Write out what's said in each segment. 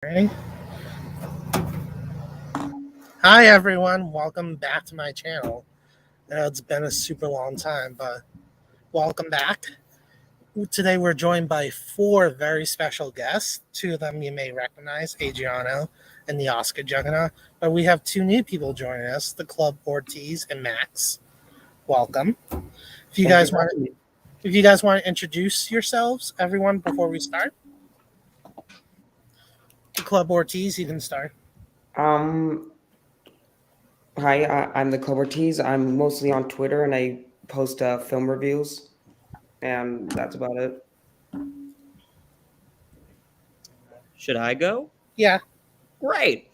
Right. Hi everyone, welcome back to my channel. It's been a super long time, but welcome back. Today we're joined by four very special guests. Two of them you may recognize, Adriano and the Oscar Juggaunt. But we have two new people joining us, the Club Ortiz and Max. Welcome. If you guys want to introduce yourselves, everyone, before we start. The Club Ortiz, you can start. Um, Hi, I'm the Club Ortiz. I'm mostly on Twitter and I post film reviews, and that's about it. Should I go? Yeah. Great.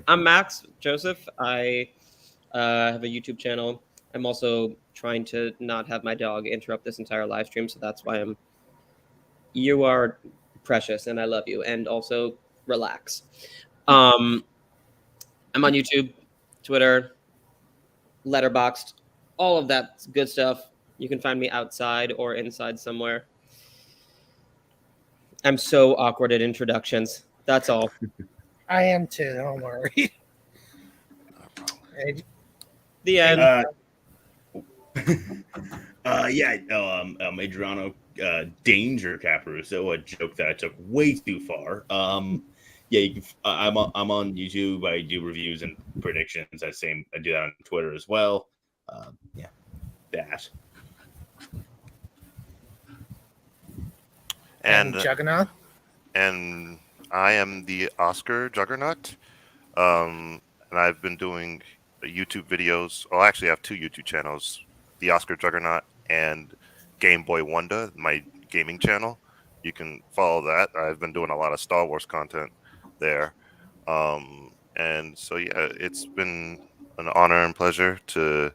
I'm Max Joseph. I have a YouTube channel. I'm also trying to not have my dog interrupt this entire live stream, so that's why you are precious and I love you. And also relax. I'm on YouTube, Twitter, Letterboxd, all of that good stuff. You can find me outside or inside somewhere. I'm so awkward at introductions. That's all. I am too, don't worry. The end. Adriano, Danger Caparuso, a joke that I took way too far. I'm on YouTube. I do reviews and predictions. I do that on Twitter as well. That. And Juggaunt. And I am the Oscar Juggaunt. And I've been doing YouTube videos. Well, actually, I have two YouTube channels: the Oscar Juggaunt and Game Boy Wonder, my gaming channel. You can follow that. I've been doing a lot of Star Wars content there. And so, it's been an honor and pleasure to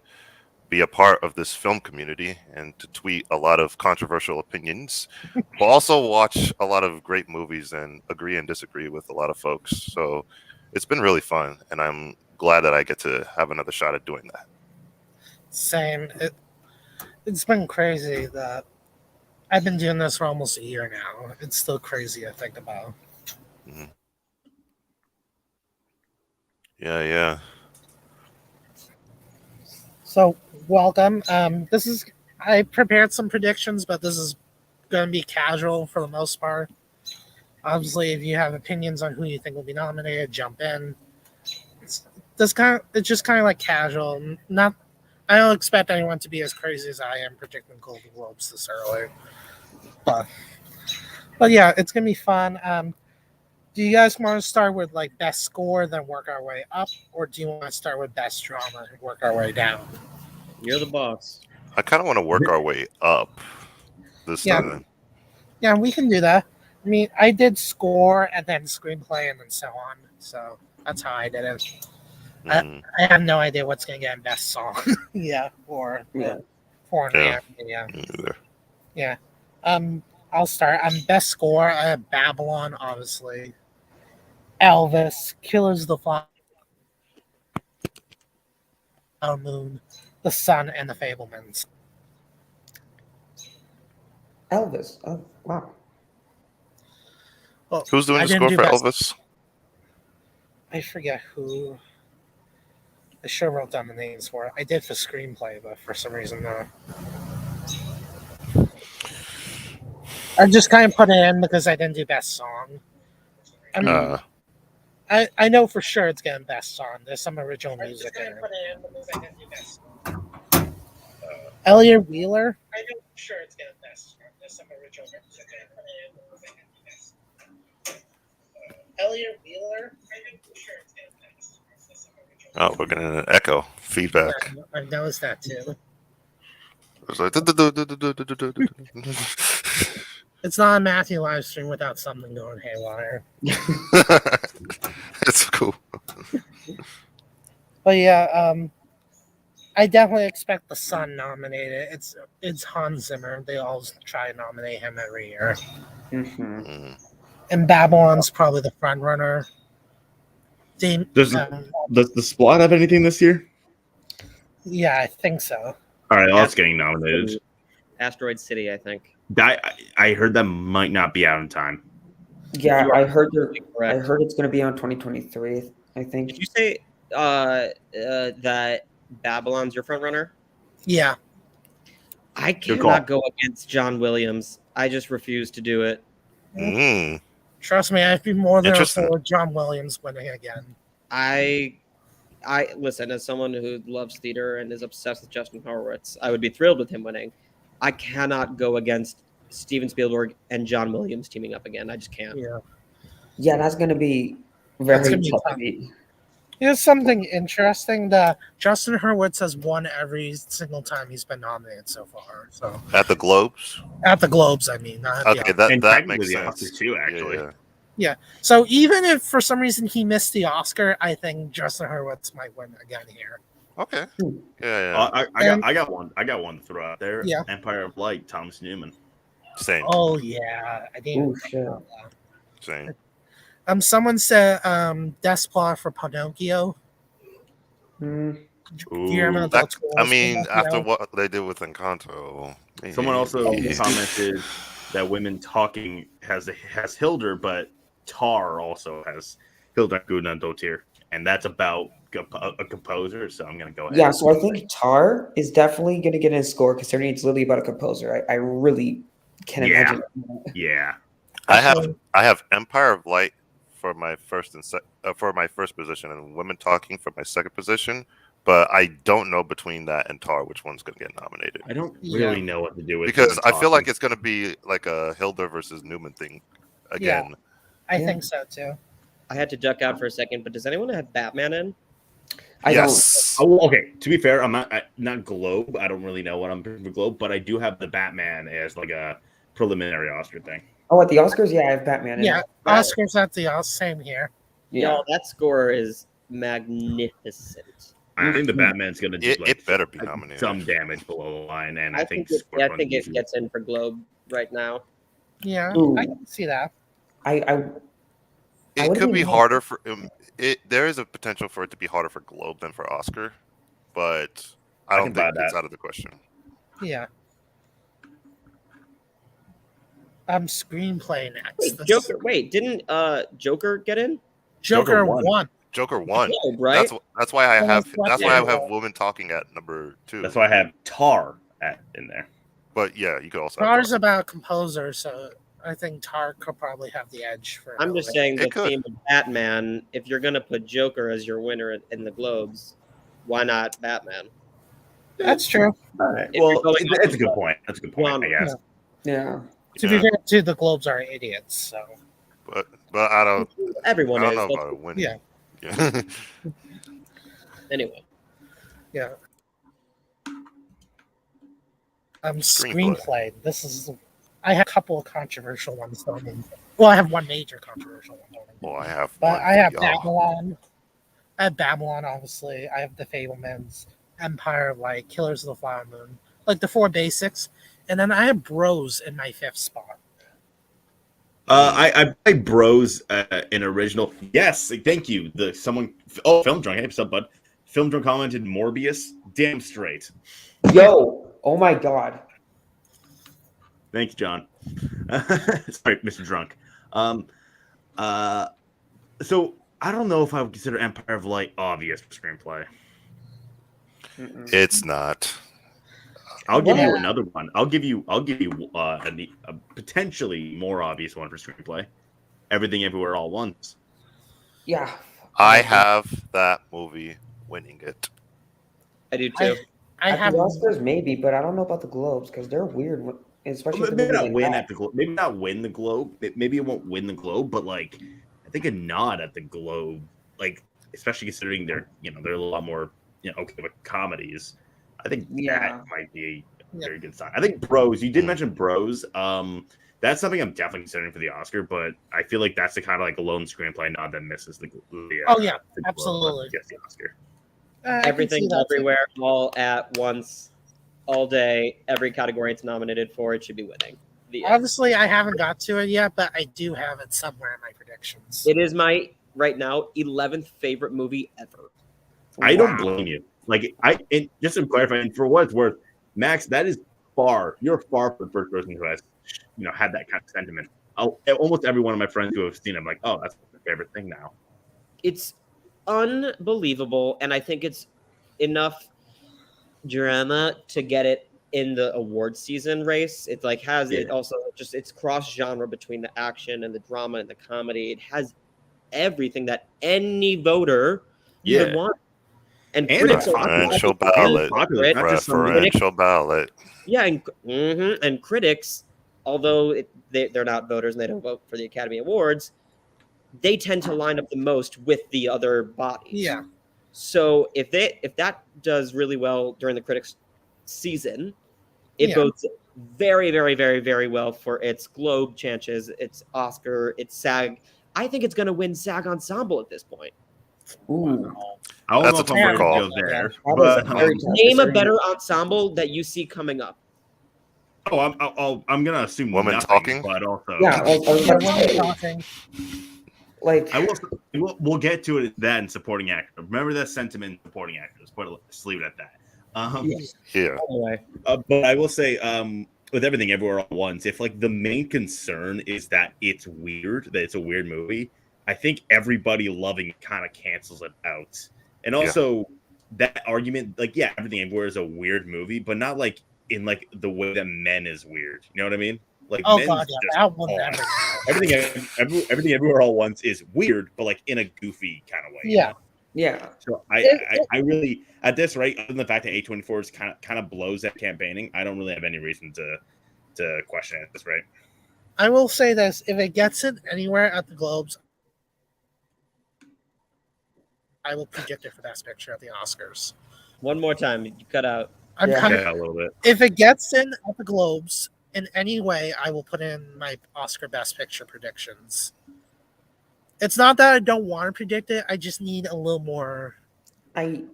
be a part of this film community and to tweet a lot of controversial opinions, but also watch a lot of great movies and agree and disagree with a lot of folks. So it's been really fun, and I'm glad that I get to have another shot at doing that. Same. It's been crazy that I've been doing this for almost a year now. It's still crazy to think about. Mm-hmm. Yeah. So, welcome. I prepared some predictions, but this is going to be casual for the most part. Obviously, if you have opinions on who you think will be nominated, jump in. It's just kind of like casual. I don't expect anyone to be as crazy as I am predicting Golden Globes this early. But yeah, it's gonna be fun. Do you guys want to start with like best score, then work our way up, or do you want to start with best drama and work our way down? You're the boss. I kind of want to work our way up this time. Yeah, we can do that. I mean, I did score and then screenplay and then so on. So that's how I did it. I have no idea what's going to get in best song. Foreign land. Yeah. I'll start. Best score. I have Babylon, obviously. Elvis, Killers of the Flower Moon, The Sun, and The Fablemans. Elvis. Oh, wow. Well, who's doing the score for Elvis? I forget who. I sure wrote down the names for it. I did for screenplay, but for some reason, no. I just kind of put it in because I didn't do best song. I mean, I know for sure it's getting best song. There's some original music in it. Elliot Wheeler. I know for sure it's getting best song. There's some original music in it. Elliot Wheeler. I know for sure it's getting best song. Oh, we're getting an echo feedback. I noticed that too. It's like It's not a Matthew live stream without something going haywire. It's cool. But yeah, I definitely expect The Sun nominated. It's Hans Zimmer. They always try to nominate him every year. Mm-hmm. And Babylon's probably the front runner. Does the Splot have anything this year? Yeah, I think so. All right, that's getting nominated. Asteroid City, I think. I heard that might not be out in time. Yeah, You are I heard correct. it's going to be on 2023. I think. Did you say that Babylon's your front runner? Yeah. I Good cannot call. go against John Williams. I just refuse to do it. Mm, Trust me, I'd be more than Interesting. for John Williams winning again. I listen, as someone who loves theater and is obsessed with Justin Horowitz, I would be thrilled with him winning. I cannot go against Steven Spielberg and John Williams teaming up again. I just can't. Yeah. Yeah, that's going to be That's very gonna be tough tough. to beat. Here's something interesting that Justin Hurwitz has won every single time he's been nominated so far. So at the Globes. at the Globes, I mean, not at Okay, the Oscars. And that technically makes the sense. Oscars too, actually. Yeah. So even if for some reason he missed the Oscar, I think Justin Hurwitz might win again here. Okay. Yeah. I got one to throw out there. Yeah. Empire of Light, Thomas Newman. Same. Oh yeah, I didn't. Oh think shit. about that. Same. Someone said Desplat for Pinocchio. Mm, Guillermo del Toro's I mean, Pinocchio. after what they did with Encanto. Someone also maybe. commented that Women Talking has Hilder, but Tar also has Hilda Guðnadóttir, and that's about a composer. So I'm gonna go ahead. yeah, so I think Tar is definitely going to get a score considering it's literally about a composer. I really can Yeah. imagine. Yeah. I have Empire of Light for my first position, and Women Talking for my second position. But I don't know between that and Tar which one's going to get nominated. I don't really know what to do with Because Women I feel like Talking. it's going to be like a Hilda versus Newman thing again. I think so too. I had to duck out for a second, but does anyone have Batman in? I Yes. Oh, okay. To be fair, I'm not Globe. I don't really know what I'm doing for Globe, but I do have the Batman as like a preliminary Oscar thing. Oh, at the Oscars, yeah, I have Batman. Yeah, Right. Oscars at the same here. Yeah. Yo, that score is magnificent. I think the Batman's gonna do It better be nominated. some damage below the line, and I think it Scorpion gets in for Globe right now. Yeah, Ooh. I can see that. I It wouldn't could be even- harder for there is a potential for it to be harder for Globe than for Oscar, but I don't can buy think it's that. out of the question. Yeah. Screenplay next. Wait, This- Joker. Wait, didn't Joker get in? Joker Joker won. won. Joker won. Globe, right? That's why I Well, have that's I why- have Woman Talking at number 2. That's why I have Tar in there. But yeah, you could also have Tar's Tar. about composer, so I think Tar could probably have the edge for. I'm just Hillary. saying the It could. theme of Batman. If you're gonna put Joker as your winner in the Globes, why not Batman? That's true. All right. If Well, you're going that's a good point. That's a good point, I guess. Yeah. To be fair, too, the Globes are idiots. So But I don't Everyone know is. about it winning. yeah, Yeah. Anyway, yeah. Screenplay. Screenplay. This is. I have a couple of controversial ones. Though. Well, I have one major controversial one. Well, I have But one I have for y'all. Babylon. I have Babylon, obviously. I have The Fablemans, Empire of Light, Killers of the Flower Moon, like the 4 basics. And then I have Bros in my 5th spot. I play Bros in original. Yes, thank you. Film drunk. Hey, what's up, bud? Film drunk commented Morbius. Damn straight. Yo, oh my god. Thanks, John. Sorry, Mr. Drunk. So I don't know if I would consider Empire of Light obvious screenplay. It's not. I'll give you Well- another one. I'll give you a potentially more obvious one for screenplay. Everything Everywhere All at Once. Yeah. I have that movie winning it. I do too. I At have. the Oscars, maybe, but I don't know about the Globes because they're weird, especially with the Maybe movies not they win have. at the Globe. Maybe not win the Globe. Maybe it won't win the Globe, but like I think a nod at the Globe, like especially considering they're a lot more okay with comedies. I think Yeah. that might be a very good sign. I think Bros. You did mention Bros. That's something I'm definitely considering for the Oscar, but I feel like that's the kind of like a lone screenplay nod that misses the Oh, yeah, the Globe, absolutely. gets the Oscar. I can see Everything, that too. everywhere, all at once, all day, every category it's nominated for, it should be winning. The end. Obviously, I haven't got to it yet, but I do have it somewhere in my predictions. It is my right now 11th favorite movie ever. I don't Wow. blame you. Like and just to clarify, and for what it's worth, Max, that is you're far from the first person who has had that kind of sentiment almost every one of my friends who have seen it, I'm like, oh, that's my favorite thing now. It's unbelievable, and I think it's enough drama to get it in the award season race. It like has it also just it's cross genre between the action and the drama and the comedy. It has everything that any voter would want. And critics preferential ballot. Preferential ballot. Yeah, and critics, although they're not voters and they don't vote for the Academy Awards, they tend to line up the most with the other bodies. Yeah. So if that does really well during the critics season, it bodes very, very, very, very well for its Globe chances, its Oscar, its SAG. I think it's going to win SAG Ensemble at this point. Ooh. That's a tough call. There, name a better ensemble that you see coming up. Oh, I'm gonna assume women nothing, talking, but also women talking. Like we'll get to it. That and supporting actor. Remember that sentiment in supporting actors. Just leave it at that. Yeah. Anyway. But I will say, with Everything Everywhere All at Once, if like the main concern is that it's weird, that it's a weird movie, I think everybody loving it kind of cancels it out. And also that argument, like, Everything Everywhere is a weird movie, but not like in like the way that Men is weird. You know what I mean? Like, that one. Everything Everywhere All at Once is weird, but like in a goofy kind of way. Yeah. Yeah. So I really, at this rate, other than the fact that A24 is kind of blows at campaigning, I don't really have any reason to question it at this rate. I will say this: if it gets it anywhere at the Globes, I will predict it for Best Picture at the Oscars. One more time, you cut out. A little bit. If it gets in at the Globes in any way, I will put in my Oscar Best Picture predictions. It's not that I don't want to predict it. I just need a little more. I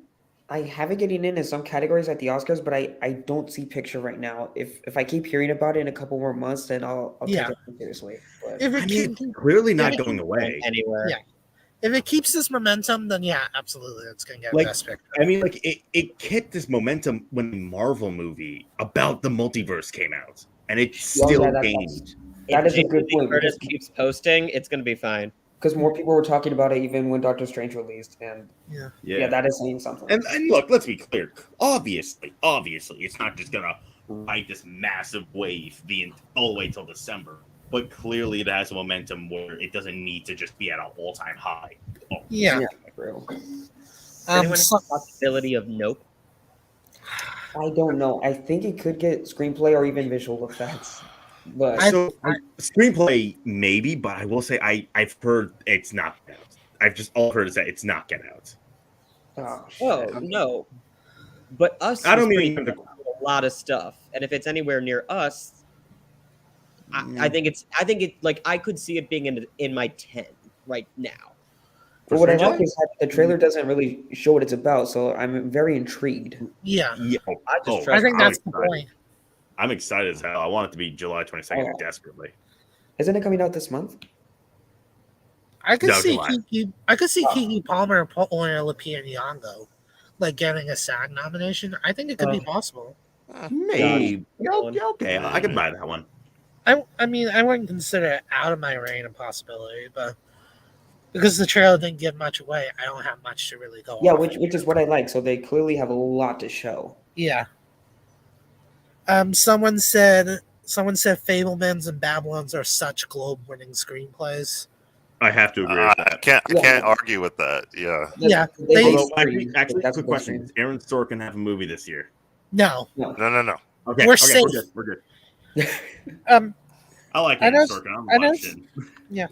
have it getting in some categories at the Oscars, but I don't see picture right now. If I keep hearing about it in a couple more months, then I'll take it seriously. But if it clearly not going away anywhere. Yeah. If it keeps this momentum, then absolutely, it's going to get Best Picture. I mean, like it kept this momentum when the Marvel movie about the multiverse came out, and it still gained. That is a good point. Curtis keeps posting, it's going to be fine. Because more people were talking about it even when Doctor Strange released, and that is saying something. And look, let's be clear. Obviously, it's not just gonna ride this massive wave all the way till December. But clearly, it has a momentum where it doesn't need to just be at an all-time high. Anyone have a possibility of Nope? I don't know. I think it could get screenplay or even visual effects. But screenplay maybe, but I will say I've heard it's not Get Out. I've just all heard is that it's not Get Out. Oh no, but Us. I don't mean a lot of stuff, and if it's anywhere near Us, I think it like I could see it being in my 10 right now. But what I like is that the trailer doesn't really show what it's about, so I'm very intrigued. Yeah. I think that's the point. I'm excited as hell. I want it to be July 22nd desperately. Isn't it coming out this month? I could see Kiki Palmer pulling a Lupita Nyong'o, like getting a SAG nomination. I think it could be possible. Maybe. Okay, I can buy that one. I mean, I wouldn't consider it out of my range of possibility, but because the trailer didn't give much away, I don't have much to really go on. Which is what I like. So they clearly have a lot to show. Yeah. Someone said Fabelmans and Babylons are such Globe-winning screenplays. I have to agree with that. I can't argue with that. Yeah. Yeah. Actually, that's a question. Does Aaron Sorkin have a movie this year? No. Okay, we're safe. We're good. I like Aaron Sorkin. Yeah.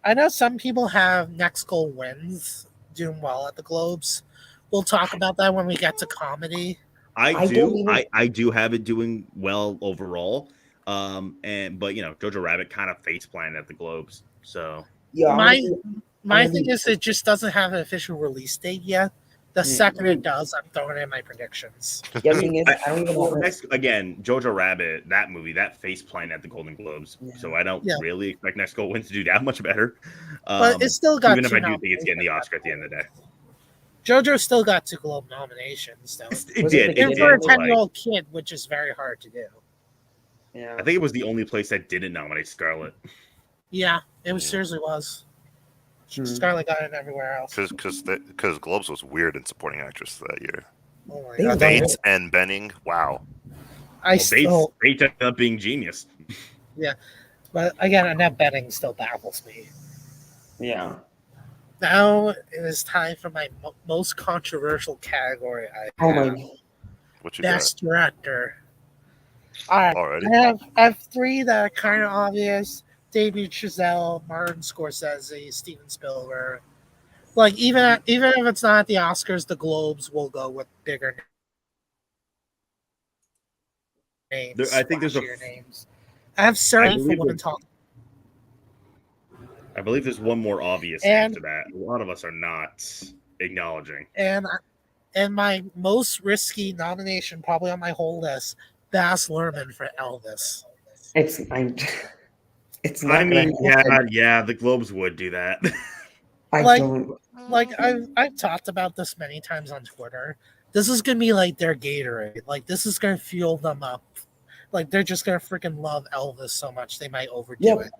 I know some people have Next Goal Wins doing well at the Globes. We'll talk about that when we get to comedy. I do have it doing well overall. But Jojo Rabbit kind of face planted at the Globes. So my thing is it just doesn't have an official release date yet. The second it does, I'm throwing in my predictions. Again, Jojo Rabbit, that movie, that face planted at the Golden Globes. Yeah. So I don't really expect Next Goal Wins to do that much better. But it's still got even if I do think it's getting the Oscar at the end of the day. JoJo still got 2 Globe nominations, though. It did. For a 10-year-old kid, which is very hard to do. Yeah. I think it was the only place that didn't nominate Scarlett. Yeah, it was Yeah. seriously was. Hmm. Scarlett got it everywhere else. Because Globes was weird in supporting actress that year. Oh my They god. love Bates it. and Benning, wow. I Well, still, Bates ended up being genius. but again, Annette Bening still baffles me. Yeah. Now it is time for my most controversial category. Oh have. my. What you Best director. All right, Already? I have three that are kind of obvious: David Chazelle, Martin Scorsese, Steven Spielberg. Like even if it's not the Oscars, the Globes will go with bigger names, I think there's a. flashier names. I have I Surrey for believe Women there's- Talk, I believe there's one more obvious And- answer that a lot of us are not acknowledging. and my most risky nomination, probably on my whole list, Baz Luhrmann for Elvis. It's not. I mean, gonna happen. yeah, the Globes would do that. I like- don't. Like I've talked about this many times on Twitter. This is gonna be like their Gatorade. Like this is gonna fuel them up. Like they're just gonna freaking love Elvis so much they might overdo Yeah. it.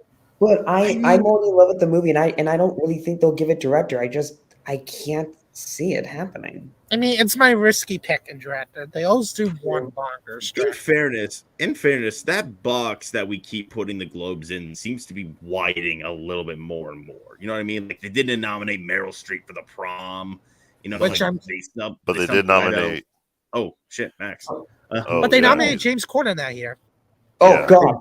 But I I'm only in love with the movie, and I don't really think they'll give it director. I can't see it happening. I mean, it's my risky pick in director. They always do one bonkers In fairness, that box that we keep putting the Globes in seems to be widening a little bit more and more. You know what I mean? Like they didn't nominate Meryl Streep for The Prom. You know, Which like I'm- But they snubbed did Leto. nominate. Oh shit, Max. Oh, But they yeah. nominated James Corden that year. Oh Yeah. God!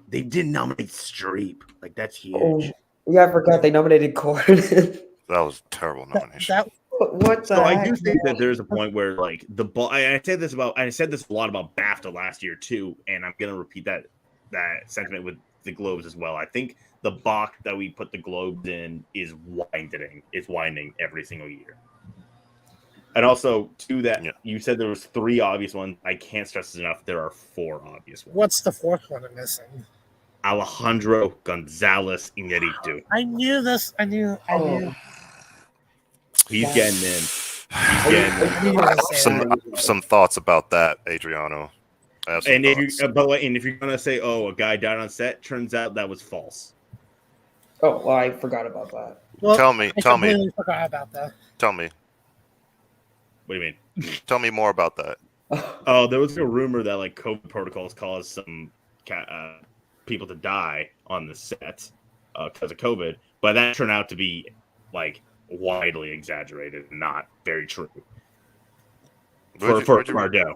They did nominate Streep. Like that's huge. Oh yeah, I forgot they nominated Corden. That was a terrible nomination. That What the So I heck? do think that there's a point where like I said this a lot about BAFTA last year too, and I'm gonna repeat that sentiment with the Globes as well. I think the box that we put the Globes in is winding every single year. And also to that, You said there was 3 obvious ones. I can't stress this enough. There are 4 obvious ones. what's the fourth one I'm missing? Alejandro Gonzalez Iñárritu. I knew this. I knew. He's getting in. I knew you were gonna say that. Some thoughts about that, Adriano. I have some And if thoughts. you're gonna say, "Oh, a guy died on set," turns out that was false. Oh well, I forgot about that. Well, Tell me. I completely forgot about that. Tell me. What do you mean? Tell me more about that. Oh, there was a rumor that like COVID protocols caused some people to die on the set because of COVID, but that turned out to be like widely exaggerated and not very true for Bardot.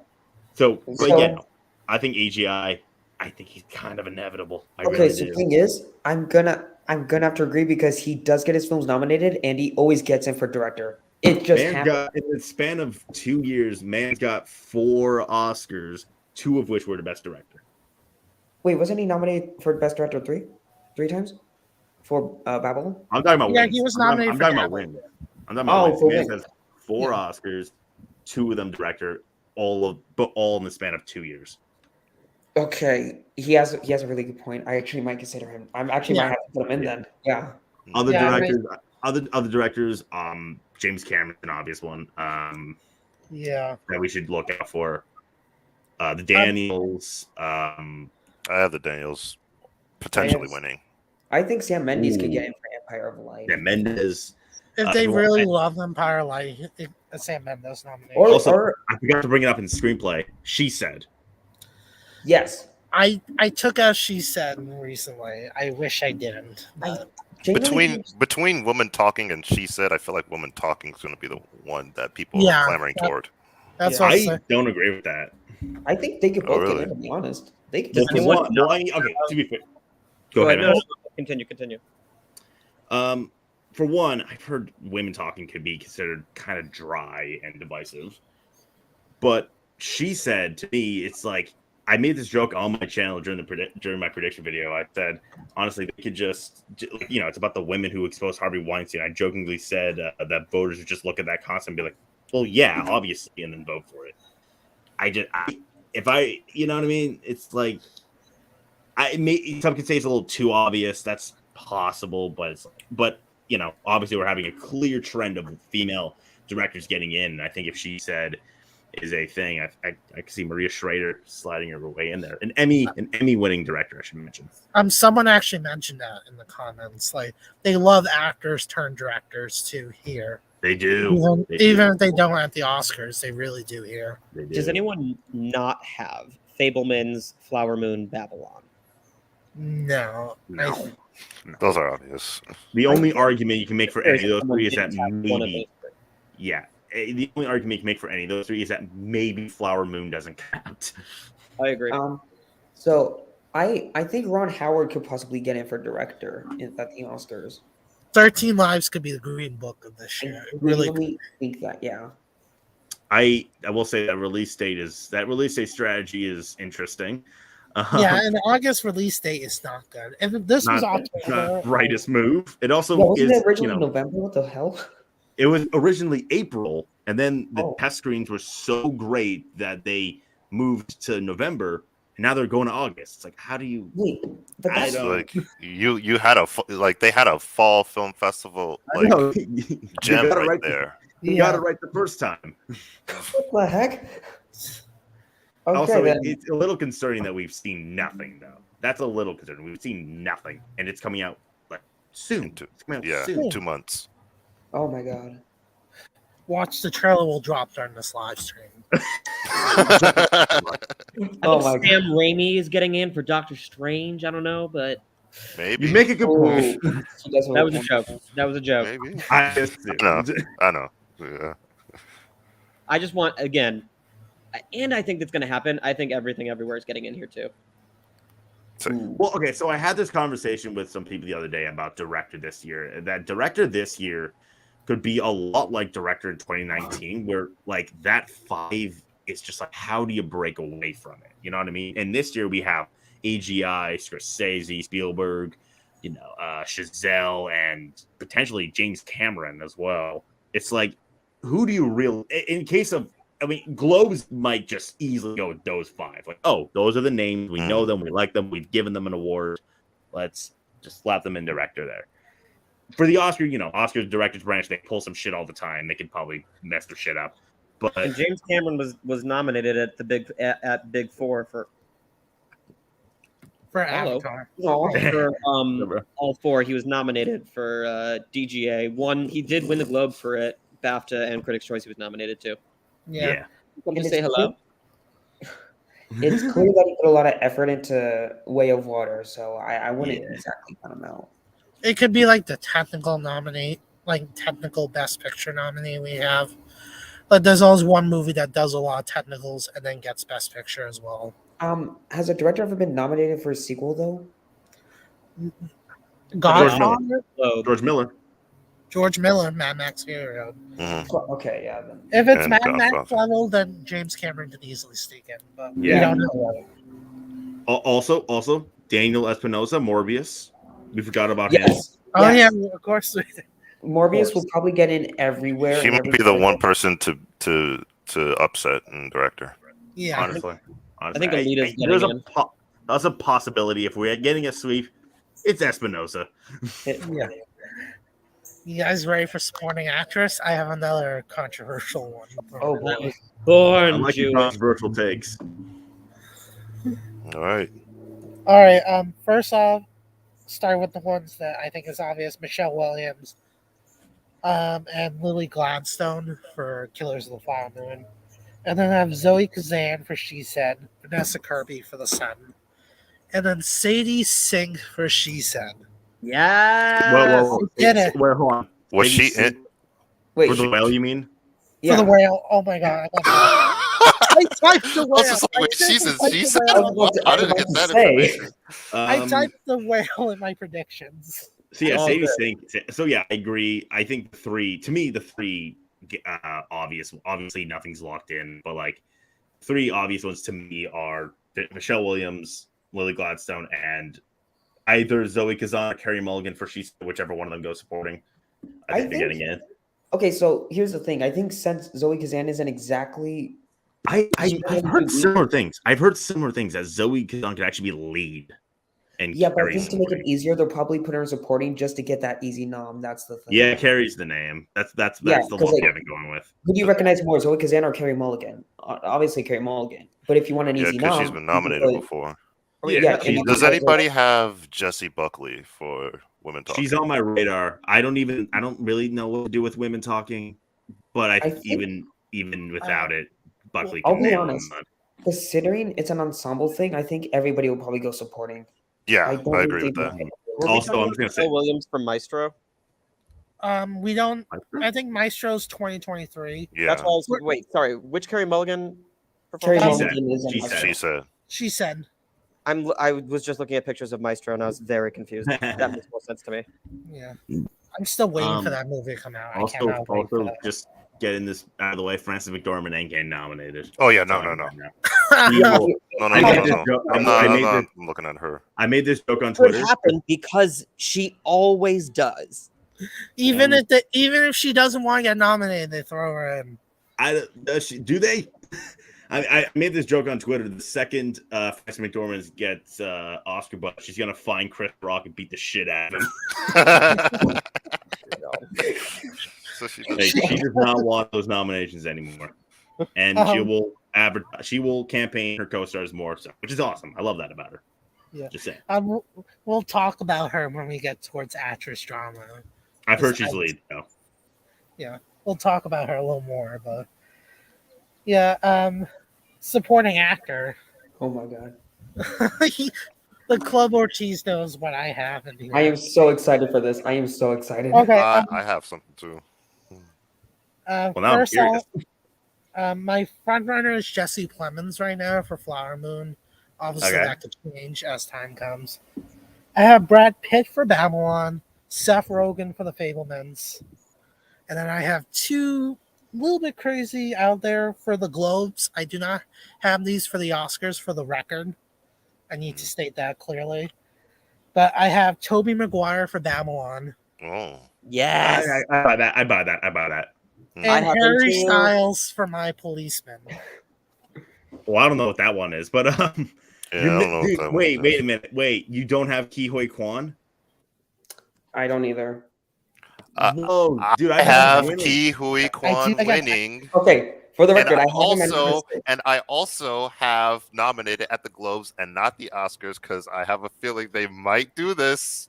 So, but yeah, I think AGI. I think he's kind of inevitable. Okay, so the thing is, I'm gonna have to agree because he does get his films nominated, and he always gets in for director. It just happens. In the span of 2 years, man's got 4 Oscars, 2 of which were the best director. Wait, wasn't he nominated for best director three times for Babylon? I'm talking about wins. He was nominated I'm for talking about Babylon. wins. I'm talking about for wins. Man wins. has 4 Oscars, 2 of them director, all in the span of 2 years. Okay, he has a really good point. I actually might consider him. I'm actually might have to put him in then. Yeah. Other Yeah, directors, other directors. James Cameron's an obvious one. Yeah. That we should look out for. The Daniels. I have the Daniels potentially winning. I think Sam Mendes could get in for Empire of Light. Yeah, Mendes. If they really love Empire Light, Sam Mendes nomination. Or I forgot to bring it up in screenplay. She said. yes. I took out She Said recently. I wish I didn't. But Between Woman Talking and She Said, I feel like Woman Talking is going to be the one that people are clamoring toward. That's what I don't agree with that. I think they could both really? get in, to be honest. They could Okay, get to be fair. Go ahead. No, continue. For one, I've heard Women Talking could be considered kind of dry and divisive. But She Said, to me, it's like, I made this joke on my channel during my prediction video. I said, honestly, they could just, it's about the women who exposed Harvey Weinstein. I jokingly said that voters would just look at that concept and be like, well, yeah, obviously, and then vote for it. You know what I mean? It's like, some could say it's a little too obvious. That's possible, but obviously we're having a clear trend of female directors getting in. And I think if She Said is a thing. I can see Maria Schrader sliding her way in there. An Emmy winning director, I should mention. Someone actually mentioned that in the comments. Like they love actors turned directors too here. They do. Even if they don't at the Oscars, they really do here. They do. Does anyone not have Fableman's Flower Moon Babylon? No. Those are obvious. The only argument you can make for any of those three is that One of maybe, those. yeah. The only argument you can make for any of those three is that maybe Flower Moon doesn't count. I agree. So I think Ron Howard could possibly get in for director at the Oscars. 13 Lives could be the green book of this year. It really could. I think that, yeah. I will say that release date strategy is interesting. Yeah, and the August release date is not good. And this was not October. brightest move. It also Wasn't is it originally November? What the hell? It was originally April, and then the test screens were so great that they moved to November, and now they're going to August. It's like, how do you? Wait, but I that's don't. Like you had they had a fall film festival like gem right there. You got it right the first time. what the heck? Okay, Also, then. it's a little concerning that we've seen nothing, though. That's a little concerning. We've seen nothing, and it's coming out like soon. It's coming out soon. 2 months. Oh my god. Watch the trailer will drop during this live stream. I think Oh my Sam Raimi is getting in for Doctor Strange. I don't know, but Maybe. You make a good point. that was a joke. That was a joke. Maybe. I know. Yeah. I just want, again, and I think that's going to happen. I think Everything Everywhere is getting in here too. Well, okay, so I had this conversation with some people the other day about director this year. That director this year could be a lot like director in 2019, where like that 5 is just like, how do you break away from it? You know what I mean? And this year we have AGI, Scorsese, Spielberg, Chazelle, and potentially James Cameron as well. It's like, who do you really, in case of, I mean, Globes might just easily go with those 5. Like, oh, those are the names. We know them. We like them. We've given them an award. Let's just slap them in director there. For the Oscar, Oscars directors branch, they pull some shit all the time. They could probably mess their shit up. But And James Cameron was nominated at the Big Four for Avatar. for all 4. He was nominated for DGA. He did win the Globe for it. BAFTA and Critics' Choice he was nominated too. Yeah. Come to say hello. It's clear that he put a lot of effort into Way of Water, so I wouldn't exactly count him out. It could be like the technical best picture nominee we have. But there's always one movie that does a lot of technicals and then gets best picture as well. Has a director ever been nominated for a sequel though? George Miller. George Miller, Mad Max Fury Road. Okay, yeah. Then. If it's Mad Max level, then James Cameron could easily sneak in, but we don't know. Also, Daniel Espinosa, Morbius. We forgot about him. Oh yeah, of course. Morbius will probably get in everywhere. He might be the one person to upset in director. Yeah, honestly. I think Alita's getting in. That's a possibility. If we're getting a sweep, it's Espinosa. Yeah. You guys ready for supporting actress? I have another controversial one. Oh boy. Born I like Jewish. controversial takes. All right. First off, start with the ones that I think is obvious: Michelle Williams, and Lily Gladstone for Killers of the Flower Moon, and then I have Zoe Kazan for She Said, Vanessa Kirby for The Sun, and then Sadie Sink for She Said. Yeah. Whoa. Did it. Wait, hold on. Was she in? Wait, For the whale, you mean? For the whale. Oh my god. I typed the I whale. was just like, wait, she said. I didn't get that say. information. I typed the whale in my predictions. So yeah, Sadie Sink. So yeah, I agree. I think the three obviously nothing's locked in, but like 3 obvious ones to me are Michelle Williams, Lily Gladstone, and either Zoe Kazan or Carey Mulligan for whichever one of them goes supporting. I think they're getting in. Okay, so here's the thing. I think since Zoe Kazan isn't exactly, I've heard similar things. I've heard similar things that Zoe Kazan could actually be lead. And Yeah, but I Carrie's think to make it supporting. easier, they'll probably put her in supporting just to get that easy nom. That's the thing. Yeah, Carrie's the name. That's Yeah, the 'cause, look like, we have been going with. Who do you recognize more, Zoe Kazan or Carrie Mulligan? Obviously, Carrie Mulligan. But if you want an Yeah, easy because she's nom, been you can nominated put- before. Yeah, she's- and Does also- anybody have Jessie Buckley for Women Talking? She's on my radar. I don't really know what to do with women talking, but I think even without it, Buckley I'll can be nail honest. them. Considering it's an ensemble thing, I think everybody will probably go supporting. Yeah, I don't agree think with that. they- Were we Also, talking I'm just gonna about Michelle say- Williams from Maestro. We don't. I think Maestro's 2023. Yeah, That's why I was. Wait, sorry. Which Carrie Mulligan? Carrie She Mulligan is she in said. Maestro. she said. She said, I was just looking at pictures of Maestro and I was very confused. That makes more sense to me. "Yeah, I'm still waiting for Um, that movie to come out. I Also, cannot wait for that." just getting this out of the way. Frances McDormand ain't getting nominated. Oh yeah, no. Sorry. No, Yeah. no, I made no, this no. joke- I'm I not. made I'm this- looking at her. I made this joke on Could Twitter. happen because she always does. even if she doesn't want to get nominated, they throw her in. Do they? I made this joke on Twitter. The second Frances McDormand gets Oscar, but she's gonna find Chris Rock and beat the shit out of him. So she Hey, she does not want those nominations anymore, and she will campaign her co-stars more, so, which is awesome. I love that about her. Yeah. Just saying. We'll talk about her when we get towards actress drama. I've heard she's lead though. Yeah, we'll talk about her a little more, but yeah, supporting actor. Oh my god. The Club Ortiz knows what I have in here. I am so excited for this. I am so excited. Okay. I have something too. Well, now I'm First, curious. my front runner is Jesse Plemons right now for Flower Moon. Obviously, Okay. that could change as time comes. I have Brad Pitt for Babylon, Seth Rogen for The Fablemans, and then I have two little bit crazy out there for the Globes. I do not have these for the Oscars, for the record. I need to state that clearly. But I have Tobey Maguire for Babylon. Oh, Yes. I buy that. I buy that. And I have Harry them too. Styles for My Policeman. Well, I don't know what that one is, but yeah, I don't know. What that wait one is. a minute. Wait, you don't have Ki-Hoi Kwan? I don't either. No, dude, I have him. Ki Hui Kwan I got- winning, Okay, for the and record, I I have him I also have nominated at the Globes and not the Oscars because I have a feeling they might do this.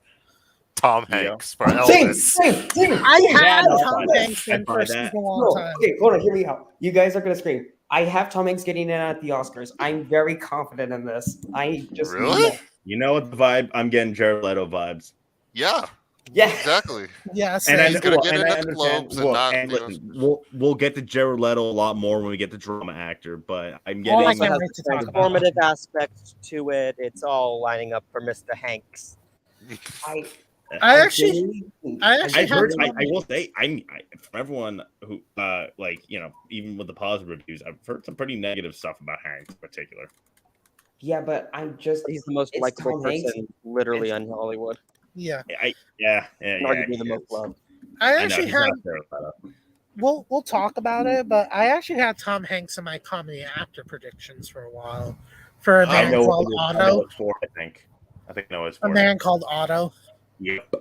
Tom Yeah. Hanks for Same. Elvis. I had no, Tom I Hanks in buy for a that. super long No, time. okay, hold on, hear me out. You guys are gonna scream. I have Tom Hanks getting in at the Oscars. I'm very confident in this. I just Really? You know what the vibe? I'm getting Jared Leto vibes. Yeah, Yeah. exactly. Yes, And I, He's gonna well, get and in I at the understand. Globes and Well, not and the listen, Oscars. we'll get to Jared Leto a lot more when we get to drama actor, but I'm All I getting. can't has wait to a talk about. transformative aspect to it. It's all lining up for Mr. Hanks. I actually I've had heard. Tom- I will say, from everyone who, even with the positive reviews, I've heard some pretty negative stuff about Hanks in particular. Yeah, but I'm just He's the most it's likable Tom Hanks. person, literally, in Hollywood. yeah, Arguably he the most is. loved. I I know, actually he's had. not Jared Leto. We'll talk about it, but I actually had Tom Hanks in my comedy actor predictions for a while. For a I man know called what I know Otto. it's for. I think I know it's A for. man called Otto. Yep.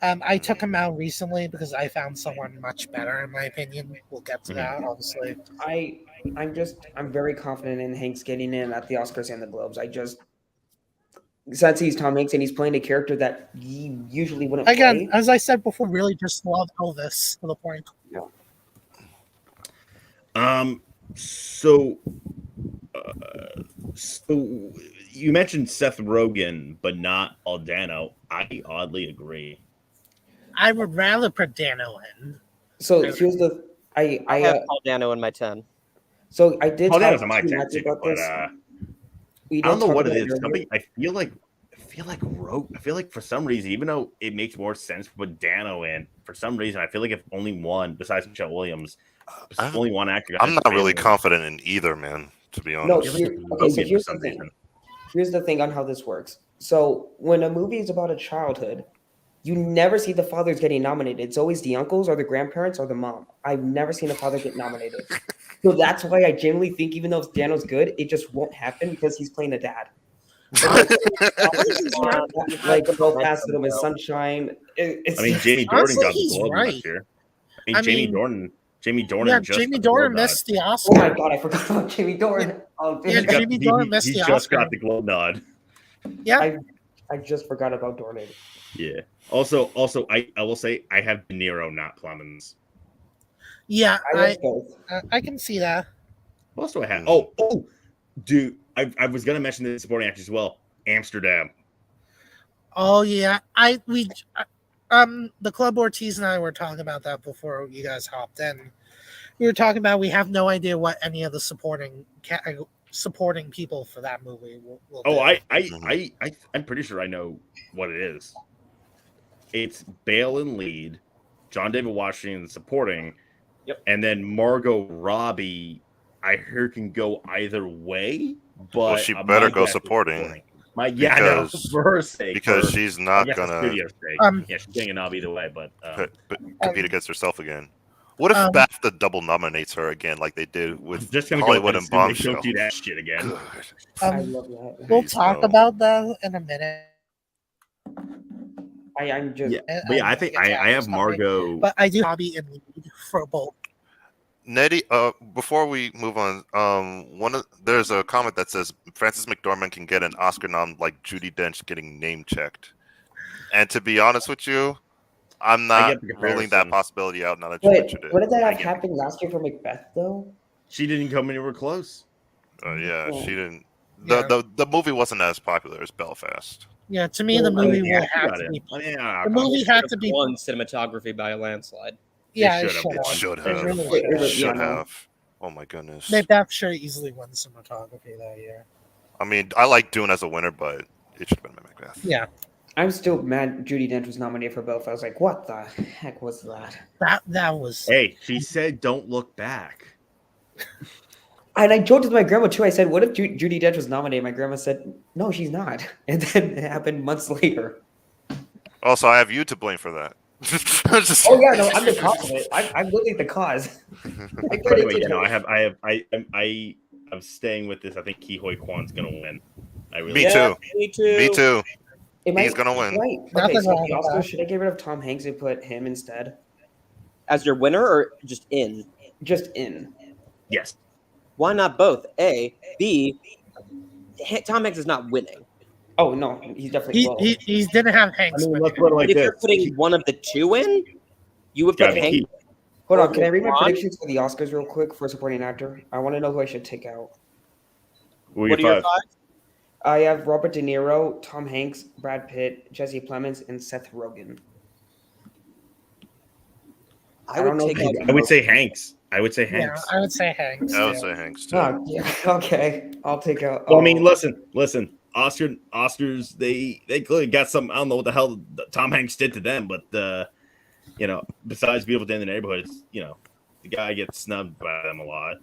I took him out recently because I found someone much better, in my opinion. We'll get to that, obviously. I'm very confident in Hanks getting in at the Oscars and the Globes. Since he's Tom Hanks and he's playing a character that he usually wouldn't Again, play. as I said before, really just love Elvis to the point. So you mentioned Seth Rogen, but not Adriano. I oddly agree. I would rather put Dano in. So here's the I have Paul Dano in my 10. so I did Adriano's talk on my to 10 Matthew too, about but this. I We did don't know talk what it about is. earlier. Something I feel like for some reason, even though it makes more sense to put Dano in, for some reason I feel like if only one besides Michelle Williams, only one actor. I'm not really confident in either, man. To be No, honest. okay, so here's the thing. Here's the thing on how this works. So when a movie is about a childhood, you never see the fathers getting nominated. It's always the uncles or the grandparents or the mom. I've never seen a father get nominated. So that's why I genuinely think even though Dano's good, it just won't happen because he's playing a dad. Like both Fast and Miss Sunshine. It's I mean, Jamie Honestly, Dornan got the he's Globe right. last year. I mean, I Jamie mean, Dornan. Jamie Dornan Yeah, just Jamie got the Globe Dornan missed the oh Oscar. my god, I forgot about Jamie Dornan. Oh, Yeah, dude. Jamie Dornan missed he the just Oscar. got the Globe nod. Yeah, I just forgot about Dornan. Yeah. Also, I will say I have De Niro, not Clemens. yeah, I like both. I can see that. What else do I have? Oh, dude, I was gonna mention the supporting actors as well. Amsterdam. Oh yeah, the Club Ortiz and I were talking about that before you guys hopped in. We were talking about we have no idea what any of the supporting people for that movie will Oh, do. I'm pretty sure I know what it is. It's Bale in lead, John David Washington supporting, and then Margot Robbie. I heard can go either way, but Well, she better go supporting. For her sake, because she's not gonna she's getting a knob either way, but compete against herself again. What if BAFTA double nominates her again, like they did with Hollywood and Bombshell? Don't do that shit again. I love that. We'll talk about that in a minute. I'm just I think I have Margot, but I do Bobby in lead for both. Nettie, before we move on, there's a comment that says Frances McDormand can get an Oscar nom like Judi Dench getting name checked. And to be honest with you, I'm not ruling that possibility out now that you mentioned it. What did that have happened last year for Macbeth though? She didn't come anywhere close. She didn't. The movie wasn't as popular as Belfast. Yeah, to me the movie will have to be. The movie had to be won cinematography by a landslide. Yeah, it should have. Oh my goodness. Macbeth should easily won cinematography that year. I mean, I like Dune as a winner, but it should have been Macbeth. Yeah. I'm still mad Judi Dench was nominated for both. I was like, what the heck was that? That was... Hey, she said don't look back. And I joked with my grandma too. I said, what if Judi Dench was nominated? My grandma said, no, she's not. And then it happened months later. Also, I have you to blame for that. Oh yeah, no, I'm the cause of it. I'm literally the cause. I'm staying with this. I think Ke-Huy Kwan's gonna win. Me too. He's gonna win. Right. Okay, so the Oscars, should I get rid of Tom Hanks and put him instead? As your winner or just in? Just in. Yes. Why not both? A, B, Tom Hanks is not winning. Oh no, he's definitely low. He didn't have Hanks. Let's put it like if you're putting one of the two in, you would put Hanks. Hold on, can I read my predictions for the Oscars real quick for supporting actor? I want to know who I should take out. What are your five? I have Robert De Niro, Tom Hanks, Brad Pitt, Jesse Plemons, and Seth Rogen. I would say Hanks. I would say Hanks. Yeah, I would say Hanks. I would say Hanks too. Oh, yeah. Okay, I'll take out. Well, I mean, listen. Oscars, they clearly got some. I don't know what the hell Tom Hanks did to them, but besides Beautiful Day in the Neighborhood, the guy gets snubbed by them a lot.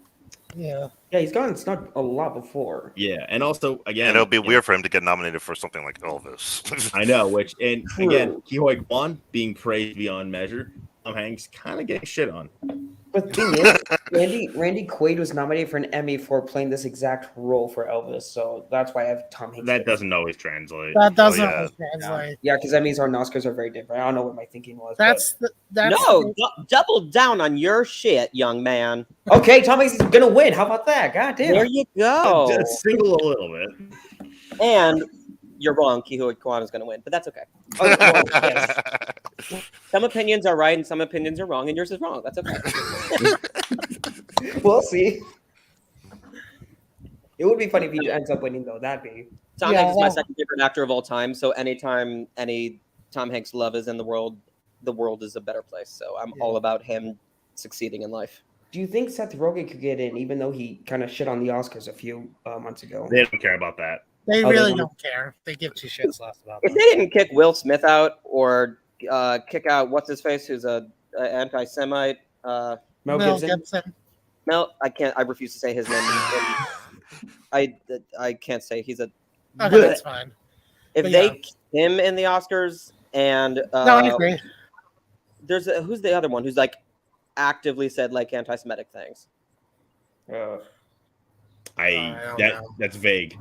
Yeah, he's gotten snubbed a lot before. Yeah, and also again, and it'll be weird for him to get nominated for something like Elvis. I know, again, Ke-Huy Kwan being praised beyond measure. Tom Hanks kind of getting shit on. But the thing is, Randy Quaid was nominated for an Emmy for playing this exact role for Elvis, so that's why I have Tom Hanks. That doesn't always translate. That doesn't always translate. Yeah, because Emmys and Oscars are very different. I don't know what my thinking was. Double down on your shit, young man. Okay, Tom Hanks is gonna win. How about that? God damn. There you go. Just single a little bit. And you're wrong. Ke-Huy Kwan is going to win, but that's okay. Some opinions are right and some opinions are wrong, and yours is wrong. That's okay. We'll see. It would be funny if he ends up winning, though. That'd be. Tom Hanks is my second favorite actor of all time. So anytime any Tom Hanks love is in the world is a better place. So I'm all about him succeeding in life. Do you think Seth Rogen could get in, even though he kind of shit on the Oscars a few months ago? They don't care about that. They really don't care. They give two shits less about that. If they didn't kick Will Smith out or kick out what's his face, who's a anti-Semite, Mel Gibson. Mel, I refuse to say his name. I can't say he's a. Okay, that's fine. If they kick him in the Oscars and no, I agree. Who's the other one who's like actively said like anti-Semitic things? don't know. That's vague.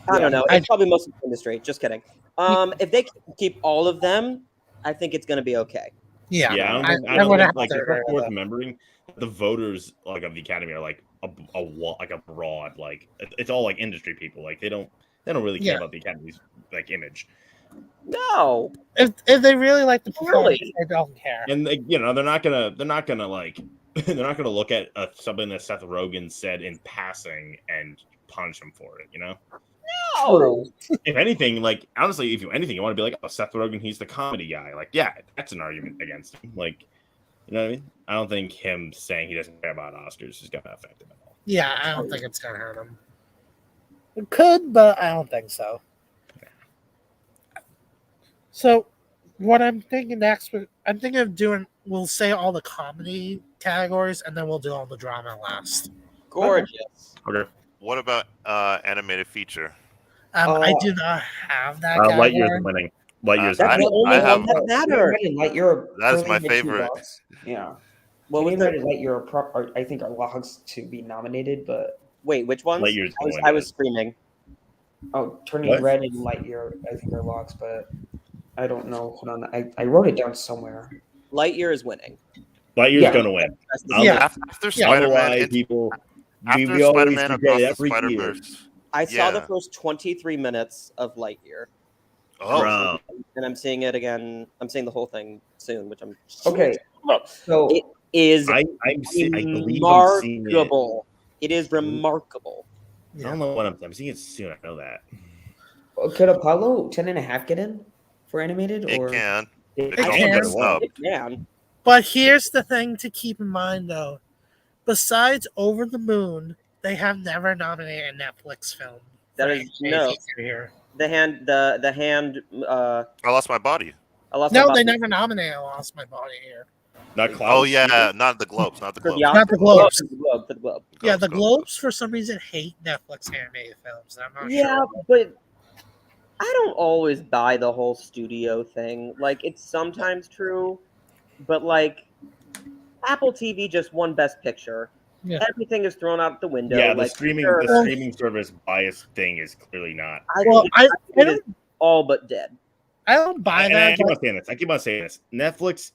I don't know. I- It's probably most of the industry. Just kidding. If they keep all of them, I think it's going to be okay. Yeah, Yeah, I I don't would think have like to it's agree also with worth that. remembering that the voters like of the academy are like a broad like it's all like industry people. Like they don't really care Yeah. about the academy's like image. No. If they really like the performance, Really? they don't care. And like, you know, they're not gonna like they're not gonna look at something that Seth Rogen said in passing and punish him for it. You know, No. if anything, like honestly, if you anything, you want to be like, oh, Seth Rogen, he's the comedy guy. Like, yeah, that's an argument against him. Like, you know what I mean? I don't think him saying he doesn't care about Oscars is gonna affect him at all. Yeah, I don't think it's gonna hurt him. It could, but I don't think so. So, what I'm thinking next, I'm thinking of doing. We'll say all the comedy categories, and then we'll do all the drama last. Gorgeous. Okay. What about animated feature? I do not have that Lightyear's category. winning. Lightyear's That's winning. the only I have- one that matters. Lightyear. That is my currently had 2 favorite. logs. Yeah. What was Animated that? Lightyear I think are logs to be nominated, but Wait, which ones? Lightyear's I was, going I was in. screaming. Turning What? Red and Lightyear I think are logs, but I don't know. Hold on, I wrote it down somewhere. Lightyear is winning. Lightyear's Yeah. gonna win. That's the Yeah. After Yeah. I don't know Spider-Man, why people. after we always Spider-Man forget Across the every year. Spider-Verse. I saw the Yeah. first 23 minutes of Lightyear, Oh, Bro, and I'm seeing it again. I'm seeing the whole thing soon, which I'm Okay, so It is I believe I'm seeing it. remarkable. It is remarkable. I don't know when I'm seeing it soon. I know that. could Apollo 10.5 get in for animated it or can. It It's also can. been snubbed. Man, But here's the thing to keep in mind, though. Besides Over the Moon, they have never nominated a Netflix film. That for is a no. feature here. the hand. I lost my body. I lost No, my they body. never nominated I Lost My Body here. Not Cloud. Oh yeah, not the Globes, not the For the Globes. Not the Oscars. Globes. For the Globe. For the Globe. Yeah, the Globes for some reason hate Netflix animated films. And I'm not Yeah, sure. but I don't always buy the whole studio thing. Like, it's sometimes true, but like, Apple TV just won Best Picture. Yeah. Everything is thrown out the window. Yeah, like, the Well- streaming service bias thing is clearly not. I Well, think I it is don't all but dead. I don't buy And I that. keep but- on saying this. I keep on saying this. Netflix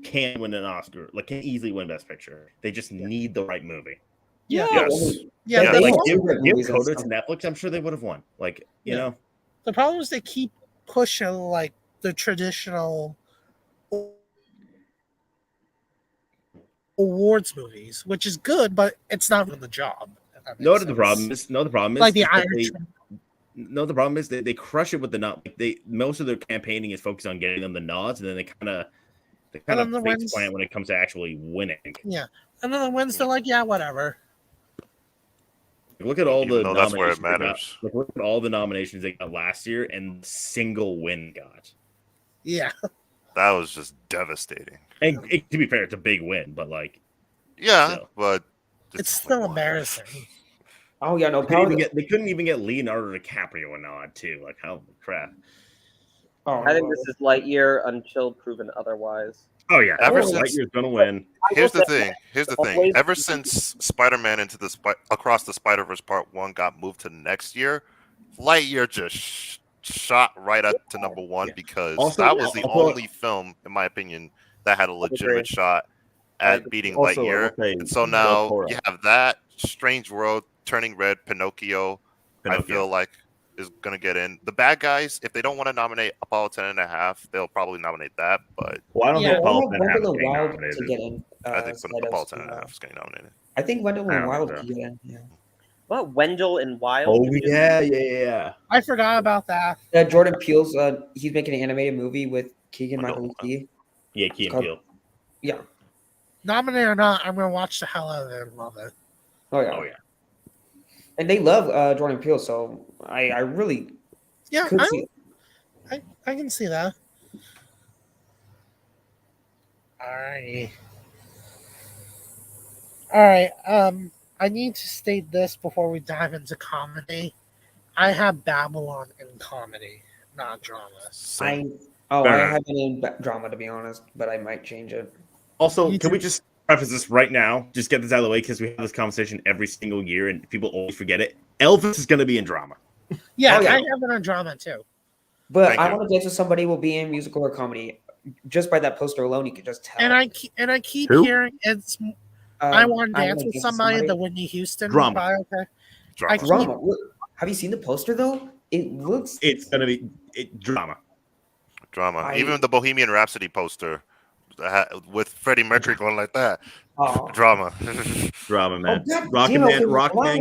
can win an Oscar. Like can easily win Best Picture. They just need the right movie. Yeah. Yes. Yeah, Yeah, they like have give some great movies and Coda to stuff. Netflix, I'm sure they would have won. Like you Yeah. know, the problem is they keep pushing like the traditional awards movies, which is good, but it's not doing the job. if that no. makes The sense. problem is Like the is that Irishman. the problem is they crush it with the nod. Like most of their campaigning is focused on getting them the nods, and then they kind of then the face wins- plant when it comes to actually winning. Yeah, and then the wins, they're like, yeah, whatever. Look at all Even the though that's where nominations it they got. matters. Look at all the nominations they got last year, and single win got. Yeah, That was just devastating. And to be fair, it's a big win, but like Yeah, Still. but it's still embarrassing. Oh yeah, no they couldn't, power. they couldn't even get Leonardo DiCaprio a nod too. Like how crap. Oh, I think this is Lightyear until proven otherwise. Oh yeah, Ever ever since- Lightyear's gonna win. Here's the will say thing. Here's the always- thing. Ever since Spider-Man into the Across the Spider-Verse Part 1 got moved to next year, Lightyear just shot right up to number 1 Yeah. because Also- that was the also- only film, in my opinion, that had a agree. legitimate shot at beating Also, I will Lightyear. say And so Del now Toro. you have that, Strange World, Turning Red, Pinocchio. I feel like is going to get in. The bad guys, if they don't want to nominate Apollo 10.5, they'll probably nominate that. But Well, I don't Yeah, think I Apollo want 10.5 Wendell is getting Wild nominated. to get in. I think instead of, Apollo 10.5 is getting nominated. I think Wendell I and don't Wild know. could get in. Yeah. What? Wendell and Wild? Oh yeah. I forgot about that. Jordan Peele's he's making an animated movie with Keegan Michael Key. Yeah, Key and called- Peele. Yeah. Nominated or not, I'm gonna watch the hell out of it and love it. Oh yeah. Oh yeah. And they love Jordan Peele, so I really Yeah, could see it. I can see that. Alrighty. Alright, I need to state this before we dive into comedy. I have Babylon in comedy, not drama. I Fair I enough. have it in drama to be honest, but I might change it. Also, You can we too. just preface this right now. Just get this out of the way because we have this conversation every single year and people always forget it. Elvis is going to be in drama. Yeah, Oh, yeah. I have it on drama too. But Thank I you. want to dance with somebody will be in musical or comedy. Just by that poster alone, you can just tell. And I keep Who? hearing it's. I want to dance with somebody. The Whitney Houston Drama. biopic. Drama. Drama. Have you seen the poster though? It looks. It's going to be drama. Drama. Even the Bohemian Rhapsody poster with Freddie Mercury going like that. Oh. Drama. Drama, man. God, Rocket Man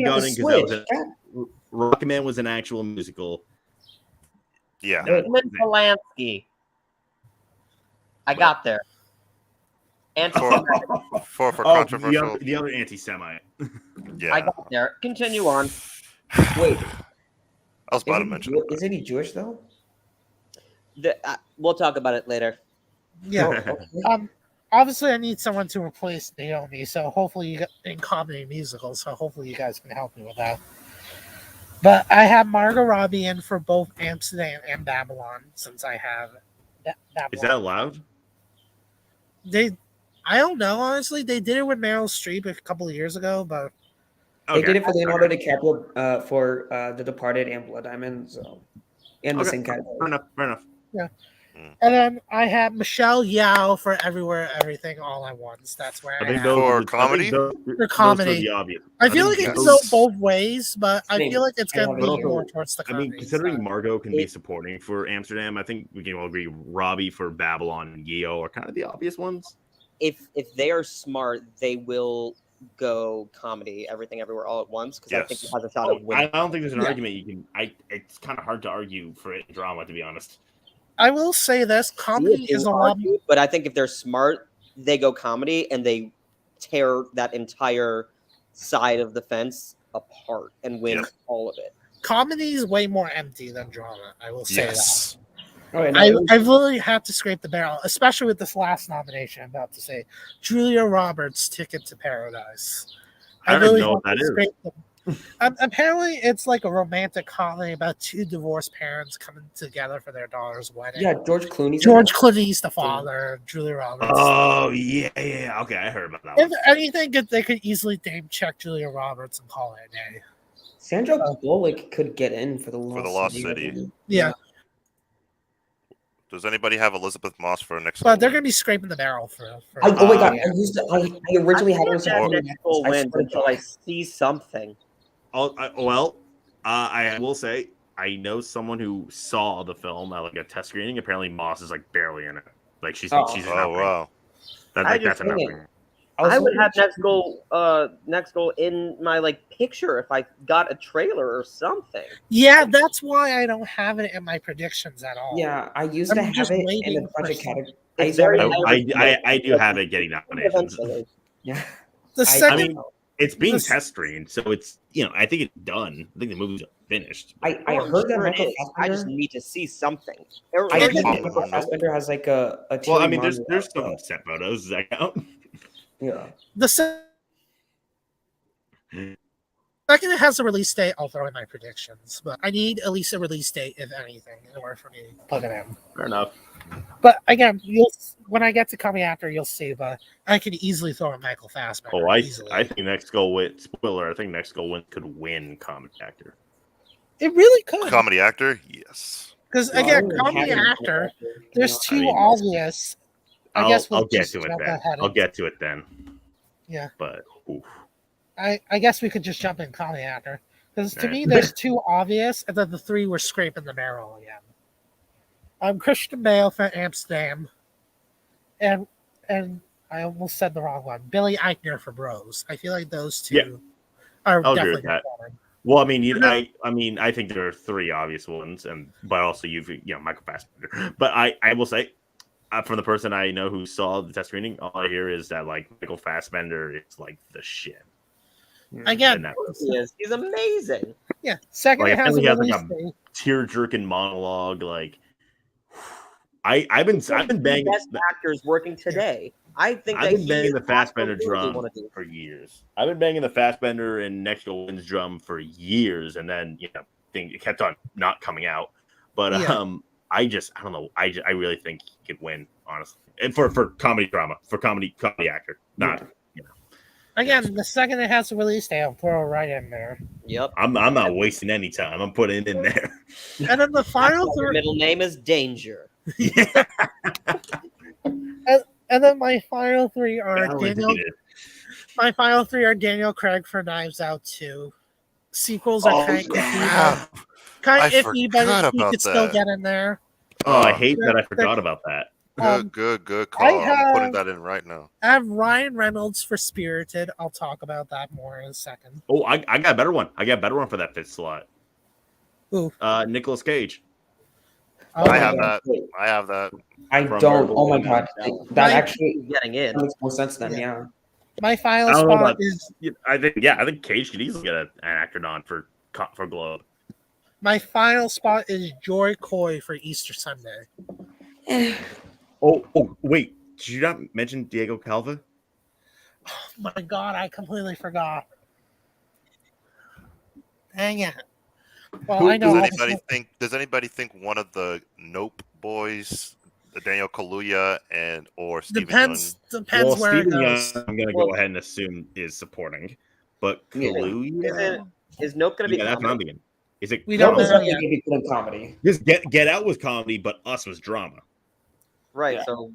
got in because that was Rocket Man was an actual musical. Yeah. Roman Polanski. I got there. For controversial. The other anti-Semite. Yeah. I got there. Continue on. Wait, I was about to mention it. Isn't he Jewish though? We'll talk about it later. Yeah. Oh, okay. Obviously, I need someone to replace Naomi. So hopefully, you got in comedy musicals. So hopefully, you guys can help me with that. But I have Margot Robbie in for both Amsterdam and Babylon, since I have Babylon. Is that allowed? I don't know, honestly. They did it with Meryl Streep a couple of years ago, but They did it for Leonardo DiCaprio for The Departed and Blood Diamond, so in the same category. Fair enough. yeah. And then I have Michelle Yeoh for Everywhere, Everything, All at Once. That's where I I think have those For are the- comedy? I think those for comedy. are the obvious. I feel like think it can those- go both ways, but I Same. feel like it's going to I be have more both. towards the I comedy. mean, considering side. Margot can be supporting for Amsterdam, I think we can all agree Robbie for Babylon and Yeo are kind of the obvious ones. If they are smart, they will go comedy, Everything, Everywhere, All at Once, because I think it Yes. has a shot of I winning. don't think there's an Yeah. argument you can. It's kind of hard to argue for it in drama, to be honest. I will say this: comedy is a lot. But I think if they're smart, they go comedy and they tear that entire side of the fence apart and win all of it. Comedy is way more empty than drama. I will say Yes. Oh, yeah, that. no, I literally had to scrape the barrel, especially with this last nomination. I'm about to say, Julia Roberts' Ticket to Paradise. I don't really even know what had that to is. scrape the- apparently, it's like a romantic comedy about two divorced parents coming together for their daughter's wedding. yeah, George Clooney's George Clooney's the father, Julia Roberts. Oh yeah. Okay, I heard about that If one. anything, they could easily name check Julia Roberts and call it a day. Sandra Bullock could get in for the Lost City. Yeah, Does anybody have Elizabeth Moss for next? but they're going to be scraping the barrel for oh my god! I originally had it as That a next goal wins until I see something. I will say I know someone who saw the film at like a test screening. Apparently, Moss is like barely in it. Like she's Oh nothing. wow. That's a nothing. I would have next goal in my like picture if I got a trailer or something. Yeah, that's why I don't have it in my predictions at all. Yeah, I used to I'm have just it in waiting the budget for- category. It's very I do have it getting nominations. Eventually. Yeah. The I second, mean, it's being This- test screened, so it's I think it's done. I think the movie's finished. I Oh, heard that sure it Michael is. I just Fassbender. need to see something. I heard that Oh, Michael Fassbender has like a Well, I teary mean, there's monologue, some set photos. Does that count? yeah. the second it has a release date, I'll throw in my predictions. But I need at least a release date, if anything, in order for me to put it in. Fair enough. But again, when I get to coming after, you'll see. But I could easily throw in Michael Fassbender. Oh, I easily. think Next Goal Win. Spoiler: I think Next Goal Win could win comedy actor. It really could. Comedy actor, yes. Because Well, again, I don't comedy have any actor, actor, there's you two I mean, obvious. I guess we'll I'll get just to it jump then. ahead I'll of- get to it then. Yeah. But oof. I guess we could just jump in comedy actor. Because to Right. me, there's two obvious, and then the three were scraping the barrel again. Christian Bale for Amsterdam, and I almost said the wrong one. Billy Eichner for Bros. I feel like those two Yeah. are I'll agree definitely with that. performing. Well, I mean, I think there are three obvious ones, but also Michael Fassbender. But I will say, from the person I know who saw the test screening, all I hear is that like Michael Fassbender is like the shit. Again, And that- He is. He's amazing. yeah. Second, Like, it I has think a he has, like, release date. tear-jerking monologue. Like, I've been banging. Best actors working today. I think I've that been banging the Fassbender absolutely drum wanna do. for years. I've been banging the Fassbender and Next Goal Wins drum for years, and then it kept on not coming out. But Yeah. I don't know. I really think he could win, honestly, and for comedy drama, for comedy actor, not Again, the second it has a release date, I'll throw it right in there. Yep. I'm not wasting any time. I'm putting it in there. And then the That's final why your three, middle name is Danger. Yeah. and then my final three are Validated. My final three are Daniel Craig for Knives Out 2. Sequels are kind of iffy, crap. kind I of iffy, but forgot he about could still that. get in there. Oh, I hate that I forgot They're- about that. Good I call. I'm putting have- that in right now. I have Ryan Reynolds for Spirited. I'll talk about that more in a second. Oh, I got a better one. I got a better one for that fifth slot. Who? Nicolas Cage. Oh, I my have God. that. I have that. I From don't. Marvel Oh my and god, Marvel. that Right. actually Getting in. makes more sense then. Yeah. Yeah. My final I don't know spot about- is I think Cage could easily get an actor nod for Globe. my final spot is Joy Coy for Easter Sunday. Oh, wait. Did you not mention Diego Calva? Oh my god, I completely forgot. Dang it. Well, I know. Does anybody think one of the Nope boys, Daniel Kaluuya or Stephen Depends where it Stephen goes. Young, I'm going to go ahead and assume is supporting. But Yeah. Kaluuya? Is Nope going to be Yeah, that's what I'm comedy? thinking. Is it? We That don't was know definitely yet. gonna be good comedy. Just Get Out was comedy, but Us was drama. Right. Yeah. So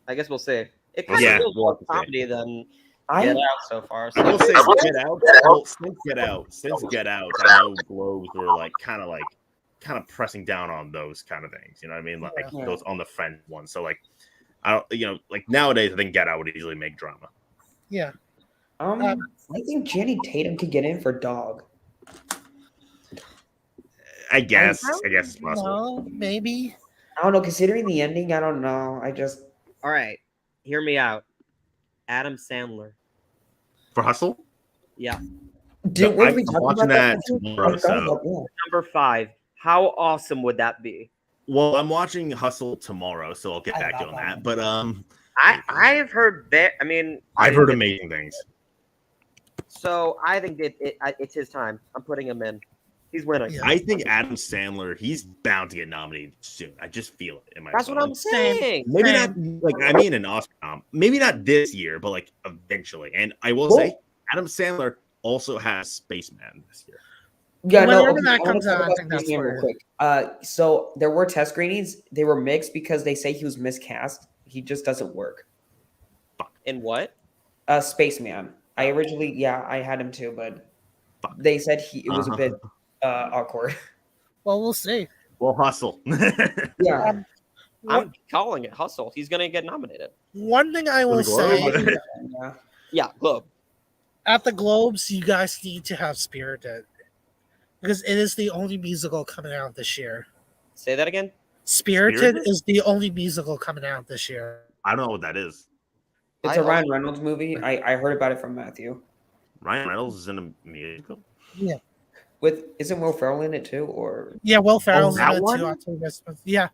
I guess we'll see. It We'll kind see. of feels We'll more have to see. comedy than I Get Out so far. I will So say Get Out. Well, since Get Out, I know Globes were kind of pressing down on those kind of things. You know what I mean? Like Yeah. those on the fence ones. So I don't. Nowadays, I think Get Out would easily make drama. Yeah. I think Channing Tatum could get in for Dog. I guess it's possible. No, maybe. I don't know. Considering the ending, I don't know. all right, hear me out. Adam Sandler. For Hustle, Yeah. Dude, I'm watching that tomorrow. So, Number 5. How awesome would that be? well, I'm watching Hustle tomorrow, so I'll get I back to you love on that that. But I've heard I've heard amazing things. So I think it's his time. I'm putting him in. He's winning. Yeah. I think Adam Sandler, he's bound to get nominated soon. I just feel it in my. That's what I'm bones. saying. Maybe not an Oscar nom. Maybe not this year, but eventually. And I will say, Adam Sandler also has Spaceman this year. Yeah, no. Whenever Okay, that I wanna comes talk out, I about think that's Space Man real where- quick. So there were test screenings. They were mixed because they say he was miscast. He just doesn't work. In what? Spaceman. I originally, I had him too, but they said it was a bit awkward. Well, we'll see. Well, Hustle. Yeah. I'm calling it. Hustle. He's gonna get nominated. One thing I will Globe? say, Yeah. Yeah, Globe. at the Globes, you guys need to have Spirited because it is the only musical coming out this year. Say that again. Spirited Spirited? is the only musical coming out this year. I don't know what that is. It's a Ryan Reynolds movie. I heard about it from Matthew. Ryan Reynolds is in a musical. Isn't Will Ferrell in it too? Or Yeah, Will Ferrell's in that it one? too. October Christmas. Yeah,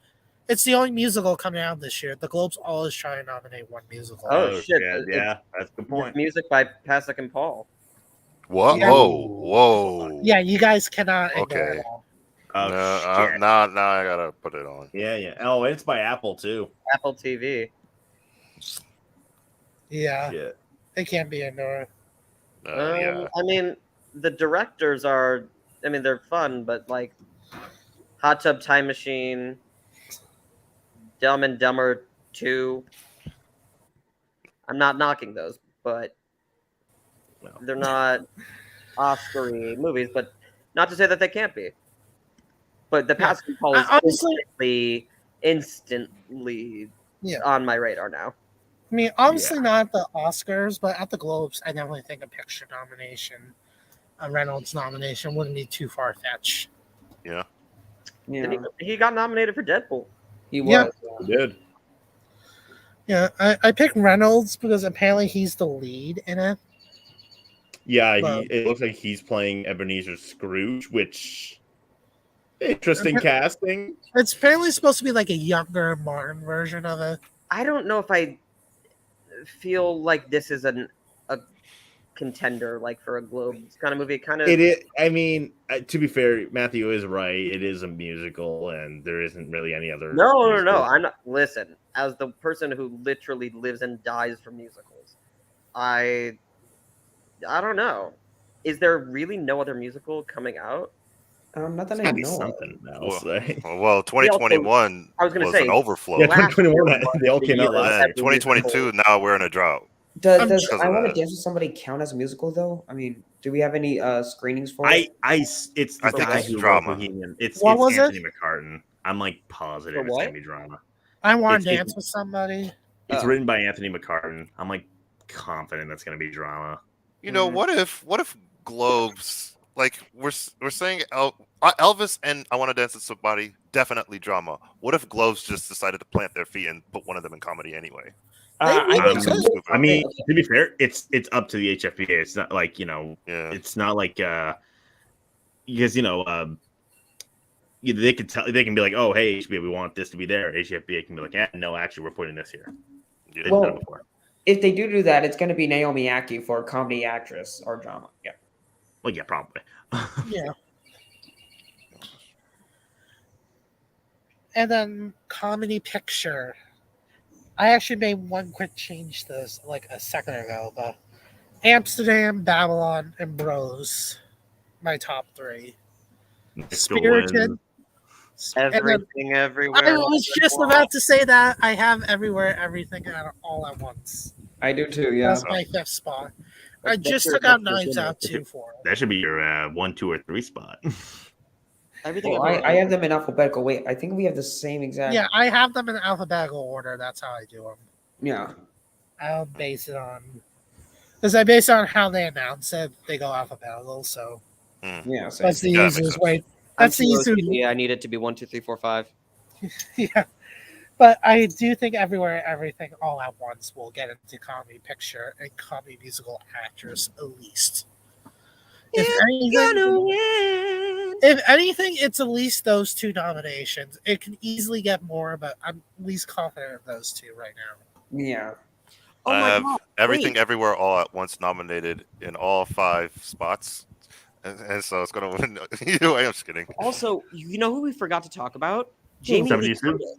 it's the only musical coming out this year. The Globes always try to nominate one musical. Oh, shit. Yeah, that's a good point. Music by Pasek and Paul. What? Yeah. Whoa. Yeah, you guys cannot ignore Okay. it all. Oh, shit. Now I gotta put it on. Yeah. Oh, it's by Apple too. Apple TV. Yeah, Yeah. it can't be ignored. Yeah. I mean, the directors are. I mean, they're fun, but Hot Tub Time Machine, Dumb and Dumber 2. I'm not knocking those, but No. they're not Oscar-y movies. But not to say that they can't be. But the Pasek and Paul is Honestly- instantly Yeah. on my radar now. I mean, obviously not at the Oscars, but at the Globes, I definitely think a picture nomination, a Reynolds nomination, wouldn't be too far fetched. Yeah. yeah, He got nominated for Deadpool. he Yeah. was. It did. Yeah, I picked Reynolds because apparently he's the lead in it. Yeah, Well- it looks like he's playing Ebenezer Scrooge, which interesting casting. It's apparently supposed to be like a younger Martin version of it. I don't know if I feel like this is a contender for a Globe kind of movie. It kind of It is. I mean, to be fair, Matthew is right. It is a musical, and there isn't really any other. No. musicals. I'm not. Listen, as the person who literally lives and dies for musicals, I I don't know. Is there really no other musical coming out? Not that It's I gotta be know. something else, Well, right? well 2021 I was gonna was say, an overflow. Yeah, last 2021. year was They all the came out year last of And year. every 2022, now we're in a drought. Does I'm does because I of Want that. to Dance with Somebody count as a musical though? I mean, do we have any screenings for it? It's the I think guy it's who wrote drama. Bohemian. It's What was it? Anthony McCartan. I'm like positive For it's what? gonna be drama. I want to It's- dance with somebody. It's Oh. written by Anthony McCartan. I'm like confident that's gonna be drama. You know, Mm. what if Globes, like we're saying Elvis and I Want to Dance with Somebody, definitely drama. What if Globes just decided to plant their feet and put one of them in comedy anyway? They I really think could. Stupid. I mean, okay. to be fair, it's up to the HFPA. It's not like Yeah. it's not like because they could tell they can be like, oh hey HFPA, we want this to be there. HFPA can be like, no, actually, we're putting this here. Yeah. They've Well, done it before. if they do that, it's going to be Naomi Aki for comedy actress or drama. Yeah. Well, yeah, probably. Yeah. And then comedy picture. I actually made one quick change to this like a second ago, but Amsterdam, Babylon, and Bros. My top three. Still Spirited. win. And then Everything, everywhere. I was just about to say that I have Everywhere, Everything all at once. I do too. Yeah. That's my fifth spot. I That's just your- took out that's your Knives winner. Out 2 for it. That should be your 1, 2, or 3 spot. Everything. Well, everywhere. I have them in alphabetical. Wait, I think we have the same exact. Yeah, I have them in alphabetical order. That's how I do them. Yeah. I'll base it on because I base it on how they announce it. They go alphabetical, so Yeah. Same. that's the Yeah, that makes easiest sense. way. I'm That's the too easiest. OCD. I need it to be 1, 2, 3, 4, 5. Yeah, but I do think Everywhere, Everything, All at Once will get into comedy picture and comedy musical actress at least. If anything, it's at least those two nominations. It can easily get more, but I'm least confident of those two right now. Yeah. Oh I my have god! Everything wait. Everywhere All at Once nominated in all 5 spots. And so it's going to win. Either way, I'm just kidding. Also, you know who we forgot to talk about? Jamie Lee 72? Curtis.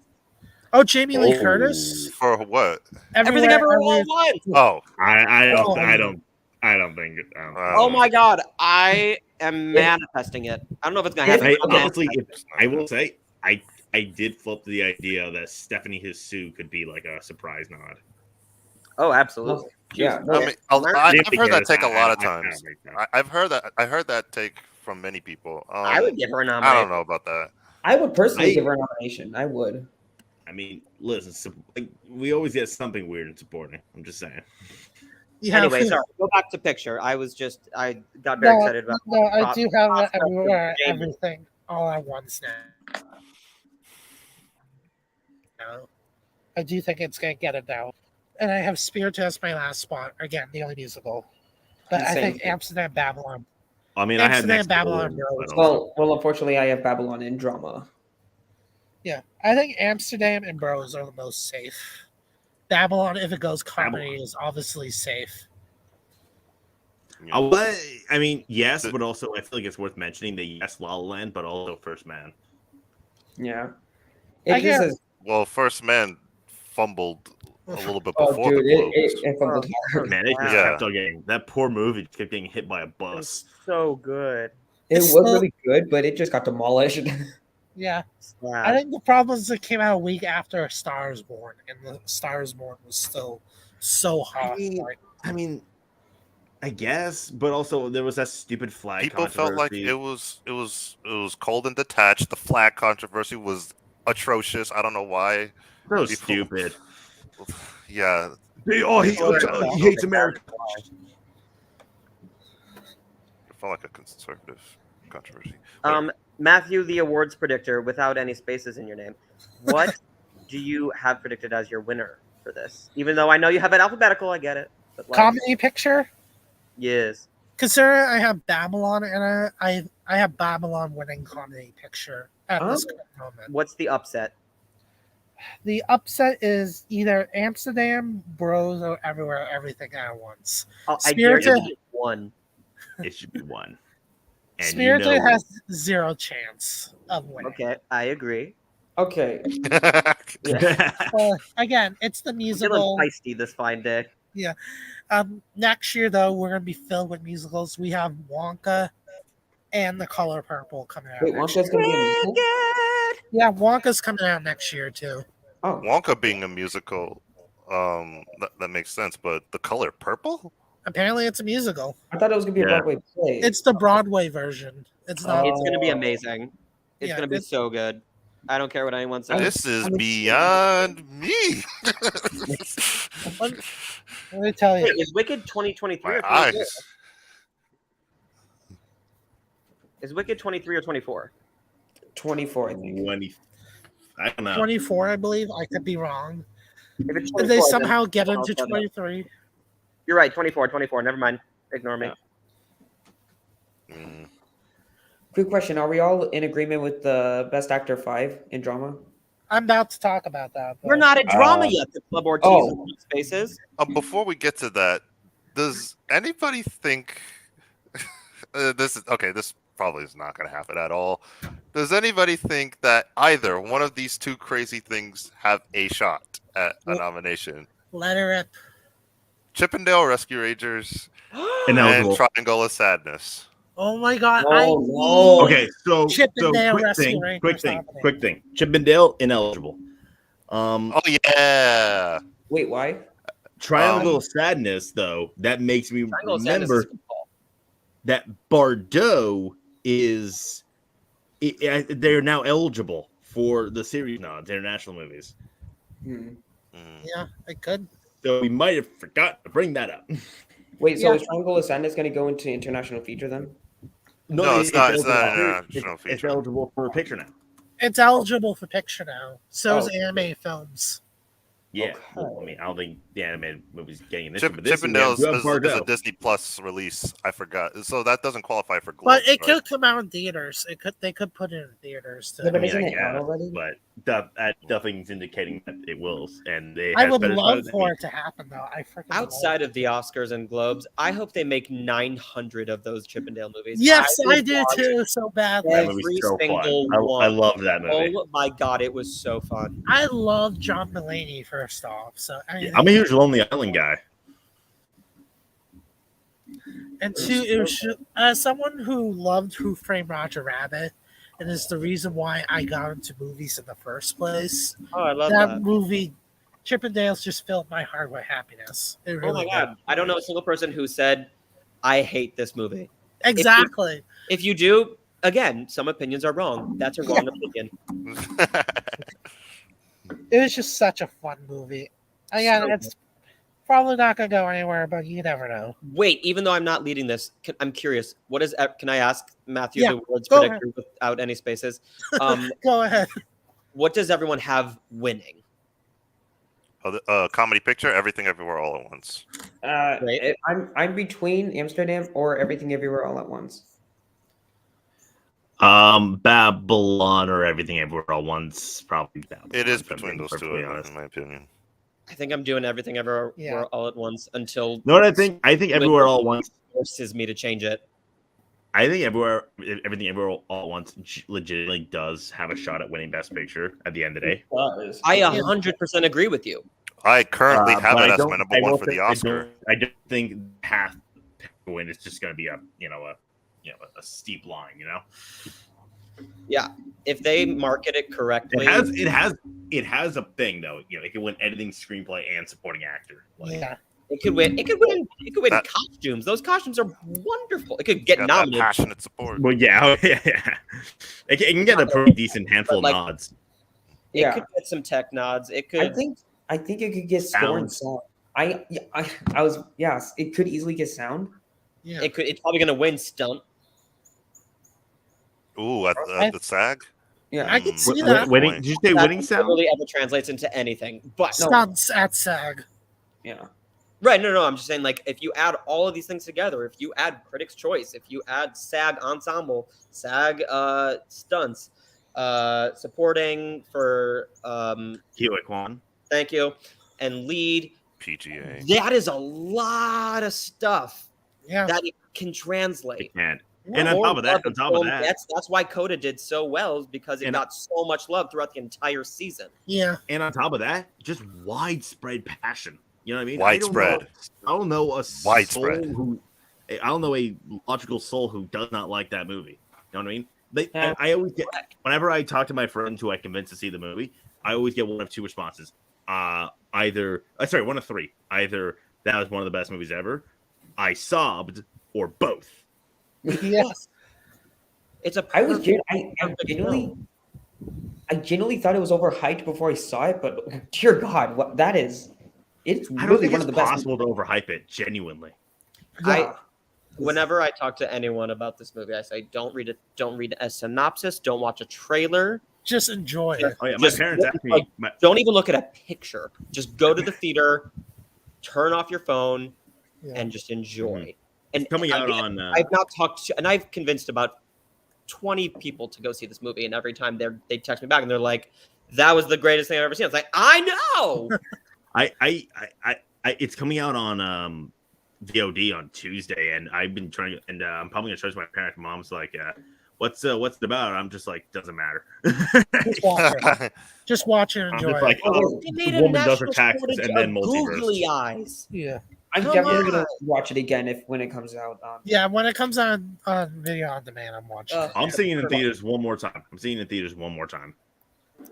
Oh, Jamie Lee Oh. Curtis. For what? Everything, everywhere, all at once. Oh. I don't think. Oh my god! I am manifesting it. I don't know if it's gonna happen. I, but I'm honestly, manifesting I will say, I did flip the idea that Stephanie Hsu could be like a surprise nod. it. Oh, absolutely. Yeah. I No, mean, I've heard that take a lot of I don't times. think so. I've heard that take from many people. I would give her a I nomination. don't know about that. I would personally I- give her a nomination. I would. I mean, listen, we always get something weird in supporting. I'm just saying. Yeah. Anyway, sorry. Go back to picture. I got very excited about. No, I Props- do have props to Everywhere, Jamie. Everything, All at Once now. I do think it's going to get it now. And I have Spirited as my last spot. Again, the only musical. But I Same. think Amsterdam, Babylon. I mean, I had Amsterdam, next Babylon, to Rose. Well, unfortunately, I have Babylon in drama. Yeah, I think Amsterdam and Bros are the most safe. Babylon, if it goes comedy, Babylon. is obviously safe. I mean, yes, but also I feel like it's worth mentioning that yes, La La Land, but also First Man. Yeah. I It just get- says, Well, First Man fumbled a little bit oh, before dude, the Globes. it fumbled hard. Man, it just Yeah. kept on getting that poor movie just kept getting hit by a bus. So good. It It's was still- really good, but it just got demolished. Yeah, Yeah. I think the problem is it came out a week after A Star Is Born, and The Star Is Born was still so hot. I mean, I guess, but also there was that stupid flag. People felt like controversy. it was cold and detached. The flag controversy was atrocious. I don't know why. so people- stupid. Yeah, He hates America. it felt like a conservative controversy. Matthew, the awards predictor, without any spaces in your name, what do you have predicted as your winner for this? Even though I know you have it alphabetical, I get it. But like, Comedy picture? yes. Considering I have Babylon in it, I have Babylon winning comedy picture at this current moment. What's the upset? The upset is either Amsterdam, Bros, or Everywhere, Everything at Once. Oh, I dare you Spirited- to get one. It should be one. And Spirited you know, has zero chance of winning. Okay, I agree. Okay. Again, it's the I'm feeling musical. feisty this fine day. Next year, though, we're gonna be filled with musicals. We have Wonka and The Color Purple coming out. Wait, next Wonka's year. gonna be a musical? Yeah, Wonka's coming out next year too. Oh, Wonka being a musical, that makes sense. But The Color Purple? Apparently, it's a musical. I thought it was gonna be a Yeah. Broadway play. It's the Broadway version. It's not. It's going to be Oh. amazing. It's Yeah, going to be it's- so good. I don't care what anyone says. This is I'm beyond me. Let me tell Wait, you. is Wicked 2023 My or 24? eyes. Is Wicked 23 or 24? 24, I think. 20. I don't know. 24, I believe. I could be wrong. If it's If 24, they then somehow get I'll into shut up. 23, You're right, 24. Never mind. Ignore me. Yeah. Mm. Quick question: are we all in agreement with the Best Actor 5 in drama? I'm about to talk about that. We're but- not at drama yet. The Club Ortiz oh. and Spaces. Before we get to that, does anybody think this is okay? This probably is not going to happen at all. Does anybody think that either one of these two crazy things have a shot at a nomination? Let her rip. Chippendale Rescue Rangers and Ineligible. Triangle of Sadness. Oh my god! Oh, I no. need- Okay, so Chippendale quick Rescue thing, Rangers nominated. quick thing. Chippendale ineligible. Oh yeah, Wait, why? Triangle of Sadness, though, that makes me Triangle of Sadness is a remember good call. that Bardot is. They're now eligible for the series nods, international movies. Hmm. Yeah, I could. So we might have forgotten to bring that up. Wait, so Yeah. is Triangle of Sadness going to go into international feature then? No, it's not- it's eligible not an for- international it's feature. eligible for a picture now. It's eligible for picture now. So is Oh. anime films. Yeah, Okay. well, I mean, I don't think the animated movie's getting an issue, but this Chippendale is, we have is a Bardot. Disney Plus release. I forgot, so that doesn't qualify for But Globes, it right? could come out in theaters. They could put it in theaters. Yeah, Too. but I mean, isn't I it out guess, already? but that definitely is indicating that it will, and they I have would better love shows than for me. it to happen though. I freaking Outside of the Oscars and Globes, I hope they make 900 of those Chippendale movies. Yes, I would do watch too. So badly. That every movie's so fun. single I one. love that movie. Oh my god, it was so fun. I love John Mulaney first off. So Yeah, I'm a huge Lonely Island guy. and two, it was as someone who loved Who Framed Roger Rabbit, and is the reason why I got into movies in the first place. Oh, I love That that. movie, Chippendales, just filled my heart with happiness. It Oh really my god, I don't know a single person who said, "I hate this movie." did. Exactly. If you do, again, some opinions are wrong. That's a wrong opinion. It was just such a fun movie. Again, So it's probably not gonna go anywhere, but you never know. Wait, even though I'm not leading this, I'm curious. What is? Can I ask Matthew Yeah, the words go predictor without any spaces? Go ahead. What does everyone have winning? Comedy picture, Everything Everywhere All at Once. Right. I'm between Amsterdam or Everything Everywhere All at Once. Babylon or Everything Everywhere All Once, probably Babylon. It is if I'm between being those two, perfectly honest. in my opinion. I think I'm doing everything everywhere Yeah. all at once until You know what I think? I think Everywhere All at Once. forces me to change it. I think Everything Everywhere All at Once legitimately does have a shot at winning Best Picture at the end of the day. I 100% agree with you. I currently have But it I as don't- my number I one will for the say- Oscar. I don't think half win is just going to be a steep line. Yeah, if they market it correctly, It has a thing though. It can win editing, screenplay, and supporting actor. Yeah. it could win. It could win That- costumes. Those costumes are wonderful. It could get Got that nominated. passionate support. Well, yeah. It can get a pretty decent handful of But, like, nods. It Yeah. could get some tech nods. It I could. think it could get score and Sound. sound. I was yes, it could easily get sound. Yeah. It could. It's probably going to win stunt. Ooh, at the SAG. Yeah, I could see Mm, that. Winning? Did you say That winning sound? Really ever translates into anything. But No. Stunts at SAG. yeah. right, no. I'm just saying, like, if you add all of these things together, if you add Critics' Choice, if you add SAG Ensemble, SAG stunts, supporting for Kiwi Kwan. thank you, and lead, PGA. that is a lot of stuff Yeah. that it can translate. It can. And on More top of that, love that's why Coda did so well, is because it And- got so much love throughout the entire season. Yeah. And on top of that, just widespread passion You know what I mean? Widespread. I don't know a Widespread. soul who. I don't know a logical soul who does not like that movie. You know what I mean? I always get whenever I talk to my friends who I convince to see the movie, I always get one of two responses. One of three. Either that was one of the best movies ever, I sobbed, or both. Yes. It's a. I perfect genuinely, film. I genuinely thought it was overhyped before I saw it, but dear God, what that is, it's I don't really think one it's of the best. possible to overhype it. Genuinely, Yeah. Whenever I talk to anyone about this movie, I say, don't read it. Don't read a synopsis. Don't watch a trailer. Just enjoy it. oh yeah, Just my parents look, asked me. like, don't even look at a picture. Just go to the theater, turn off your phone, Yeah. and just enjoy. Mhm. And Coming out again, on. I've not talked to, and I've convinced about 20 people to go see this movie, and every time they text me back and they're like, "That was the greatest thing I've ever seen." I was like, "I know." It's coming out on VOD on Tuesday, and I've been trying to, and I'm probably gonna show it to my parents. Mom's like, what's it about? I'm just like, doesn't matter. Just watch it. Just watch it and I'm enjoy just like, it. oh, They the made a woman does her national taxes shortage and then of multiverse. googly eyes. Yeah. I'm Come definitely gonna on. watch it again when it comes out. Yeah, when it comes on video on demand, I'm watching it. I'm seeing it in theaters one more time.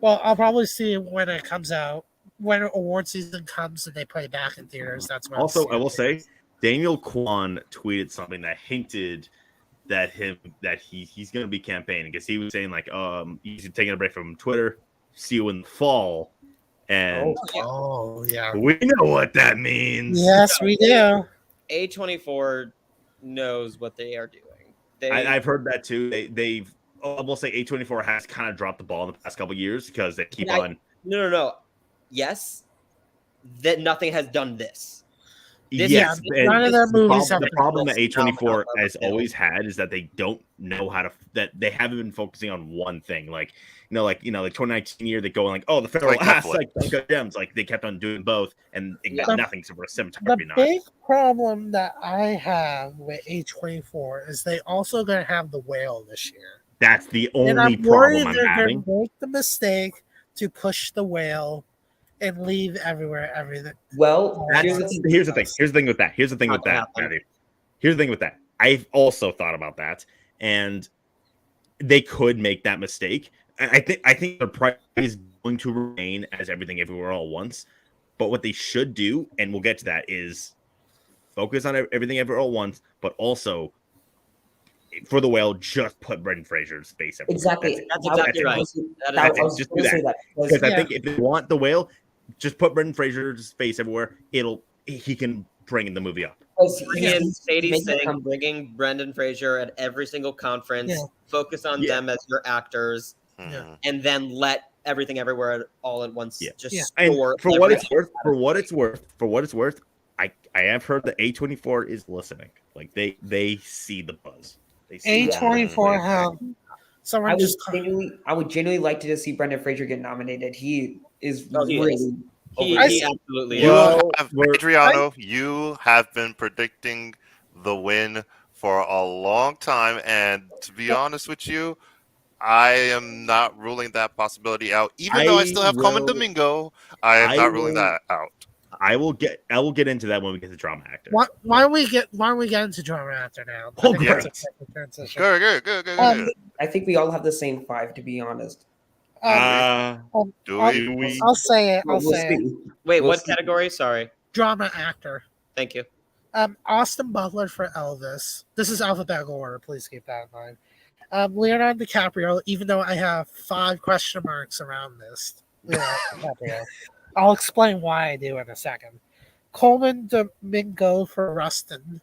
Well, I'll probably see it when it comes out. When award season comes and they play back in theaters, that's when. Also, I'll I will see it. say, Daniel Kwan tweeted something that hinted that he's going to be campaigning, because he was saying like, he's taking a break from Twitter. See you in the fall, and Oh yeah. we know what that means. Yes, we do. A24 knows what they are doing. I've heard that too. They've I will say A24 has kind of dropped the ball in the past couple of years because they keep on. No. Yes, that nothing has done this. Yes, Yeah, none of their movies have the been problem that close. A24 has No. always had is that they don't know how to. That they haven't been focusing on one thing. Like 2019 year, they go like, oh, the federal Like Netflix. like Uncut Gems. Like they kept on doing both, and it got Yeah. nothing for a The cinematography. big problem that I have with A24 is they also going to have The Whale this year. That's the And only I'm worried problem I'm they're having. going to make the mistake to push The Whale and leave everything. Well, Here's the thing. Here's the thing with that. Here's the thing with Not gonna that, happen. Matthew. Here's the thing with that. I've also thought about that, and they could make that mistake. I think the price is going to remain as Everything Everywhere All at Once. But what they should do, and we'll get to that, is focus on Everything Everywhere All at Once, but also for The Whale, just put Brendan Fraser's face everywhere. exactly. That's exactly right. That's it. Just do that. Because I Yeah. think if they want The Whale, just put Brendan Fraser's face everywhere. He can bring the movie up. Bring in Sadie Sink, bringing Brendan Fraser at every single conference. Yeah. Focus on them as your actors, Mhm. and then let Everything Everywhere All at Once Yeah. just Yeah. And store. for what everything. it's worth, I have heard that A24 is listening. Like they see the buzz. They see the A24 buzz. have someone just I would genuinely like to just see Brendan Fraser get nominated. He is Oh, he really. is. He I- absolutely You is. have, we're- Adriano, you have been predicting the win for a long time, and to be honest with you, I am not ruling that possibility out. Even though I still have Common Domingo, I am not ruling that out. I will get into that when we get to drama actor. why don't we get into drama actor now? Oh, I think that's great. a perfect transition. Good. I think we all have the same 5, to be honest. Do I'll- we? I'll say it. We'll see. Wait, We'll what see. category? Sorry. Drama actor. Thank you. Austin Butler for Elvis. This is alphabetical order. Please keep that in mind. Leonardo DiCaprio, even though I have 5 question marks around this. Leonardo DiCaprio. I'll explain why I do in a second. Coleman Domingo for Rustin.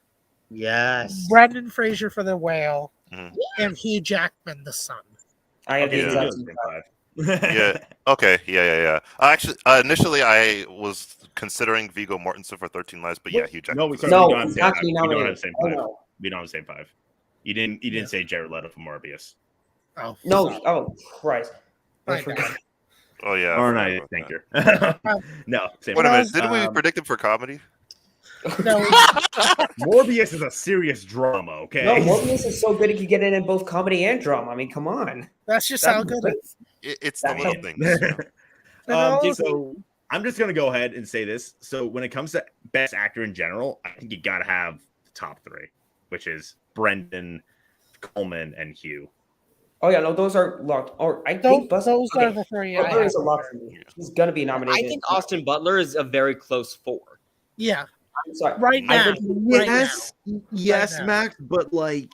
Yes. Brendan Fraser for The Whale. Mhm. And Hugh Jackman, the Son. I have the Yeah. exact same 5. Yeah. Okay. Yeah. Actually, initially I was considering Viggo Mortensen for 13 Lives, but yeah, Hugh Jackman. No, we for No, don't have he's the not same being 5. We don't have nominated. the same Oh, 5. no. We don't have the same 5. You didn't say Jared Leto for Morbius. Oh, No. fuck. Oh, Christ. I My forgot. bad. Oh yeah. I Or forgot not about thinker. that. No, same. Wait a Well, minute. Didn't we predict him for comedy? No, Morbius is a serious drama, okay? No, Morbius is so good he could get in both comedy and drama. I mean, come on. that's just how That's good it is. It's the That little man. things. And also- So I'm just gonna go ahead and say this. So when it comes to best actor in general, I think you gotta have the top three, which is Brendan, Coleman, and Hugh. Oh yeah, no, those are locked. Or I Those, think those are the three. Butler is a have. lock for me. He's gonna be nominated. I think Austin Butler is a very close 4. Yeah, I'm sorry. right now. Yes, yes, Right now. Max, but like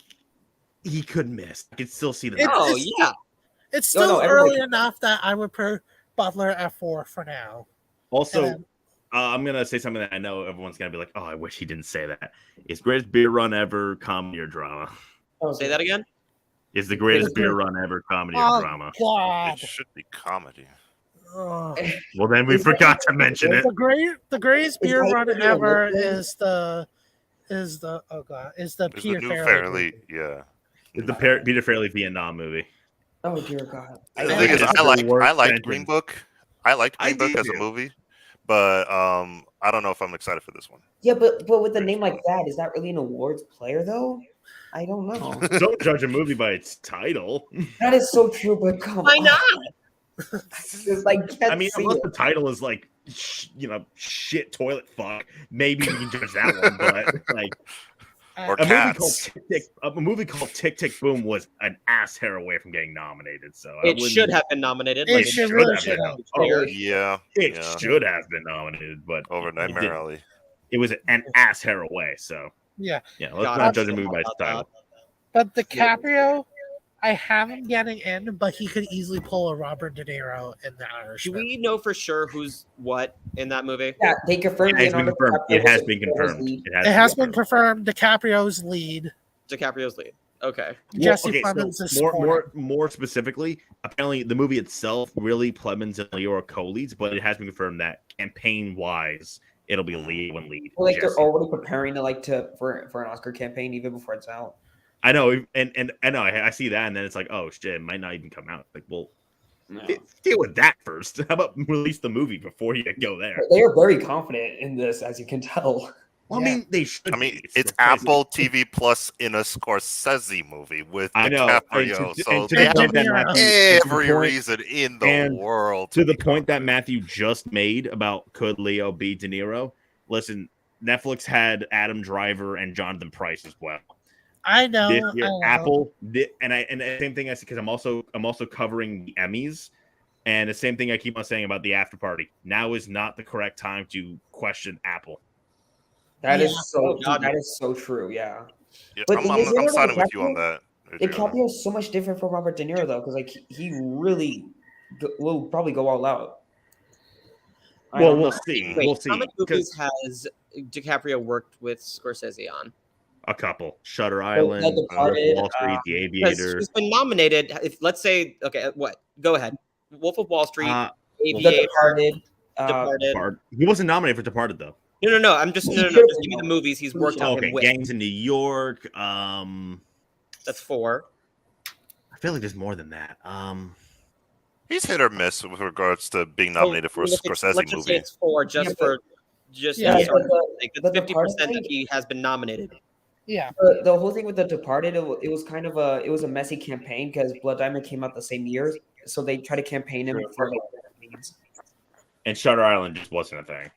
he could miss. I could still see the. It's- Oh it's- yeah, It's still No, everybody- early enough that I would put Butler at 4 for now. Also, And- I'm gonna say something that I know everyone's gonna be like, "Oh, I wish he didn't say that." Is greatest beer run ever comedy or drama? say that again. Is the greatest beer run ever comedy or Oh drama? God! It should be comedy. Ugh. Well, then we forgot to mention it. The greatest beer Is run that ever the- is the It's the Peter new Farrelly. Fairly, yeah. It's the Peter Farrelly Vietnam movie. Oh dear God. The think thing is, it's I the worst liked sentence. Green Book. I liked I Green Book did as a too. movie, but I don't know if I'm excited for this one. Yeah, but with a name like that, is that really an awards player though? I don't know. Don't judge a movie by its title. That is so true, but come Why on. not? It's like, I mean, unless the title is like, shit toilet fuck, maybe we can judge that one. But like, Or a Cats. movie called Tick Tick Boom was an ass hair away from getting nominated. So I It wouldn't- should have been nominated. It Like, should should really have should been. have. Oh, Yeah, it yeah. should have been nominated, but Over it Nightmare didn't. Alley. It was an ass hair away. So Yeah, yeah, let's God, not judge a I'm movie by its about title. but DiCaprio, I have him getting in, but he could easily pull a Robert De Niro in The do Irishman. we know for sure who's what in that movie? Yeah, they confirmed It has been Leonardo confirmed. DiCaprio It has was been the confirmed. lead. It has been confirmed. DiCaprio's lead. DiCaprio's lead. Okay. Jesse okay, Plemons is so supporting. more specifically, apparently the movie itself really Plemons and Leo are co-leads, but it has been confirmed that campaign wise, it'll be Leo and lead. Well, like Jesse. they're already preparing for an Oscar campaign even before it's out. I know, and I know I see that, and then it's like, oh shit, it might not even come out. Like, well, deal with that first. How about release the movie before you go there? They are very confident in this, as you can tell. Well, Yeah. I mean, they should. I mean, be. it's crazy. Apple TV Plus in a Scorsese movie with I know. DiCaprio, And to so the they point have that Matthew- and to the every point- reason in the and world to the be point that Matthew just made about could Leo be De Niro. Listen, Netflix had Adam Driver and Jonathan Pryce as well. I know. This year, I know. Apple, and the same thing I said because I'm also covering the Emmys, and the same thing I keep on saying about the after party. Now is not the correct time to question Apple. That Yeah. is so. God. That is so true. Yeah. Yeah, But I'm is Leonardo siding with you DiCaprio- on that. Adriano. DiCaprio is so much different from Robert De Niro though, because like he really will probably go all out. I Well, don't we'll know. see. Wait, We'll see. how many 'Cause movies has DiCaprio worked with Scorsese on? a couple: Shutter Island, The Departed, Wall Street, The Because Aviator. he's been nominated. If let's say, okay, what? Go ahead. Wolf of Wall Street, Uh, The Aviator, Departed. Departed. He wasn't nominated for Departed though. No. I'm just He no. should have Just give me the been. movies he's worked on Okay, him with. Gangs in New York. That's 4. I feel like there's more than that. He's hit or miss with regards to being nominated for a Let's just say Scorsese movie. it's 4 just Yeah, for just Yeah, yeah, but like the that's Departed 50% that thing- he has been nominated. Yeah. The whole thing with The Departed, it was kind of a messy campaign because Blood Diamond came out the same year, so they tried to campaign him for like leads. And Shutter Island just wasn't a thing.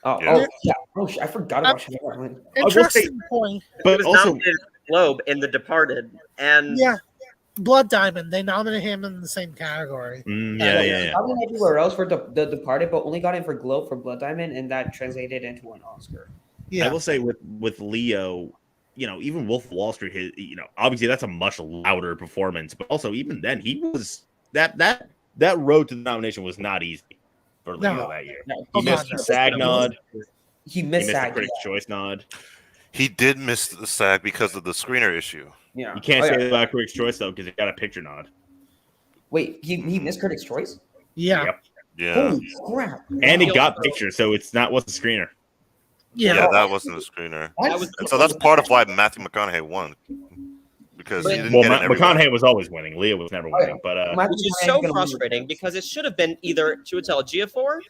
Oh Yeah. yeah. Oh, I forgot about Shutter Island. will say- Interesting point. He But was also, nominated for the Globe in The Departed, and Yeah. Blood Diamond. They nominated him in the same category. yeah. I went everywhere else for the Departed, but only got in for Globe for Blood Diamond, and that translated into an Oscar. I Yeah. will say with Leo, even Wolf of Wall Street, obviously that's a much louder performance, but also even then he was that road to the nomination was not easy for Leo No. that year. No, He Oh, missed God, the no. SAG nod. he He missed missed the that. Critics' Choice nod. He did miss the SAG because of the screener issue. Yeah. You can't Oh, say yeah. that about Critics' Choice though because he got a picture nod. Wait, he missed Critics' Choice? Yeah. Yep. Yeah. Holy crap! And he Wow. got pictures, so it's not what's the screener. Yeah. Yeah, that wasn't a screener. that was And so that's part of why Matthew McConaughey won. Because he didn't Well, get it everywhere. McConaughey was always winning. Leo was never winning, but Matthew which is McConaughey's so gonna win. frustrating because it should have been either Chiwetel Ejiofor.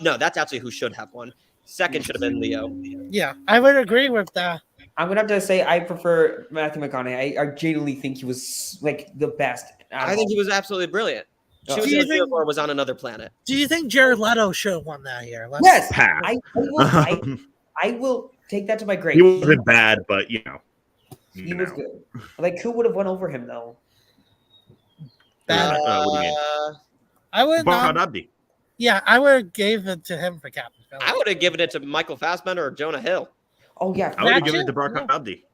No, that's actually who should have won. Second should have been Leo. Yeah. I would agree with that. I'm gonna have to say I prefer Matthew McConaughey. I genuinely think he was like the best. I think he was absolutely brilliant. She was Do you in a think- field or was on another planet. Do you think Jared Leto should have won that year? Yes, Pass. I will take that to my grave. He wasn't bad, but He was good. Like, who would have won over him though? That, What do you mean? I would Barkhad not. Abdi. Yeah, I would have gave it to him for Captain Phillips. I would have given it to Michael Fassbender or Jonah Hill. Oh yeah, I would have That given it to too, Barkhad Abdi.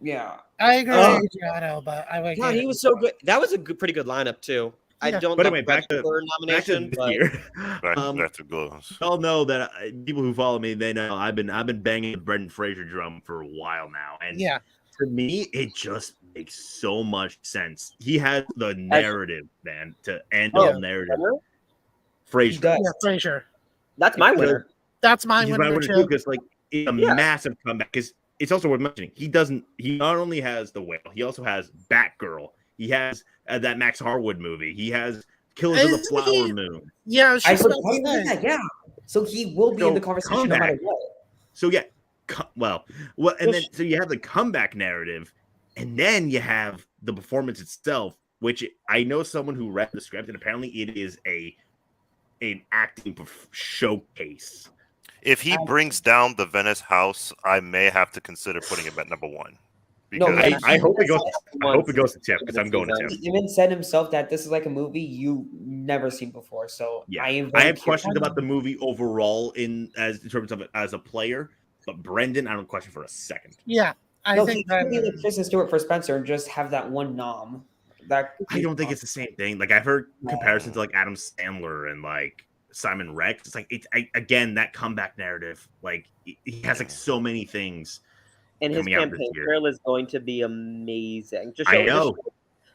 yeah. I agree Oh. with Adriano, but I would. God, give he it was to so him. good. That was a pretty good lineup too. I Yeah. don't But love anyway, the back to nomination, this but year. Back to goals. Y'all know that people who follow me, they know I've been banging the Brendan Fraser drum for a while now, and Yeah, to me, it just makes so much sense. He has the narrative, man, to end Oh, all narrative. He Fraser, does. yeah, Frazier. that's my winner. That's my he's winner my winner too. too, because like it's a massive comeback. Because it's also worth mentioning, he not only has the whale, he also has Batgirl. He has that Max Harwood movie. He has Killers of the Isn't Flower he- Moon. Yeah, I was I just would about agree to with say. that. Yeah. So he will be in the conversation no matter what. So yeah, and then so you have the comeback narrative, and then you have the performance itself, which I know someone who read the script, and apparently it is an acting showcase. If he brings down the Venice House, I may have to consider putting him at number one. No, Because I hope it goes. I hope it goes to Tim because I'm going to Tim. He even said himself that this is like a movie you never seen before. So Yeah, I I have questions about the movie overall in terms of it as a player, but Brendan, I don't question for a second. Yeah, I No, think he could be that. like Kristen Stewart for Spencer and just have that one nom. That I don't think it's the same thing. Like I've heard comparisons to like Adam Sandler and like Simon Rex. It's like again that comeback narrative. Like he has like so many things. And his coming out campaign this year. trail is going to be amazing. Just I know.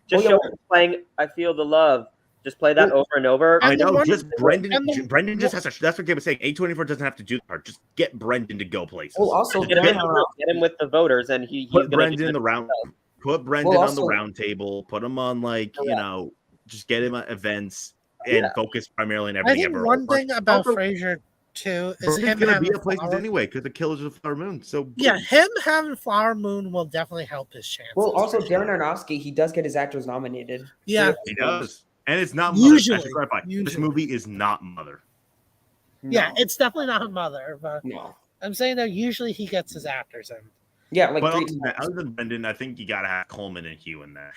Just show him playing "I Feel the Love." Just play that over and over. And I the know. one- Just Brendan. and the- Brendan just has to. That's what Gabe was saying. A24 doesn't have to do the part. Just get Brendan to go places. Well, also Get him with the voters, and he's put going Brendan in the round. Put Brendan Well, on the also- round table. Put him on just get him at events and focus primarily on I everything. think ever. one thing about Also, Frazier too is Brendan's him gonna having be at places Flower. anyway because the Killers of the Flower Moon. So Yeah, him having Flower Moon will definitely help his chances. Well, also for sure. Darren Aronofsky, he does get his actors nominated. Yeah, he does, and it's not Mother. I Usually. should clarify. This Usually. movie is not Mother. yeah, No. it's definitely not a Mother, but No. I'm saying that usually he gets his actors in. Yeah, like But three other than that, times. other than Brendan, I think you gotta have Coleman and Hugh in there.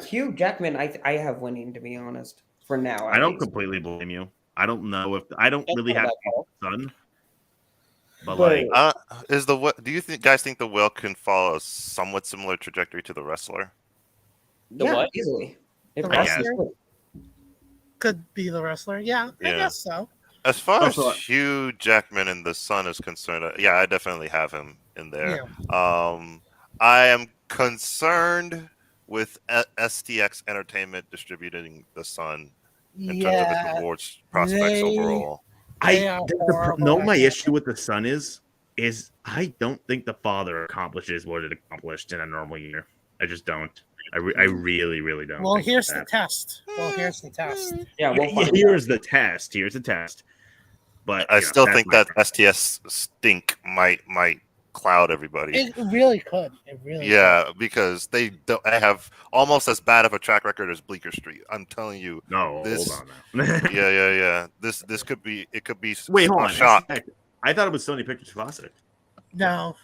Hugh Jackman, I have winning to be honest. For now, I don't at least. completely blame you. I don't know if I don't really have a son, but But- like do you guys think the whale can follow a somewhat similar trajectory to the wrestler? The yeah, what? easily. If The that's wrestler? Could be the wrestler. Yeah, I Yeah. guess so. As far as Also- Hugh Jackman and the Son is concerned, yeah, I definitely have him in there. Yeah. I am concerned with STX Entertainment distributing the Sun in terms of its awards prospects they- overall. They are horrible no. at My that. issue with the son is I don't think the father accomplishes what it accomplished in a normal year. I just don't. I really, really don't. Well, think here's that. the test. Here's the test. Yeah, we'll Yeah, find out. here's the test. Here's the test. But I you know, still that's think my that STS stink might cloud everybody. It really could. It really Yeah, because they don't have almost as bad of a track record as Bleecker Street. I'm telling you. No, This- hold on now. Yeah. This could be. It could be. Wait, hold a on. shock. I thought it was Sony Pictures Classic. could. No,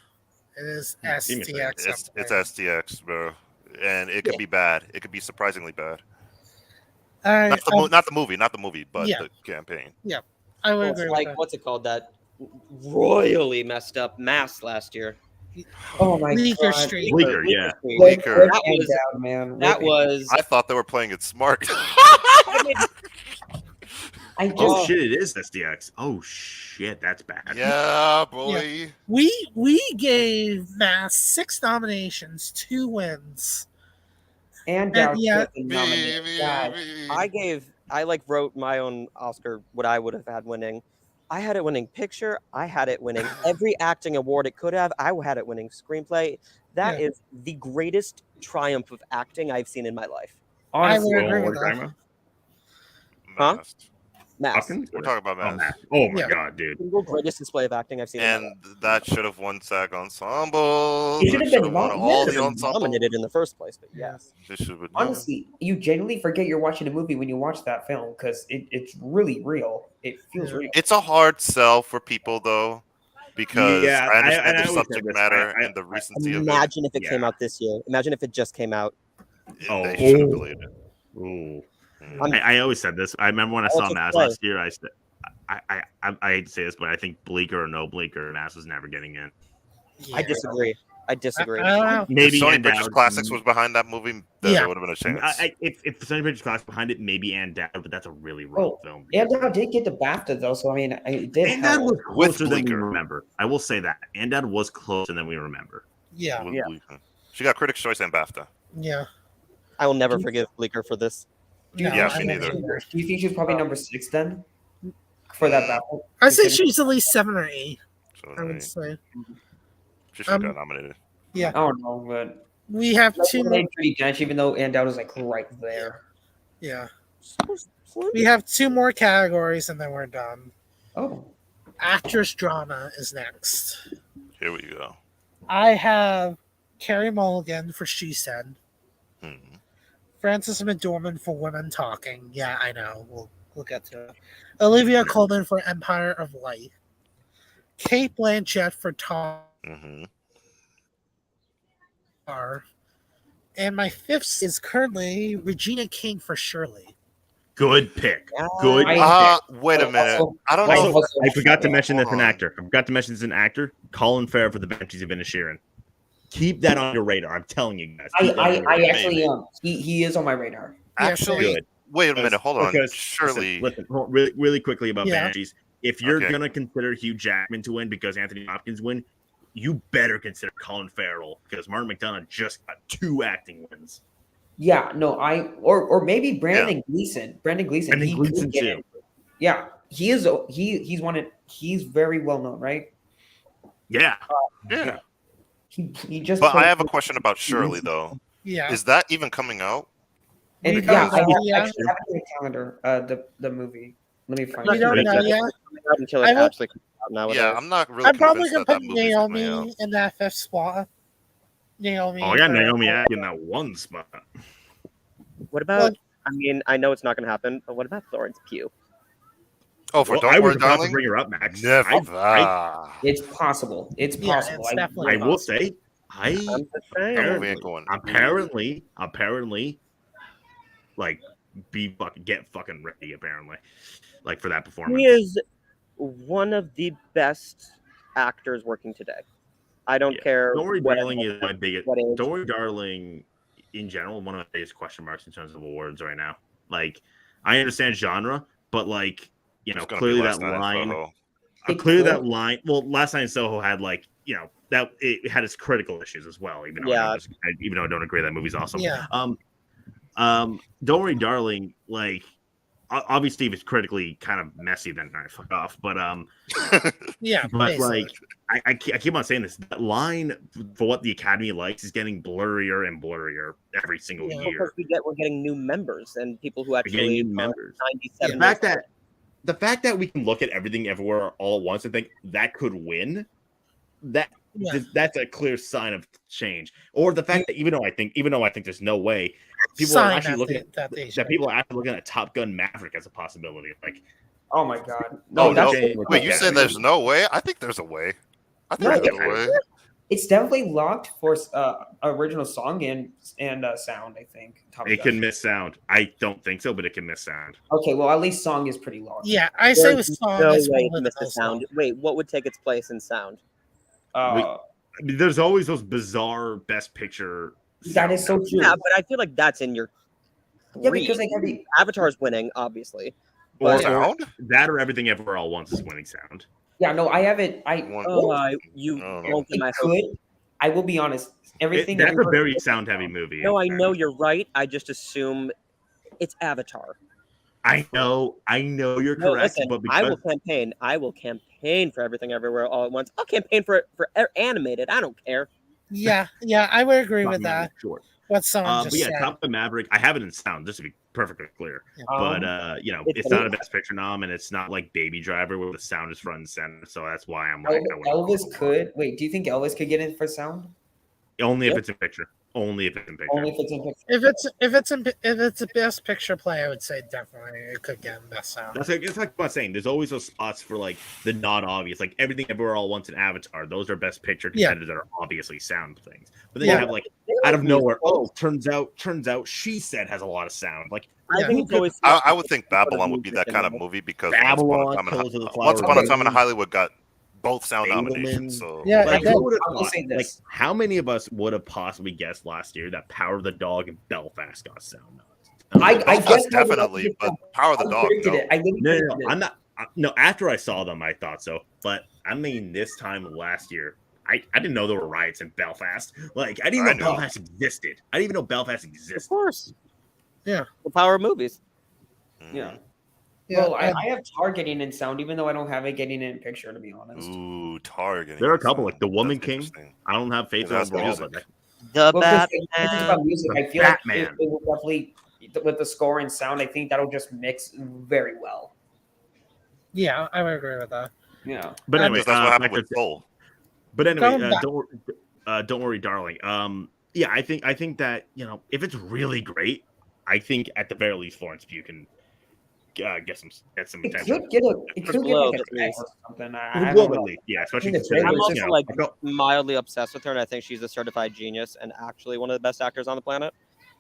it is Give me a second. STX. It's STX, bro, and it could be bad. It could be surprisingly bad. All right, Not the movie, but Yeah. the campaign. I would It's agree like with what's it called? That royally messed up Mass last year. Oh my Bleecker god. Street. Bleeker, yeah. Street. Bleeker. Rip That and was- down, man. That Rip was I thought they were playing it smart. I just Oh shit! It is SDX. Oh shit! That's bad. yeah, boy. We gave Mass 6 nominations, 2 wins. and down yeah. nominated. God. I wrote my own Oscar, what I would have had winning. I had it winning picture. I had it winning every acting award it could have. I had it winning screenplay. That is the greatest triumph of acting I've seen in my life. I Honestly, would agree Oh, with that. Grandma? Huh? Mast. Mass. Hopkins? We're talking about Oh, Mass. Mass. Oh my Yeah. god, dude. Single greatest display of acting I've seen. in my life. And that should have won SAG Ensemble. It should have been won nom- all yeah, the ensemble. Nominated in the first place, but yes. It should have been, Honestly, you genuinely forget you're watching a movie when you watch that film because it's really real. It feels real. It's a hard sell for people though, because Yeah, I understand I the always said subject this. matter I- and the recency of Imagine if it came Yeah. out this year. Imagine if it just came out. it. Oh. They should have delayed it. Ooh. Mm. I always said this. I remember when I saw Also Mass play. last year. I said, I hate to say this, but I think Bleecker or no Bleecker, Mass was never getting in. I disagree. I disagree. I don't know. Maybe if Sony Ann Pictures Dowd- Classics was behind that movie, Yeah. there would have been a chance. If Sony Pictures Class behind it, maybe Ann Dowd, but that's a really rough Oh, film. And I did get the BAFTA though, so I mean, it did Ann Dowd help. was closer than we Bleecker. remember. I will say that. Ann Dowd was closer than we remember. Yeah, With Yeah. Bleecker. She got Critics' Choice and BAFTA. yeah. I will never forgive Bleeker for this. No, Yeah, I me don't neither. either. Do you think she's probably number 6 then for that battle? I say she's at least 7 or 8. So I would say. she should have got nominated. I don't know, but We have that's 2 what more. made Judi Dench, even though Ann Dowd was like right there. Yeah, we have 2 more categories, and then we're done. Oh, Actress drama is next. Here we go. I have Carey Mulligan for She Said, Hmm. Frances McDormand for Women Talking. Yeah, I know. We'll get to it. Olivia Colman for Empire of Light. Kate Blanchett for Tar. Mm-hmm. And my 5th is currently Regina King for Shirley. Good pick. Good. Wait a minute. Also- I don't know. Also, I forgot to mention that's Hold an on. actor. I forgot to mention it's an actor. Colin Farrell for the Banshees of Inisherin. Keep that on your radar. I'm telling you guys. Keep that on your I radar. actually am. He is on my radar. Actually, Good. wait a minute. Hold on. Because- Surely. Listen, really quickly about Yeah. Banshees. If you're Okay. gonna consider Hugh Jackman to win because Anthony Hopkins win, you better consider Colin Farrell because Martin McDonagh just got 2 acting wins. Yeah, no, or maybe Brandon Gleeson. Brandon Gleeson. Brandon he Gleeson could get too. in. Yeah, he is. He's one. He's very well known, right? Yeah. Yeah. He just. But I played- have a question about Shirley, though. Yeah. Is that even coming out? And We yeah, don't I know yet. actually have it in the calendar. The movie. Let me find We it. don't Right. know yet. Until I it will- actually comes out nowadays. Yeah, I'm not really I'm probably convinced gonna that put movie's coming Naomi out. in that 5th spot. Naomi. Oh, I got for- Naomi Ack in that one spot. What about? Well- I mean, I know it's not going to happen, but what about Florence Pugh? Oh, for Well, Don't I Worry, was about to Darling? bring her up, Max. Never. It's possible. It's Yeah, possible. it's definitely I will say, I'm just saying. That movie ain't going. apparently, like, get fucking ready. Apparently, like for that performance. He is one of the best actors working today. I don't Yeah. care. Don't Worry, what- Darling is my biggest. what age. Don't Worry, Darling, in general, one of my biggest question marks in terms of awards right now. Like, I understand genre, but like, you know, It's gonna be clearly Last that Night in line. Soho. Clearly that line. Well, Last Night in Soho had like, you know, that it had its critical issues as well. Even though even though I don't agree that movie's awesome. Yeah. Don't Worry, Darling. Like, obviously, if it's critically kind of messy, then I fuck off. But Yeah. but basically. like, I keep on saying this. That line for what the Academy likes is getting blurrier and blurrier every single Yeah, year. Because we're getting new members and people who We're actually getting new are members. 97. The fact that we can look at everything everywhere all at once and think that could win, Yeah. that's a clear sign of change. Or the fact that even though I think there's no way, people Sign are actually that looking they- at that they that should. people are actually looking at Top Gun Maverick as a possibility. Like, Oh my god. Oh, No, no. that's Wait, you said there's no way? I think there's a way. I think No, there's a way. it's definitely locked for original song and sound. I think. Top it Gun. can miss sound. I don't think so, but it can miss sound. Okay, well at least song is pretty locked. Yeah, I say with There's song no is way one to of miss the those sound. songs. Wait, what would take its place in sound? I mean, there's always those bizarre Best Picture. That is so sound. true. Yeah, but I feel like that's in your. Yeah, three. because like every Avatar's winning, obviously. Or, But- Sound? that or Everything Everywhere All at Once is winning sound. yeah, no, I haven't. You Oh, no. won't get It my could. hopes. I will be honest. Everything That's a everywhere- very sound heavy movie. No, I know you're right. I just assume it's Avatar. I know you're No, correct, listen, but I because will campaign. I will campaign for Everything Everywhere All at Once. I'll campaign for animated. I don't care. Yeah, I would agree with that. Sure. What someone just But yeah, said. Top Gun Maverick. I have it in sound, just to be perfectly clear. Yeah. But it's not a Best Picture nom, and it's not like Baby Driver where the sound is front and center. So that's why I'm like, Elvis could wait. Do you think Elvis could get in for sound? only if it's in picture. Only if it's in picture. Only if it's in picture. If it's a Best Picture play, I would say definitely it could get in Best Sound. It's like what I'm saying. There's always those spots for like the not obvious, like Everything Everywhere All at Once in Avatar. Those are Best Picture contenders that are obviously sound things. But then you have like out of nowhere. Oh, turns out She Said has a lot of sound. Like I think it's always. I would think Babylon would be that kind of movie because Babylon, Once Upon a Time in Hollywood got both sound nominations. So Yeah, like, I who would have will thought, say this. like how many of us would have possibly guessed last year that Power of the Dog and Belfast got sound nods? I guess definitely, but Power of the Dog. predicted No. it. I literally No, predicted it. I'm not. No, after I saw them, I thought so. But I mean, this time last year, I didn't know there were riots in Belfast. Like, I didn't I know know. Belfast existed. I didn't even know Belfast Of existed. course. Yeah. The power of movies. Yeah. Yeah, Well, I have Tar getting in sound, even though I don't have it getting in picture, to be honest. Ooh, Target. There are a couple, like The Woman King. I don't have faith in That's overall, music. but The Well, 'cause it's Batman. about music. The I feel like Batman. it will definitely, with the score and sound, I think that'll just mix very well. Yeah, I would agree with that. Yeah. but anyway, That's what happened back with to- Soul. but anyway, Going back- don't worry, darling. Yeah, I think that if it's really great, I think at the very least Florence Pugh can get some It attention. could get Globe, like a at crack least. or something. The I Globe don't at know. least, yeah, especially think the considering I'm trailers also just, like I felt- mildly obsessed with her, and I think she's a certified genius and actually one of the best actors on the planet.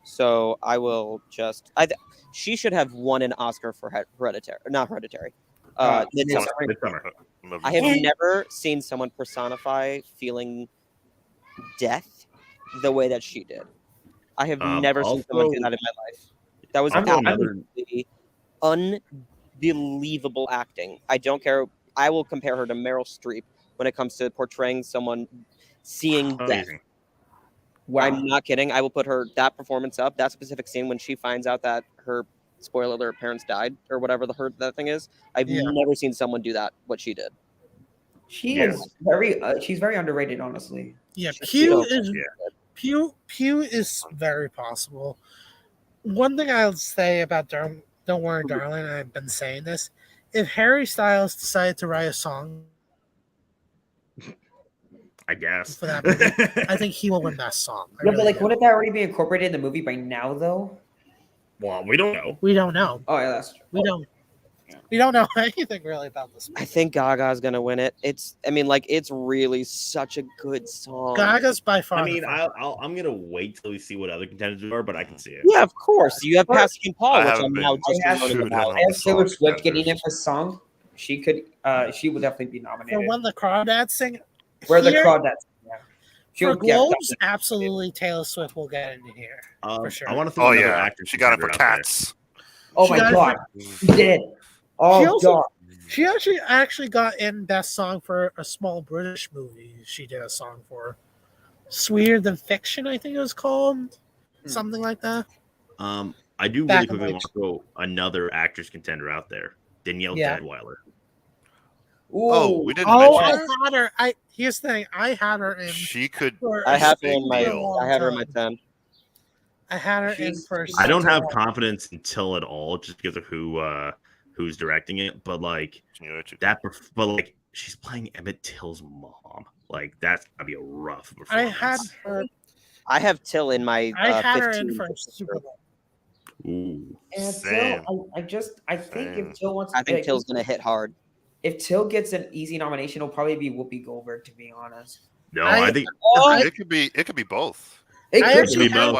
So I will just. She should have won an Oscar for Hereditary, not Hereditary. Midsummer. Midsummer. I have never seen someone personify feeling death the way that she did. I have never seen someone do that in my life. That was absolutely unbelievable acting. I don't care. I will compare her to Meryl Streep when it comes to portraying someone seeing death. Amazing. Wow. I'm not kidding. I will put that performance up. That specific scene when she finds out that her spoiler alert parents died or whatever that thing is. I've never seen someone do that. What she did. She is very. She's very underrated, honestly. Yeah, She's Pew so- is Pew is very possible. One thing I'll say about Don't Worry, Darling, and I've been saying this: if Harry Styles decided to write a song I guess. for that movie, I think he will win Best Song. I Yeah, really but like, do. wouldn't that already be incorporated in the movie by now, though? Well, we don't know. We don't know. Oh yeah, that's true. We don't know anything really about this movie. I think Gaga's gonna win it. It's really such a good song. Gaga's by far. I mean, the favorite. I'm gonna wait till we see what other contenders are, but I can see it. Yeah, of course. You have Pascal Paul, I which haven't I'm been- now just I have learning to- about. I have Taylor Song Swift getting in contenders. for song. She could. She would definitely be for nominated. when the crawdads sing, Where the here, crawdads. Yeah. for get Globes, definitely- absolutely Taylor Swift will get into here. for sure. I want to throw Oh another yeah, actor she got it for contender out there. Cats. Oh She my got it god, she did. She Oh also- god. She actually got in Best Song for a small British movie. She did a song for Sweeter Than Fiction, I think it was called, something like that. I do Back really in quickly my- want to throw another actress contender out there, Danielle Yeah. Deadweiler. Oh, Ooh. we didn't Oh, I mention had her. Here's the thing. I had her in. she could. For I a have her big in my. deal. I have her in my 10. I had her in She's- for. she's- I don't have such a- confidence until at all, just because of who's directing it. But like but like she's playing Emmett Till's mom. Like that's gotta be a rough I performance. had her. I have Till in my. I had her 15. in for Super Bowl. Ooh. And Same. Till, I think Same. if Till wants, I think Till's gonna hit hard. If Till gets an easy nomination, it'll probably be Whoopi Goldberg. To be honest, No, I- I think It could be. It could be both. it I could actually be. had-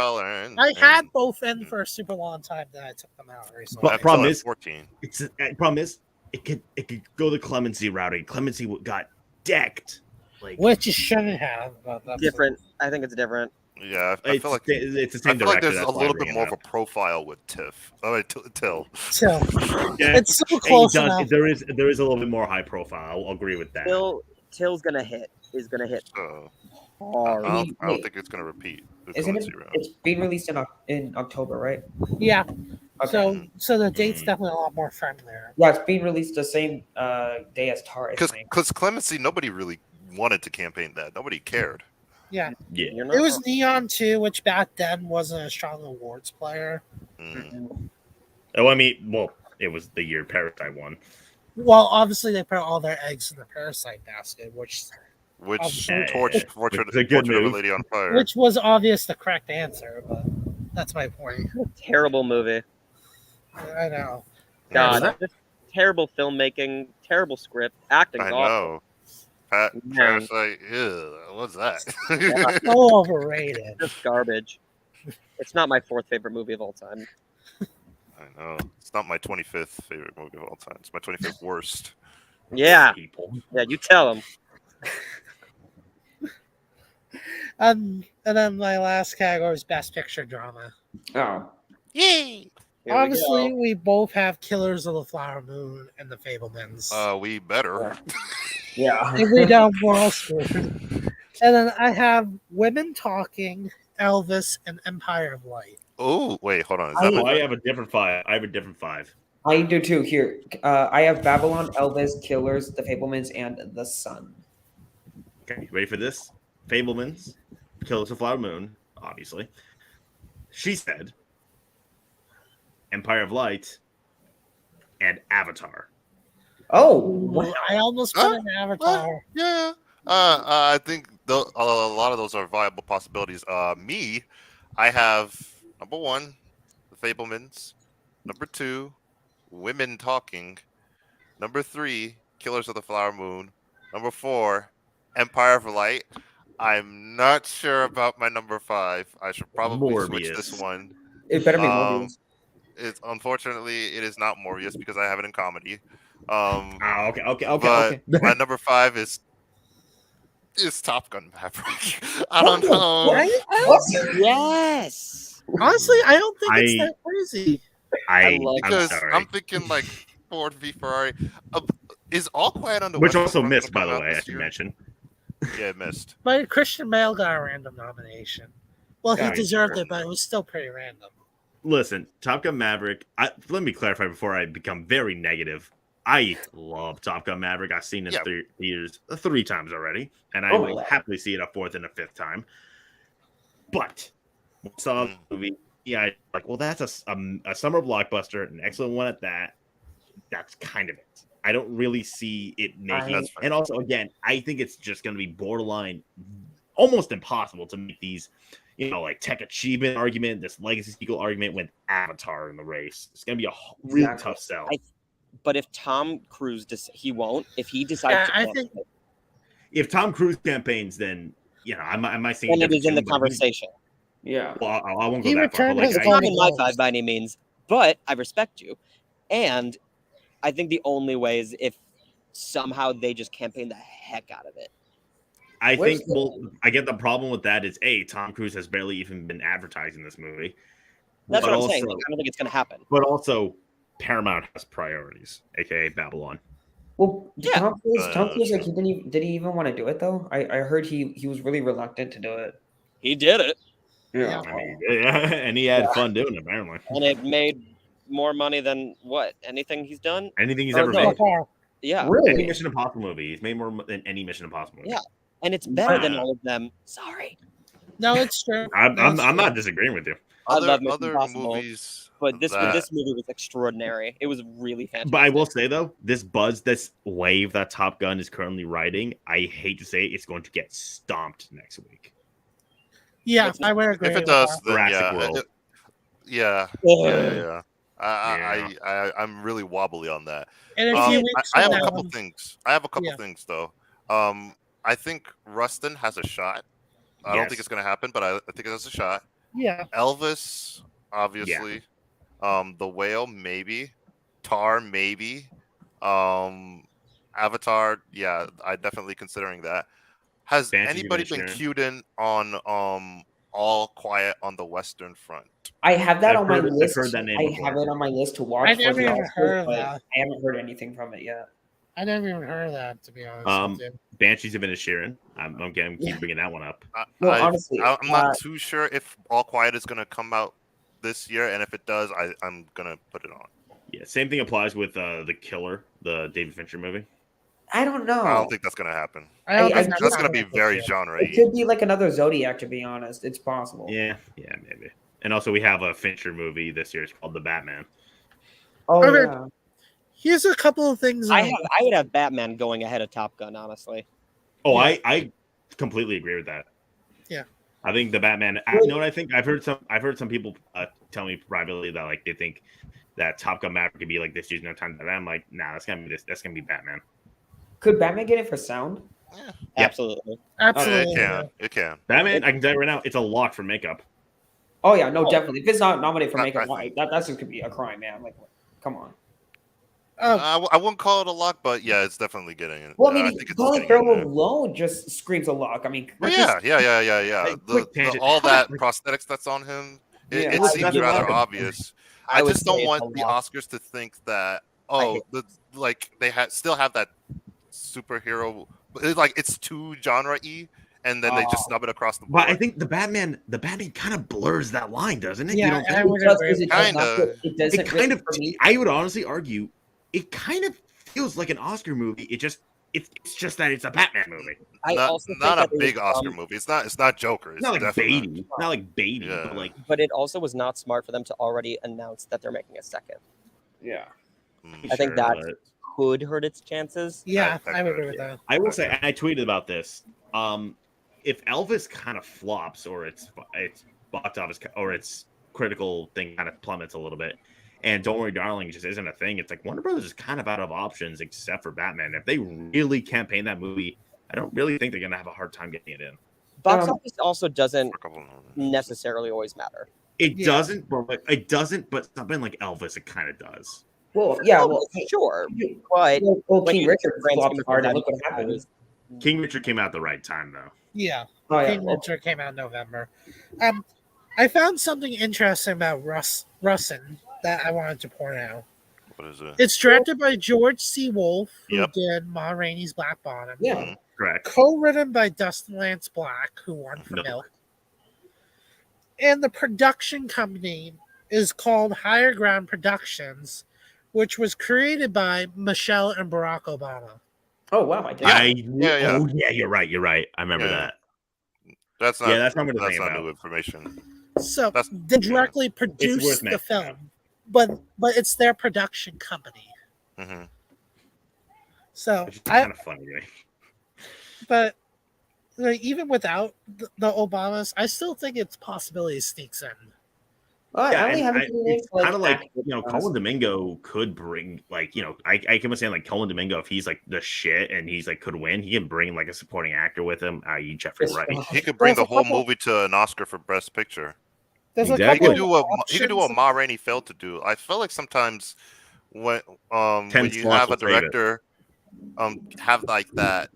I had both in for a super long time, then I took them out recently. But problem is- 14. problem is it could go the Clemency route. And Clemency got decked. Like Which you shouldn't have. But that's Different. I think it's different. Yeah, I it's, feel like it's the I same feel like director. there's a that's why little I'm bit bringing more it of a up. profile with Tiff. Oh, Till. Till. Yeah, It's so hey, close he does- enough. There is a little bit more high profile. I'll agree with that. Till's gonna hit. Is gonna hit So hard. I don't Wait. think it's gonna repeat. The Isn't it? Clemency round. It's being released in October, right? Yeah. Okay. So the date's definitely a lot more friendlier. Yeah, it's being released the same day as Tar. I think. Because Clemency, nobody really wanted to campaign that. Nobody cared. Yeah. Yeah. You're not It was wrong. Neon too, which back then wasn't a strong awards player. Mm. Oh, I mean, well, it was the year Parasite won. Well, obviously they put all their eggs in the Parasite basket, which Which obviously, torched Which is a good Portrait of a move. Lady on Fire. which was obvious the correct answer, but that's my point. Terrible movie. I know. God, that? just terrible filmmaking, terrible script, acting's I awful. know. Man. Parasite. Ew, what's that? Yeah, So overrated. just garbage. It's not my fourth favorite movie of all time. I know. It's not my 25th favorite movie of all time. It's my 25th worst. Yeah, People. yeah, you tell him. And then my last category is Best Picture Drama. Oh, Yay! Here Obviously, we we both have Killers of the Flower Moon and The Fablemans. We better. yeah. If we don't, we're all screwed. And then I have Women Talking, Elvis, and Empire of Light. Oh, wait, hold on. Is I- that Oh, my I have a different five. I have a different five. I do too. Here, I have Babylon, Elvis, Killers, The Fablemans, and The Sun. Okay, you ready for this? Fablemans, Killers of the Flower Moon, obviously. She Said, Empire of Light, and Avatar. Oh, wow. I almost Huh? put an Avatar. Yeah. I think a lot of those are viable possibilities. Me, I have number 1, The Fablemans. Number 2, Women Talking. Number 3, Killers of the Flower Moon. Number 4, Empire of Light. I'm not sure about my number 5. I should probably switch this Morbius. one. It better be Um, Morbius. It's unfortunately it is not Morbius because I have it in comedy. Okay. But my number 5 is Top Gun Maverick. I don't know. What? Yes. Honestly, I don't think it's I- that crazy. I love I'm Because sorry. I'm thinking like Ford v Ferrari. Is All Quiet on the Which Western also Front missed, gonna by come the out way, I this should year? mention. Yeah, it missed. But Christian Bale got a random nomination. Well, he Yeah, deserved sure. it, but it was still pretty random. Listen, Top Gun Maverick. Let me clarify before I become very negative. I love Top Gun Maverick. I've seen it Yeah. in theaters 3 times already, and I Oh my will God. happily see it a 4th and a 5th time. But when I saw the movie, yeah, well, that's a summer blockbuster, an excellent one at that. That's kind of it. I don't really see it making. That's fair. And also, again, I think it's just going to be borderline, almost impossible to make these, like tech achievement argument, this legacy sequel argument with Avatar in the race. It's going to be a really Exactly. tough sell. But if Tom Cruise he won't. If he decides Yeah, to, I cancel think- it, If Tom Cruise campaigns, then I might say then it is in the conversation. Yeah. Well, I won't go He that far. returned But his It's vote. not in my five by any means, but I respect you. And I think the only way is if somehow they just campaign the heck out of it. I Where's think. Well, I get the problem with that is Tom Cruise has barely even been advertising this movie. That's But what I'm saying. also- Like, I don't think it's going to happen. But also, Paramount has priorities, aka Babylon. Well, Yeah. Tom Cruise, like Sure. did he even want to do it though? I heard he was really reluctant to do it. He did it, Yeah. I mean, yeah, and he had fun doing it, apparently. and it made more money than anything he's done. Anything he's Oh, ever no. made. Yeah, Any Really? Mission Impossible movie. He's made more than any Mission Impossible movie. Yeah. and it's better than Wow. all of them. Sorry, No, it's true. I'm That's not true. disagreeing with you. I Other love Mission other Impossible, movies, but this that- movie was extraordinary. It was really fantastic. But I will say, though, this wave that Top Gun is currently riding, I hate to say it, it's going to get stomped next week. Yeah, I would agree. if it with does, that. then Jurassic yeah, World. yeah. Yeah. I'm really wobbly on that. In a few I weeks have from a now, couple things. I have a couple Yeah. things though. I think Rustin has a shot. I don't think Yes. it's going to happen, but I think it has a shot. yeah, Elvis, obviously. The Whale, maybe. Tar, maybe. Avatar, yeah, I'm definitely considering that. Has Banshees of anybody been Inisherin. cued in on All Quiet on the Western Front? I have that I've on my heard- I've list. heard that name I before. have it on my list to watch. I for never the even Oscars, heard of but that. I haven't heard anything from it yet. I never even heard of that, to be honest Um, with you. Banshees of Inisherin. I'm keep Yeah. bringing that one up. No, honestly, I'm not too sure if All Quiet is going to come out this year, and if it does, I'm going to put it on. Yeah, same thing applies with The Killer, the David Fincher movie. I don't know. I don't think that's gonna happen. I don't I think That's gonna what be this very year. genre. It could be like another Zodiac, to be honest. It's possible. Yeah, maybe. And also, we have a Fincher movie this year. It's called The Batman. Oh Okay. yeah. Here's a couple of things. I would have Batman going ahead of Top Gun, honestly. Oh, Yeah. I completely agree with that. Yeah. I think the Batman. You know what I think? I've heard some people tell me privately that like they think that Top Gun Maverick could be like this year's No Time to Die. I'm like, nah, that's gonna be Batman. Could Batman get it for sound? Yeah. Absolutely. Absolutely. It can. Batman, I can tell you right now, it's a lock for makeup. Oh yeah, no, definitely. If it's not nominated for I makeup, think- that's just gonna be a crime, man. Like, come on. Oh, I wouldn't call it a lock, but yeah, it's definitely getting it. Well, I mean, I think it's Colin getting in Farrell there. alone just screams a lock. I mean, Well, just- yeah. Hey, quick tangent. All that prosthetics that's on him, Yeah. it Look, seems nothing rather wrong. obvious. I would just don't say it's want a the lock. Oscars to think that hate- they still have that superhero. It's like it's too genre-y, and then they just snub it across the board. But I think the Batman kind of blurs that line, doesn't it? Yeah, you don't I think? would it does, agree because with it does Kinda. not fit- it doesn't It kind fit of. for me. I would honestly argue, it kind of feels like an Oscar movie. It's just that it's a Batman movie. I not also think not that a it big was, Oscar movie. It's not Joker. It's Not like definitely Beatty, not like Beatty, Yeah. but like but it also was not smart for them to already announce that they're making a second. Yeah. Mm. I think that but could hurt its chances. yeah, that I would could, agree with that. I will say, and I tweeted about this. If Elvis kind of flops, or its box office or its critical thing kind of plummets a little bit, and Don't Worry Darling just isn't a thing, it's like Warner Brothers is kind of out of options except for Batman. If they really campaign that movie, I don't really think they're gonna have a hard time getting it in. Box Um, office also doesn't For a couple of moments. necessarily always matter. It Yeah. doesn't, but something like Elvis, it kind of does. Well, yeah. Well, sure, you- but well, when King you Richard grand flopped scheme of hard, and things, look what happened. King Richard came out at the right time, though. Yeah, Oh yeah. King Richard came out in November. I found something interesting about Russin that I wanted to point out. What is it? It's directed by George C. Wolfe, who Yep. did Ma Rainey's Black Bottom. Yeah. Correct. Co-written by Dustin Lance Black, who won for Milk. Milk. And the production company is called Higher Ground Productions, which was created by Michelle and Barack Obama. Oh wow. I did. Yeah. Oh yeah, you're right. I remember Yeah. that. That's not. Yeah, that's not what I'm that's thinking not about. new information. So That's- they directly produced worth the mentioning. film, but it's their production company. Hmm. So Which is kind of funny, right? but like, even without the Obamas, I still think it's possibility sneaks in. I only haven't seen it. It's kind of like, active, you know, honestly. Colin Domingo could bring, like, you know, I keep on saying, like, Colin Domingo, if he's like the shit and he's like could win, he can bring like a supporting actor with him, i.e. Jeffrey Chris Wright. Rock. He could bring There's the a whole couple- movie to an Oscar for Best Picture. There's Exactly. a He couple could do what options. Ma Rainey failed to do. I feel like sometimes when you slots have will a save it. director have like that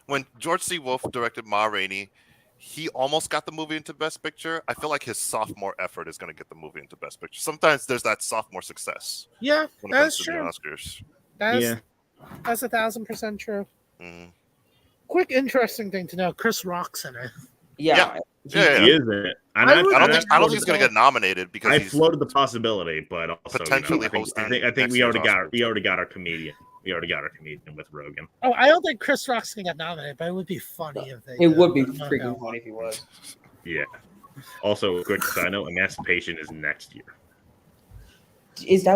when George C. Wolfe directed Ma Rainey, he almost got the movie into Best Picture. I feel like his sophomore effort is going to get the movie into Best Picture. Sometimes there's that sophomore success Yeah, when it comes that's to the true. Oscars. That's 1,000% true. Mhm. Quick, interesting thing to know: Chris Rock's in it. Yeah. Yeah. He is in it. And I would- I don't think floated he's going to get nominated because I he's floated the possibility, but also potentially I think hosting we next already year's got Oscars. our comedian. We already got our comedian with Rogan. Oh, I don't think Chris Rock's gonna get nominated, but it would be funny if they. It did. would be I don't freaking know. funny if he was. Yeah. Also, quick side note: Emancipation is next year.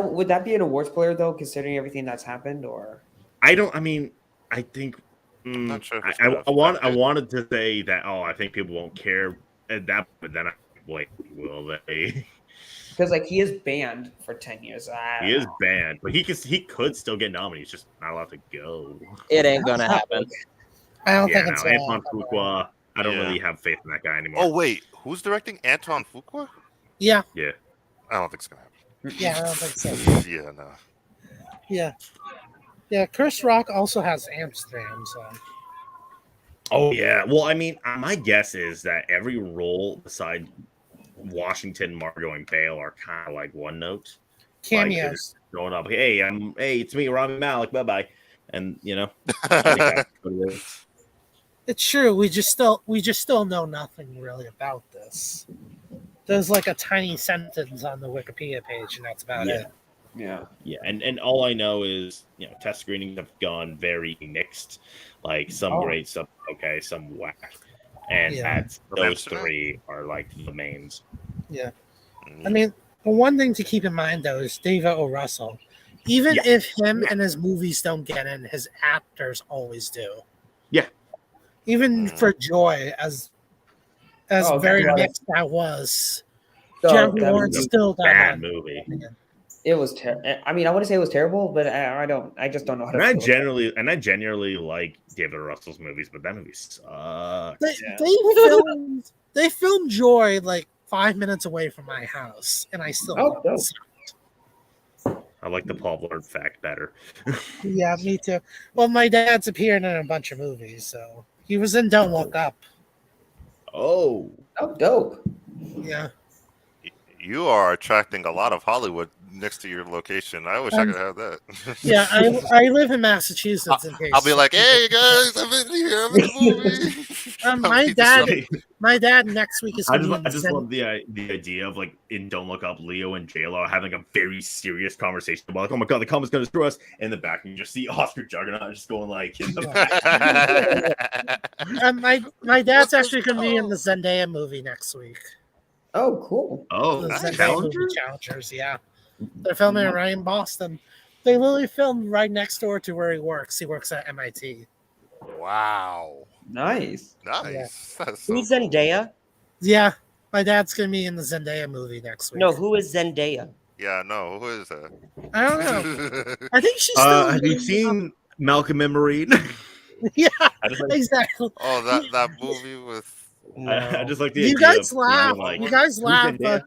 Would that be an awards player though, considering everything that's happened, or? I think. not sure if it's I gonna affect it. wanted to say that. Oh, I think people won't care at that, but then will they? Because like he is banned for 10 years. He is banned, but he could still get nominated. He's just not allowed to go. It ain't gonna happen. I don't Yeah, think it's. no, Antoine Fuqua. I don't Yeah. really have faith in that guy anymore. Oh wait, who's directing Antoine Fuqua? Yeah, Yeah. I don't think it's going to happen. yeah, I don't think so. Yeah, no. Yeah. Chris Rock also has Amsterdam, so Oh yeah. Well, I mean, my guess is that every role beside Washington, Margot, and Bale are kind of like one note. Like, they're cameos. just going up. Hey, it's me, Rami Malek. Bye bye. And you know, I think that's what it is. It's true. We just still know nothing really about this. There's like a tiny sentence on the Wikipedia page, and that's about Yeah. it. Yeah. Yeah, and all I know is test screenings have gone very mixed, like some great, some okay, some whack, and Yeah. those three are like the mains. Yeah. I mean, the one thing to keep in mind though is David O. Russell. Even if him and his movies don't get in, his actors always do. Yeah. Even for Joy, as very mixed that was, Jeremy Lawrence still got bad one. movie. It was terrible. I mean, I wouldn't say it was terrible, but I just don't know how to. I genuinely like David Russell's movies, but that movie sucks. They filmed Joy like 5 minutes away from my house, and I still love it. I like the Paul Blart fact better. Yeah, me too. Well, my dad's appeared in a bunch of movies, so he was in Don't Look Up. Oh, dope. Yeah. You are attracting a lot of Hollywood next to your location. I wish I could have that. Yeah, I live in Massachusetts. In case I'll be like, hey guys, I'm in here. I'm in the movie. My dad next week is. I just love the idea of like in Don't Look Up, Leo and J-Lo having a very serious conversation about like, oh my god, the comment's gonna destroy us. In the back, you just see Oscar Juggaunt just going like in the back. My dad's actually gonna be in the Zendaya movie next week. Oh, cool. Oh, Challengers, yeah. They're filming it right in Boston. They literally filmed right next door to where he works. He works at MIT. Wow. Nice. Yeah. Who's Zendaya? Yeah. My dad's going to be in the Zendaya movie next week. No, who is Zendaya? Yeah, no. Who is that? I don't know. I think she's still. Have you seen Malcolm and Marine? Yeah, exactly. Oh, that movie with. I just like the you idea guys of laugh. like, you guys laugh, but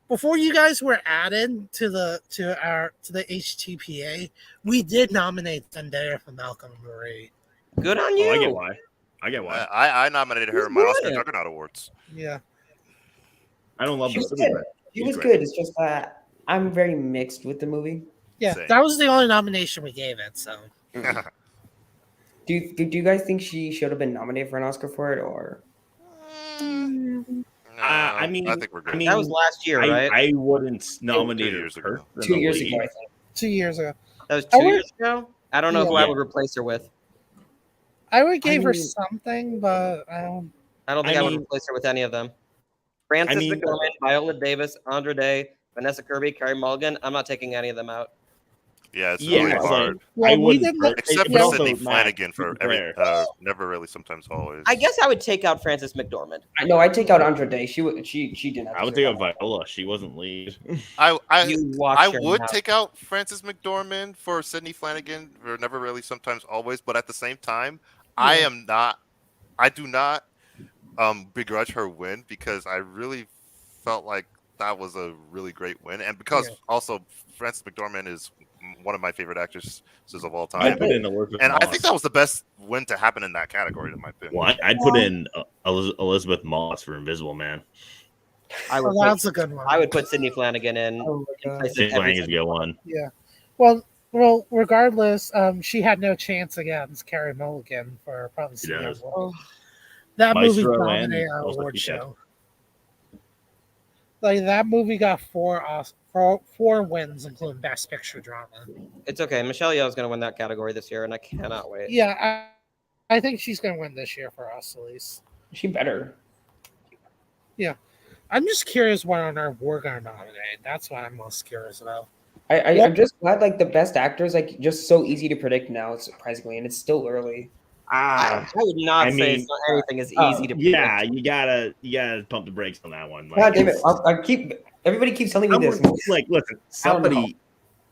before you guys were added to the HTPA, we did nominate Zendaya for Malcolm and Marie. Good on you. I get why. I nominated her in my Oscar Juggaunt Awards. Yeah. I don't love She this was movie. good. She was good. It's just that I'm very mixed with the movie. Yeah, Same. that was the only nomination we gave it. So, do you guys think she should have been nominated for an Oscar for it, or? I mean, I think we're good. That was last year, right? I wouldn't nominate her 2 years for ago. the 2 years lead. ago, I think. 2 years ago. That was 2 years ago. I don't know who I Yeah. would replace her with. I would give her something, but I don't. I don't think I would replace her with any of them. Frances McDormand, Viola Davis, Andra Day, Vanessa Kirby, Carey Mulligan. I'm not taking any of them out. Yeah, it's really hard. Well, I wouldn't. Except but for also Sidney not Flanagan for fair. Never Really, Sometimes, Always. I guess I would take out Frances McDormand. No, I'd take out Andra Day. She didn't. I would take out Viola. She wasn't lead. I her would mouth. take out Frances McDormand for Sidney Flanagan for Never Really, Sometimes, Always, but at the same time, I do not begrudge her win because I really felt like that was a really great win, and because also Frances McDormand is one of my favorite actresses of all time. I'd put in Elizabeth and Moss. I think that was the best win to happen in that category, in my opinion. Well, I'd put in Elizabeth Moss for Invisible Man. That's a good one. I would put Sidney Flanagan in. Sidney Flanagan's a good one. Yeah. Well, regardless, she had no chance against Carey Mulligan for probably She does. that movie Maestro dominated and our also award Keith show. Like that movie got four wins, including Best Picture Drama. It's okay. Michelle Yeoh is going to win that category this year, and I cannot wait. Yeah, I think she's going to win this year for us, at least. She better. Yeah. I'm just curious what on earth we're going to nominate. That's what I'm most curious about. I'm just glad like the best actors like just so easy to predict now, surprisingly, and it's still early. I would not say it's not anything is easy to predict. Yeah, you gotta pump the brakes on that one. Like, God damn it! Everybody keeps telling me this. Like, listen, somebody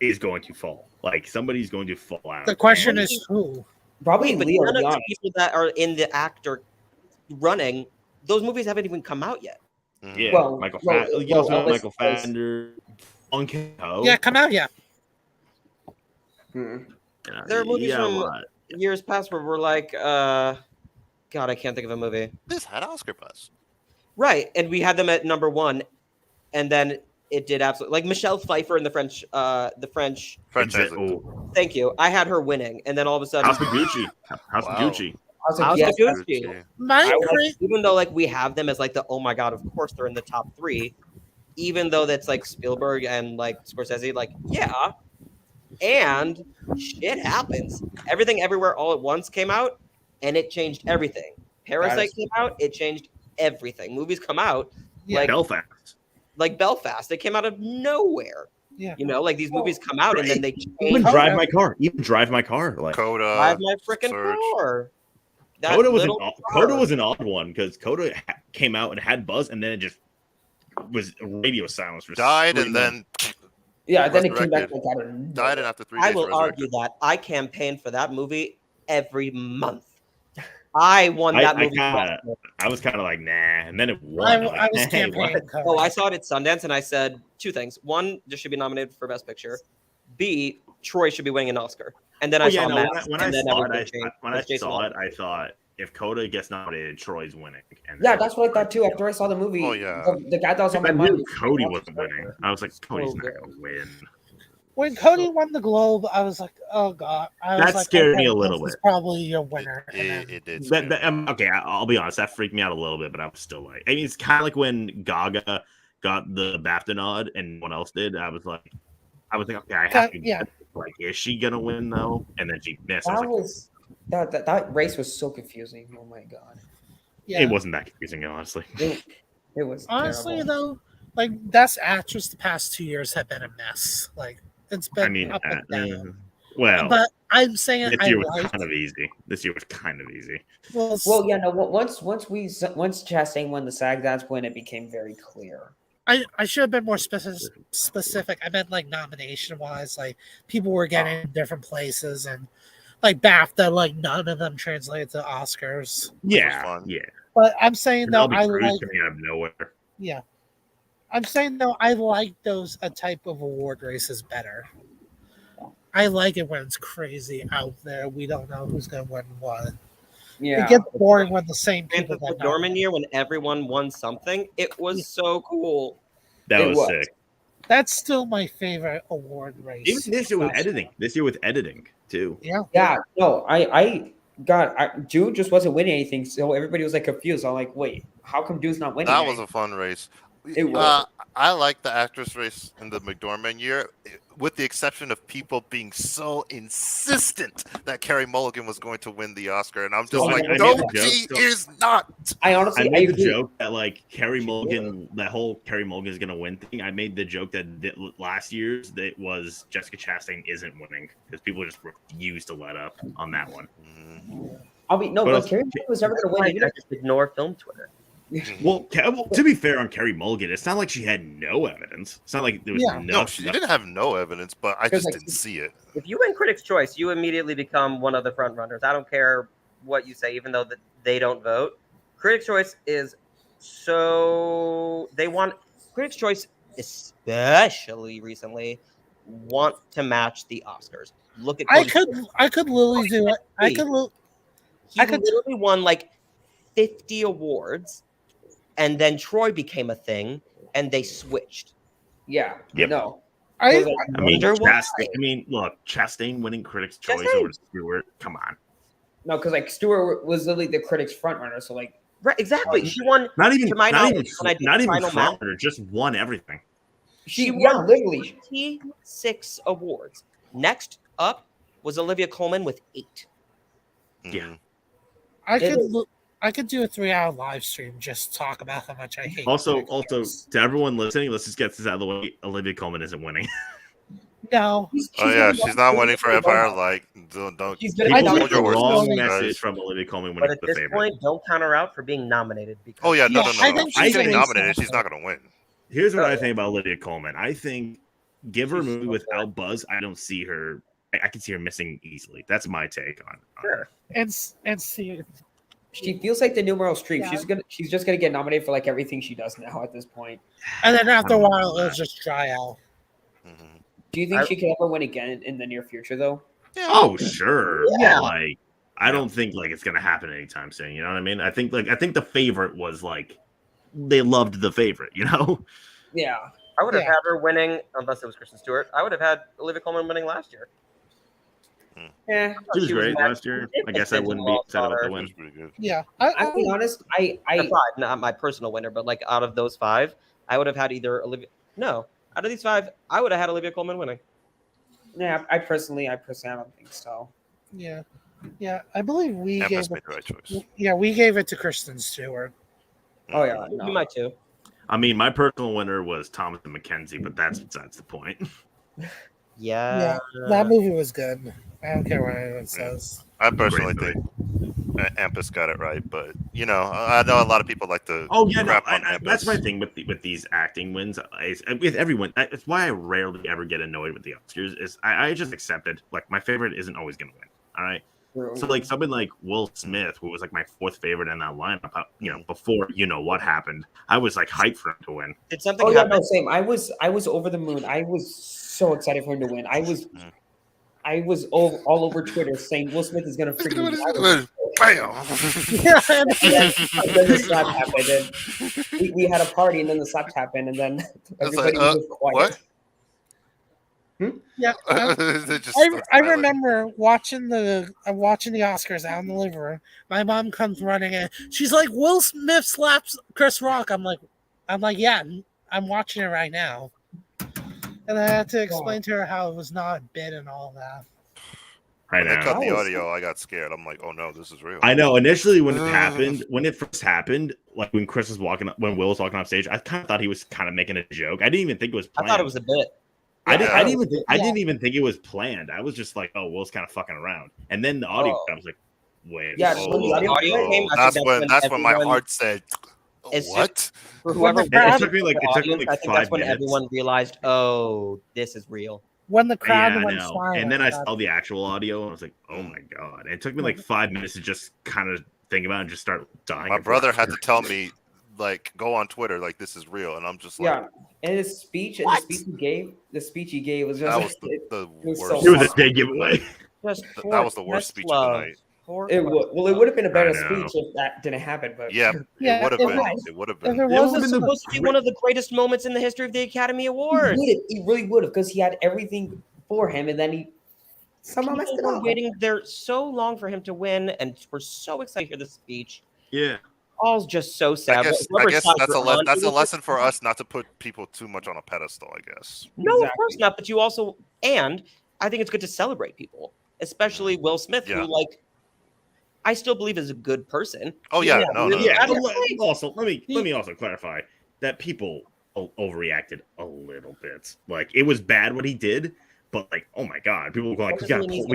is going to fall. Like, somebody's going to fall out. The question is who? Probably but Leo. none of the people that are in the actor running, those movies haven't even come out yet. Yeah, Well, Michael Michael Fassbender, Yeah, come out yet. There are movies from years past where we're like, God, I can't think of a movie. This had Oscar buzz. Right, and we had them at number one, and then it did absolutely like Michelle Pfeiffer in the French. Thank you. I had her winning, and then all of a sudden, House of Gucci. House of Gucci. House of Gucci. My even though like we have them as like the oh my god, of course they're in the top three. even though that's like Spielberg and like Scorsese, like, yeah, and shit happens. Everything Everywhere All at Once came out, and it changed everything. Parasite came out, it changed everything. Movies come out, Yeah. Belfast. like Belfast, they came out of nowhere. Yeah. You know, like these movies come out and then they Even change. Drive My Car. Even Drive My Car. Like Coda, Drive my freaking Surge. car. That Coda was little Coda car. was an odd one because Coda came out and had buzz, and then it just was radio silence. For Died 3 and months. then Yeah, then it came back resurrected. like out of died, and nowhere. after 3 I days will resurrected. argue that I campaigned for that movie every month. I won that movie. I was kind of like, nah, and then it won. I'm I like, was hey, campaigning. what? Oh, I saw it at Sundance, and I said two things. One, this should be nominated for Best Picture. B, Troy should be winning an Oscar. And then I saw Max, when and then I everything changed. when I It's Jason saw it, Momoa. I thought if Coda gets nominated, Troy's winning. And Yeah, that's what I thought too. After I saw the movie, Oh, yeah. the guy that was on my I mind. knew Cody wasn't winning. I was like, Cody's So not good. going to win. When Cody won the Globe, I was like, "Oh God!" I was That like, scared me okay, a little this is bit. probably your winner. And then- It did. scare me. Okay, I'll be honest. That freaked me out a little bit, but I was still like, I mean, it's kind of like when Gaga got the BAFTA nod and no one else did. I was like, okay, I have to. Yeah. Like, is she gonna win though? And then she missed. I That was like, was that race was so confusing. Oh my god, yeah. it wasn't that confusing, honestly. it was Honestly, terrible. though, like Best Actress the past 2 years have been a mess. Like it's been I mean, up and down. well, But I'm saying this I year was like. kind of easy. This year was kind of easy. Well, Well, yeah, no. Once Chastain won the SAG, that's when it became very clear. I should have been more specific. I meant like nomination wise, like people were getting in different places, and like BAFTA, like none of them translated to Oscars. Yeah, fun. yeah. But I'm saying though, Penelope I Cruz like. coming out of nowhere. Yeah, I'm saying though, I like those a type of award races better. I like it when it's crazy out there. We don't know who's going to win what. Yeah, It gets boring when the same people Francis get McDormand nominated. year when everyone won something, it was so cool. That It was was. sick. That's still my favorite award race. Even this year with That's- editing. This year with editing too. Yeah. yeah. No, Jude just wasn't winning anything, so everybody was like confused. I'm like, wait, how come Jude's not winning? That was anything? a fun race. It was. I like the actress race in the McDormand year, with the exception of people being so insistent that Carey Mulligan was going to win the Oscar, and I'm just So like, I made no, the joke, she so- is not. I I honestly, made the agree. joke that like Carey Mulligan, that whole Carey Mulligan is gonna win thing. I made the joke that last year's that was Jessica Chastain isn't winning because people just refuse to let up on that one. I'll be no, But but also- Carey was never going to win. I just ignore film Twitter. Well, to be fair on Carey Mulligan, it's not like she had no evidence. It's not like there was Yeah. No, she didn't have no evidence, but I Because, just like, didn't see it. If you win Critics' Choice, you immediately become one of the front runners. I don't care what you say, even though that they don't vote. Critics' Choice is so they want Critics' Choice, especially recently, want to match the Oscars. Look at Cody Smith. I could literally do it. I could. He I could- literally won like 50 awards, and then Troy became a thing, and they switched. Yeah, Yep. no. I I mean, Wonder why. look, Chastain winning Critics' Choice Chastain. over Stewart. Come on, No, because like Stewart was literally the critics' front runner, so like Right, exactly. She won. not even, To my not even, knowledge, when I did not even Final front runner, just won everything. she won yeah, literally. 26 awards. Next up was Olivia Colman with 8. Yeah. I could do a 3-hour live stream just talk about how much I hate. Also, Critics' Choice. to everyone listening, let's just get this out of the way. Olivia Colman isn't winning. No, Oh yeah, she's not winning for Empire. Like, don't. She's People gonna I get think the your words wrong close, guys. message from Olivia Colman But winning at the this favorite. point, don't count her out for being nominated. Because Oh yeah, no, Yeah, no, I no. think If she's she's getting gonna nominated, win. she's not going to win. Here's what I think about Olivia Colman. I think give her a She's movie so without buzz. I don't see her. I can see her missing easily. That's my take on. sure. and see, She feels like the new Meryl Streep. Yeah. She's just gonna get nominated for like everything she does now at this point. and then after a I don't while know it'll that. just dry out. Mhm. Do you think I- she can ever win again in the near future though? Oh sure. Yeah. Like I don't think like it's gonna happen anytime soon. You know what I mean? I think the favorite was like they loved the favorite. You know. Yeah. I would have Yeah. had her winning, unless it was Kristen Stewart. I would have had Olivia Colman winning last year. Yeah. She was She was great mad. last year. I guess I wouldn't be Well, upset about the She win. was pretty good. Yeah, I'll be honest. The 5, not my personal winner, but like out of those 5, I would have had either Olivia. No, out of these 5, I would have had Olivia Colman winning. Yeah, I personally I don't think so. Yeah. Yeah. I believe we Empress gave made the right choice. we gave it to Kristen Stewart. Oh yeah, Would be no. my 2. I mean, my personal winner was Thomas and Mackenzie, but that's besides the point. Yeah. That movie was good. I don't care what anyone says. I personally Great think Empress got it right, but I know a lot of people like to Oh yeah, no, crap on that's Empress. my thing with these acting wins. With everyone, that's why I rarely ever get annoyed with the Oscars. Is I just accept it. Like my favorite isn't always gonna win. All right. So like someone like Will Smith, who was like my 4th favorite in that lineup, before what happened, I was like hyped for him to win. Did something Oh yeah, happen? no, same. I was over the moon. I was so excited for him to win. I was all over Twitter saying Will Smith is gonna freaking win. Bam! Yeah. And then the slap happened, and we had a party, and then the slap happened, and then everybody was just quiet. What? Yeah. They just I started smiling. remember watching the Oscars out in the living room. My mom comes running in. She's like, "Will Smith slaps Chris Rock." I'm like, yeah, I'm watching it right now. And I had to explain to her how it was not a bit and all that. I When they know. cut the audio, I got scared. I'm like, oh no, this is real. I know. Initially, when it first happened, like when Will was walking off stage, I kind of thought he was kind of making a joke. I didn't even think it was I planned. thought it was a bit. I didn't even think it was planned. I was just like, oh, Will's kind of fucking around. And then the audio, I was like, wait. Yeah, this- when the audio came, I think that's when my everyone- heart said, It's what? For whoever When the It took me like I think 5 that's when minutes. everyone realized, oh, this is real. When the Yeah, crowd I went know. silent. And then I that- saw the actual audio, and I was like, oh my god. And it took me like 5 minutes to just kind of think about it and just start dying. My of brother laughter. had to tell me, like, go on Twitter, like, this is real. And I'm just like, Yeah, and his speech and the speech he gave was just that was the was worst. so It was a big giveaway. Just That was the worst speech of the night. it would have been a better I know. speech if that didn't happen, but Yeah, Yeah, it would have if been. it- It would have If been. it It wasn't would've been supposed to be one of the greatest moments in the history of the Academy Awards. he really would have, because he had everything for him, and then he somehow messed People it were up. waiting there so long for him to win, and we're so excited to hear the speech. Yeah. All's just so I sad. guess Whoever side that's you're on, that's it a was lesson just- for us not to put people too much on a pedestal, I guess. No, of Exactly. course not. But you also, and I think it's good to celebrate people, especially Will Smith, Yeah. who, like, I still believe is a good person. Oh yeah, Yeah, no, really, Yeah. I But don't also, let me also clarify that people overreacted a little bit. Like it was bad what he did, but like, oh my god, people were like, we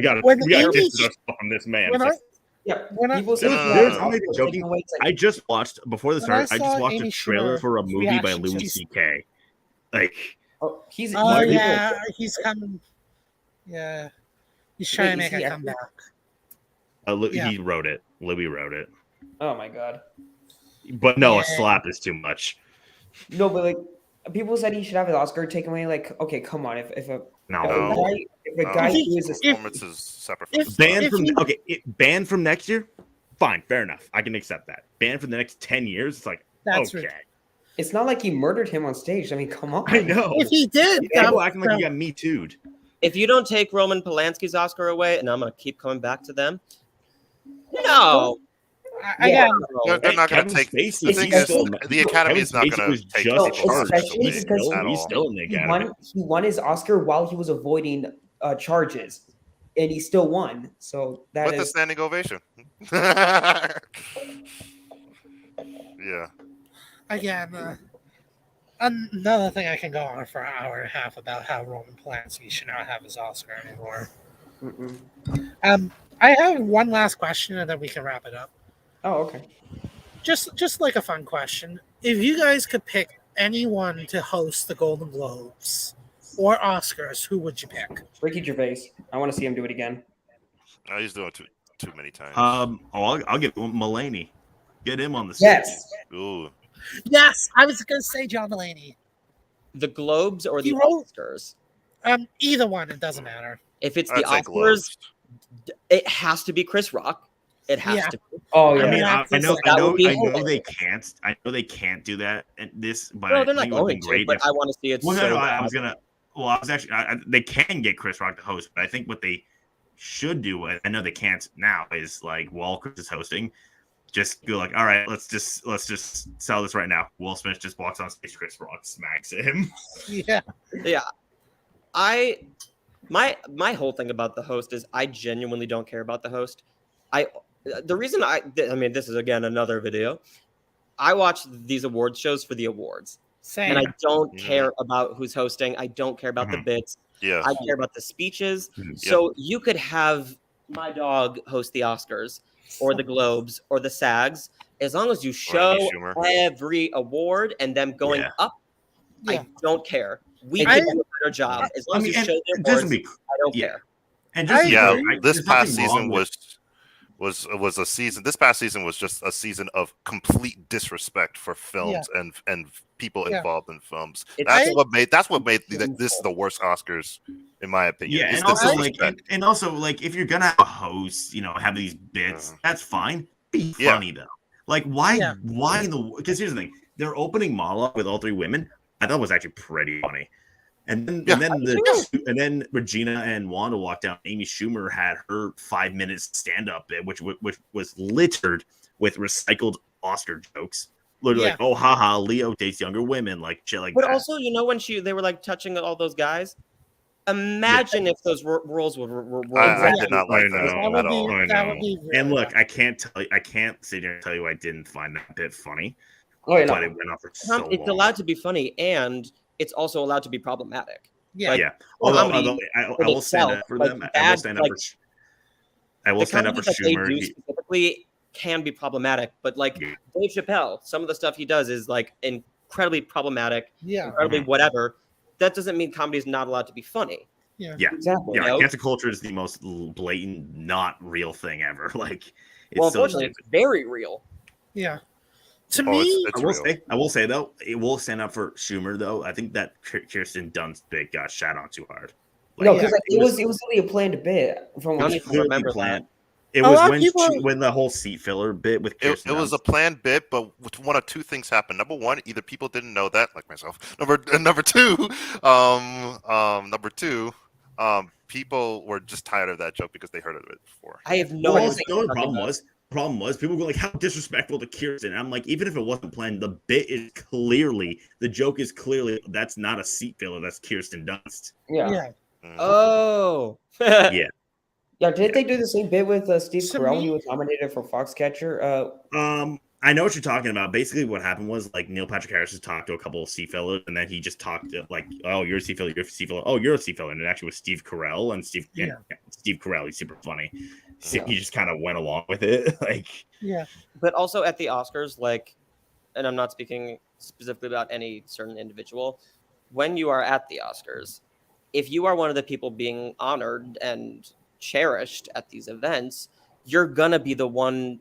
got When distance Amy- us from this man. when It's I- like, Yeah, When I- people No, no, no, "There's no. I'm not even also joking. taking away," it's like, I just watched before the When I start. I just saw watched Amy a trailer Schumer's for a movie by reaction to- Louis C.K. Like, oh, he's Oh he's- yeah, he's coming. Yeah, he's trying Wait, to is make he a acting? Louis Yeah. he wrote it. Louis wrote it. Oh my god. But no, Yeah. a slap is too much. No, but like people said he should have his Oscar taken away. Like, okay, come on. If a No. guy who is a Performance is separate from if- the Banned if from he- banned from next year. Fine, fair enough. I can accept that. Banned for the next 10 years. It's like That's okay. it's not like he murdered him on stage. I mean, come on. I know. If he did, People acting like he got me too'd. If you don't take Roman Polanski's Oscar away, and I'm going to keep coming back to them, no. again, They're not going Kevin to take. Spacey The thing is is, still- the Academy is not Kevin Spacey going was to take just people charged, especially so because at he's all. still in the He Academy. won his Oscar while he was avoiding charges, and he still won. So that With a is standing ovation. Yeah. again, another thing I can go on for an hour and a half about how Roman Polanski should not have his Oscar anymore. Mm-mm. I have one last question, and then we can wrap it up. Oh, okay. Just like a fun question. If you guys could pick anyone to host the Golden Globes or Oscars, who would you pick? Ricky Gervais. I want to see him do it again. Oh, he's doing it too many times. I'll give Mulaney. Get him on the stage. Yes. Ooh. Yes, I was going to say John Mulaney. The Globes or the He wrote- Oscars? Either one, it doesn't matter. If it's I'd the say Oscars, Globes. it has to be Chris Rock. It has Yeah. to be. Oh I yeah. mean, I know, That I know, would be I know hilarious. they can't. I know they can't do that. And this, but No, I they're not think it would be going to, great but if- I want to see it Well, so no, I was bad. gonna. Well, I was actually. They can get Chris Rock to host, but I think what they should do, I know they can't now, is like while Chris is hosting, just go like, all right, let's just sell this right now. Will Smith just walks on stage, Chris Rock smacks him. Yeah. Yeah. My whole thing about the host is I genuinely don't care about the host. The reason I mean, this is again another video. I watch these award shows for the awards. Same. And I don't care about who's hosting. I don't care about the bits. Yeah. I care about the speeches. Mhm. So you could have my dog host the Oscars or the Globes or the SAGs, as long as you show Amy Schumer. every award and them going up. Yeah. I don't care. We I- can do a better job as long as you show the just awards. be, I don't yeah. care. And just be Yeah, clear, right, this there's past nothing wrong season with- was a season. This past season was just a season of complete disrespect for films and people involved in films. That's what made this the worst Oscars, in my opinion. Yeah, It's and also disrespect. and also like if you're gonna have a host, have these bits, that's fine. Be funny though. Like why in the because here's the thing, their opening monologue with all three women, I thought was actually pretty funny. And then Regina and Wanda walked out. Amy Schumer had her 5 minutes stand up bit, which was littered with recycled Oscar jokes. Literally like, oh haha, Leo dates younger women, like shit like But that. also, when they were like touching all those guys, imagine if those roles were I did not like that I know, at all. I that know. would be really And look, I can't sit here and tell you I didn't find that bit funny. Oh, yeah, But it went on for so long. It's allowed to be funny, and it's also allowed to be problematic. Yeah. Like, Yeah. comedy Although I will stand up for them. I will stand up for. I will the stand up for comedy that they Schumer. do specifically can be problematic, but like Dave Chappelle, some of the stuff he does is like incredibly problematic, Yeah. incredibly whatever. That doesn't mean comedy is not allowed to be funny. Yeah. Yeah. Exactly. Yeah. You know? Cancel culture is the most blatant, not real thing ever. Like, it's Well, so unfortunately, stupid. it's very real. Yeah. To Oh, me, it's real. I will say though, it will stand up for Schumer though. I think that Kirsten Dunst bit got shot on too hard. Like, No, because it was really a planned bit from How what many It was people clearly remember planned. that? It A was lot of people- when the whole seat filler bit with It Kirsten was a Dunst. planned bit, but one of two things happened. Number one, either people didn't know that, like myself. Number two, people were just tired of that joke because they heard of it before. I have no Well, idea. the only problem was people were like, how disrespectful to Kirsten. And I'm like, even if it wasn't planned, the bit is the joke is clearly that's not a seat filler, that's Kirsten Dunst. yeah. Oh, Yeah. Yeah, did they do the same bit with Steve To Carell? me- He was nominated for Foxcatcher. I know what you're talking about. Basically, what happened was like Neil Patrick Harris just talked to a couple of seat fillers, and then he just talked to, like, "Oh, you're a seat filler. You're a seat filler. Oh, you're a seat filler." And it actually was Steve Carell, and Steve Carell. He's super funny. So he just kind of went along with it, like. Yeah. but also at the Oscars, like, and I'm not speaking specifically about any certain individual. When you are at the Oscars, if you are one of the people being honored and cherished at these events, you're gonna be the one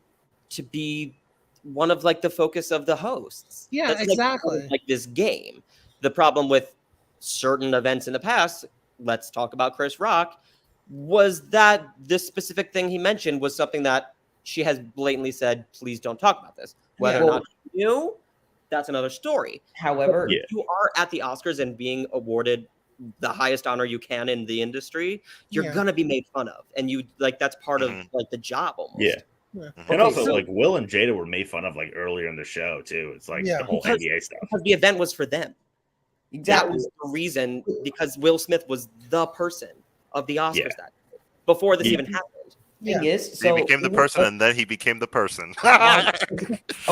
to be one of like the focus of the hosts. Yeah, That's, exactly. like this game. The problem with certain events in the past, let's talk about Chris Rock, was that this specific thing he mentioned was something that she has blatantly said, please don't talk about this. Whether Yeah. or not you knew, that's another story. However, Yeah. If you are at the Oscars and being awarded the highest honor you can in the industry, you're Yeah. gonna be made fun of, and you like that's part of Mhm. like the job almost. Yeah. Yeah. And also, so- like Will and Jada were made fun of like earlier in the show too. It's like Yeah. the whole Because- NBA stuff. Because the event was for them. That exactly. was the reason, because Will Smith was the person of the Oscars Yeah. that day, before this Yeah. even happened. Yeah. Thing is, He so became the even person, a- and then he became the person. a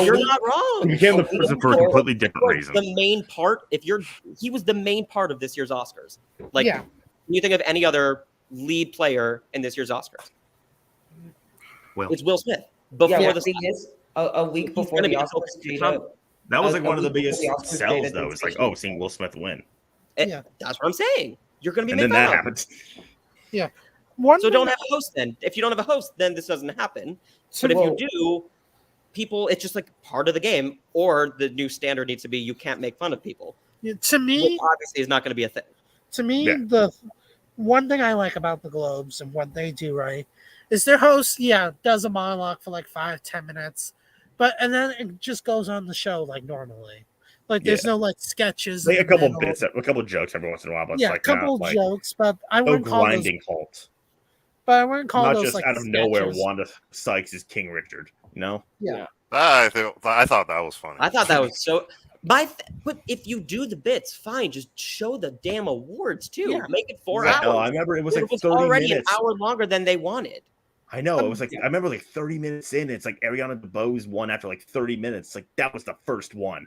You're week- not wrong. He became the person for a completely different reason. The main part, he was the main part of this year's Oscars. Like, Yeah. when you think of any other lead player in this year's Oscars, Will. it's Will Smith. Before yeah, the thing is, a week He's before gonna the be the Oscars, focus of the Jada, comedy. That was a like one of the week before biggest the Oscars, sells Jada though. It's like, did oh, seeing Will Smith win. Yeah. That's what I'm saying. You're going to be And made then fun that of. happened. One So thing don't have a host then. If you don't have a host, then this doesn't happen. But if Well- you do, people, it's just like part of the game, or the new standard needs to be you can't make fun of people. to Which me, obviously is not going to be a thing. Yeah. the one thing I like about the Globes and what they do right is their host, does a monologue for like 5-10 minutes, and then it just goes on the show like normally. Like there's no like sketches. Like in a the couple middle. bits, a couple jokes every once in a while, but it's Yeah, a like couple not of like jokes, but I no wouldn't call those. grinding halt. But I wouldn't call Not those just like out of nowhere, sketches. Wanda Sykes is King Richard. No. Yeah. I thought that was funny. I thought that was so. But if you do the bits, fine. Just show the damn awards too. Yeah. Make it 4 Exactly. hours. Oh, I remember it was like 30 already minutes. an hour longer than they wanted. I know. It was like I remember like 30 minutes in. It's like Ariana DeBose won after like 30 minutes. Like that was the first one.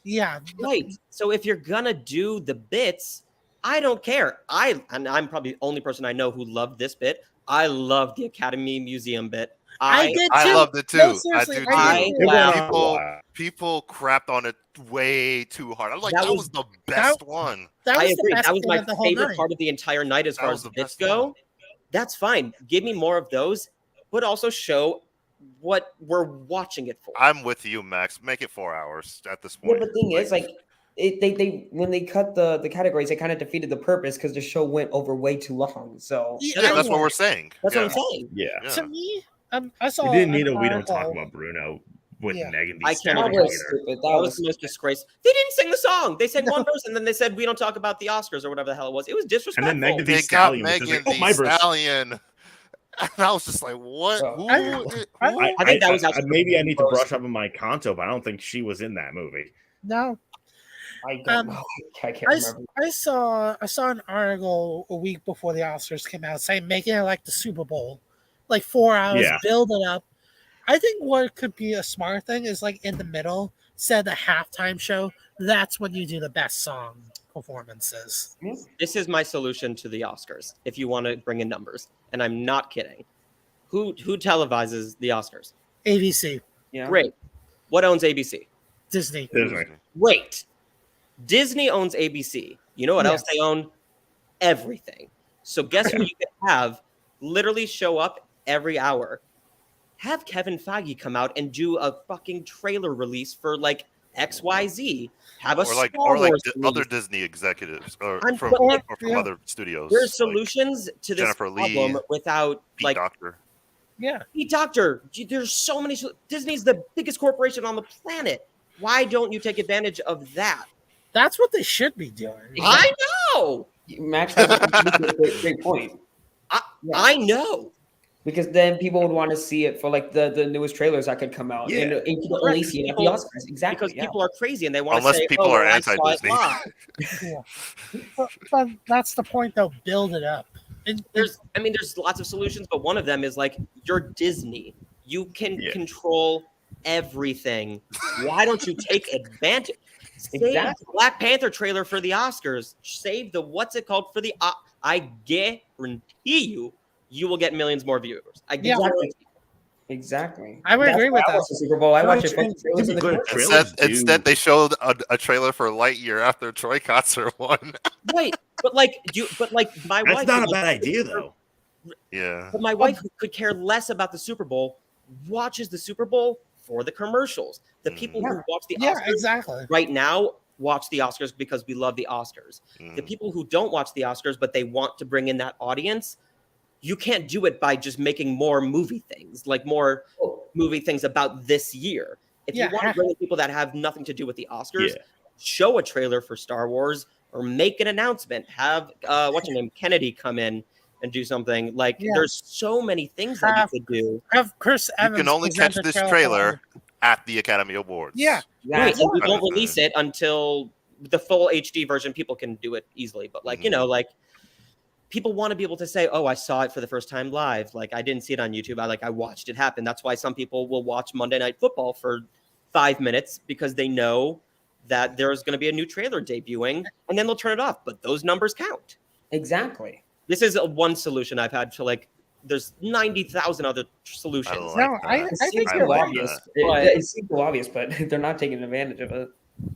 Yeah. Right. So if you're gonna do the bits, I don't care. And I'm probably the only person I know who loved this bit. I love the Academy Museum bit. I did too. I loved it too. No, I seriously, do too. I It went on a People, while. people crapped on it way too hard. I'm like, That that was- was the best one. That I was agree. the best That was bit my of the whole favorite night. part of the entire night as That far was as the bits best go. one. That's fine. Give me more of those, but also show what we're watching it for. I'm with you, Max. Make it 4 hours at this Yeah, point. but the thing is, like, they when they cut the categories, it kind of defeated the purpose because the show went over way too long. So yeah, that's what we're saying. That's yeah. what I'm saying. Yeah. Yeah. To me, I saw. You didn't need an a We Don't Talk article- About Bruno with Yeah. Megan Thee I can't Stallion that even was either. stupid. That was the most disgrace. They didn't sing the song. They sang one verse and then they said, "We don't talk about the Oscars" or whatever the hell it was. It was disrespectful. And then Megan Thee They got Stallion was just Megan like, "Oh, my Thee verse." Stallion. And I was just like, what? Bro. Who? I think that was actually maybe I need to the brush up on my Kanto, but I don't think she was in that movie. No, I don't know. I can't remember. I saw an article a week before the Oscars came out saying making it like the Super Bowl, like 4 hours, Yeah. build it up. I think what could be a smart thing is like in the middle, instead of the halftime show. That's when you do the best song performances. This is my solution to the Oscars. If you want to bring in numbers, and I'm not kidding. Who televises the Oscars? ABC, Yeah. Great. What owns ABC? Disney. Disney. Wait. Disney owns ABC. You know what else Yes. they own? Everything. So guess who you can have literally show up every hour? Have Kevin Feige come out and do a fucking trailer release for like XYZ. Have a Or like, Star Wars other release. Disney executives, or I'm- from, but- or from yeah. other studios. There's like solutions to this Jennifer Lee, problem without Pete like Doctor. Yeah, Hey, Doctor, there's so many. Disney's the biggest corporation on the planet. Why don't you take advantage of that? that's what they should be doing. I know. Max has a great point. I know. Because then people would want to see it for like the newest trailers that could come out. Yeah. And you could only see it at the People- Oscars. Exactly. Because people are crazy and they want Unless to say, people "Oh, are well, I saw it anti-Disney." live." But that's the point, though. Build it up. There's lots of solutions, but one of them is like you're Disney. You can Yeah. control everything. Why don't you take advantage? Save Exactly. the Black Panther trailer for the Oscars. Save the what's it called for the. I guarantee you will get millions more viewers. I Yeah. guarantee. Exactly. I would That's agree why with I that. watch the Super Bowl. I No, watch it it's for the trailers and the good. commercials. Trailers do- Instead, they showed a trailer for Lightyear after Troy Kotzer won. Right, but my That's wife. not a would bad like- idea, though. Yeah. But my wife, who could care less about the Super Bowl, watches the Super Bowl for the commercials. The people who watch the Yeah, Oscars exactly. right now watch the Oscars because we love the Oscars. The Mm. people who don't watch the Oscars but they want to bring in that audience, you can't do it by just making more movie things, like more movie things about this year. If Yeah. you want to bring in people that have nothing to do with the Oscars, Yeah. show a trailer for Star Wars or make an announcement. Have what's her name, Kennedy, come in and do something. Like Yeah. there's so many things that Have- you could do. Have Chris You Evans can only catch present a this for trailer at the Academy Awards. Yeah. Right, and we Yeah. don't release it until the full HD version. People can do it easily, but like like people want to be able to say, "Oh, I saw it for the first time live. Like I didn't see it on YouTube. I watched it happen." That's why some people will watch Monday Night Football for 5 minutes because they know that there's going to be a new trailer debuting, and then they'll turn it off. But those numbers count. Exactly. This is one solution I've had to like. There's 90,000 other solutions. I like No, that. I It think seems I you're so like right. obvious. that. But- It seems so obvious, but they're not taking advantage of it.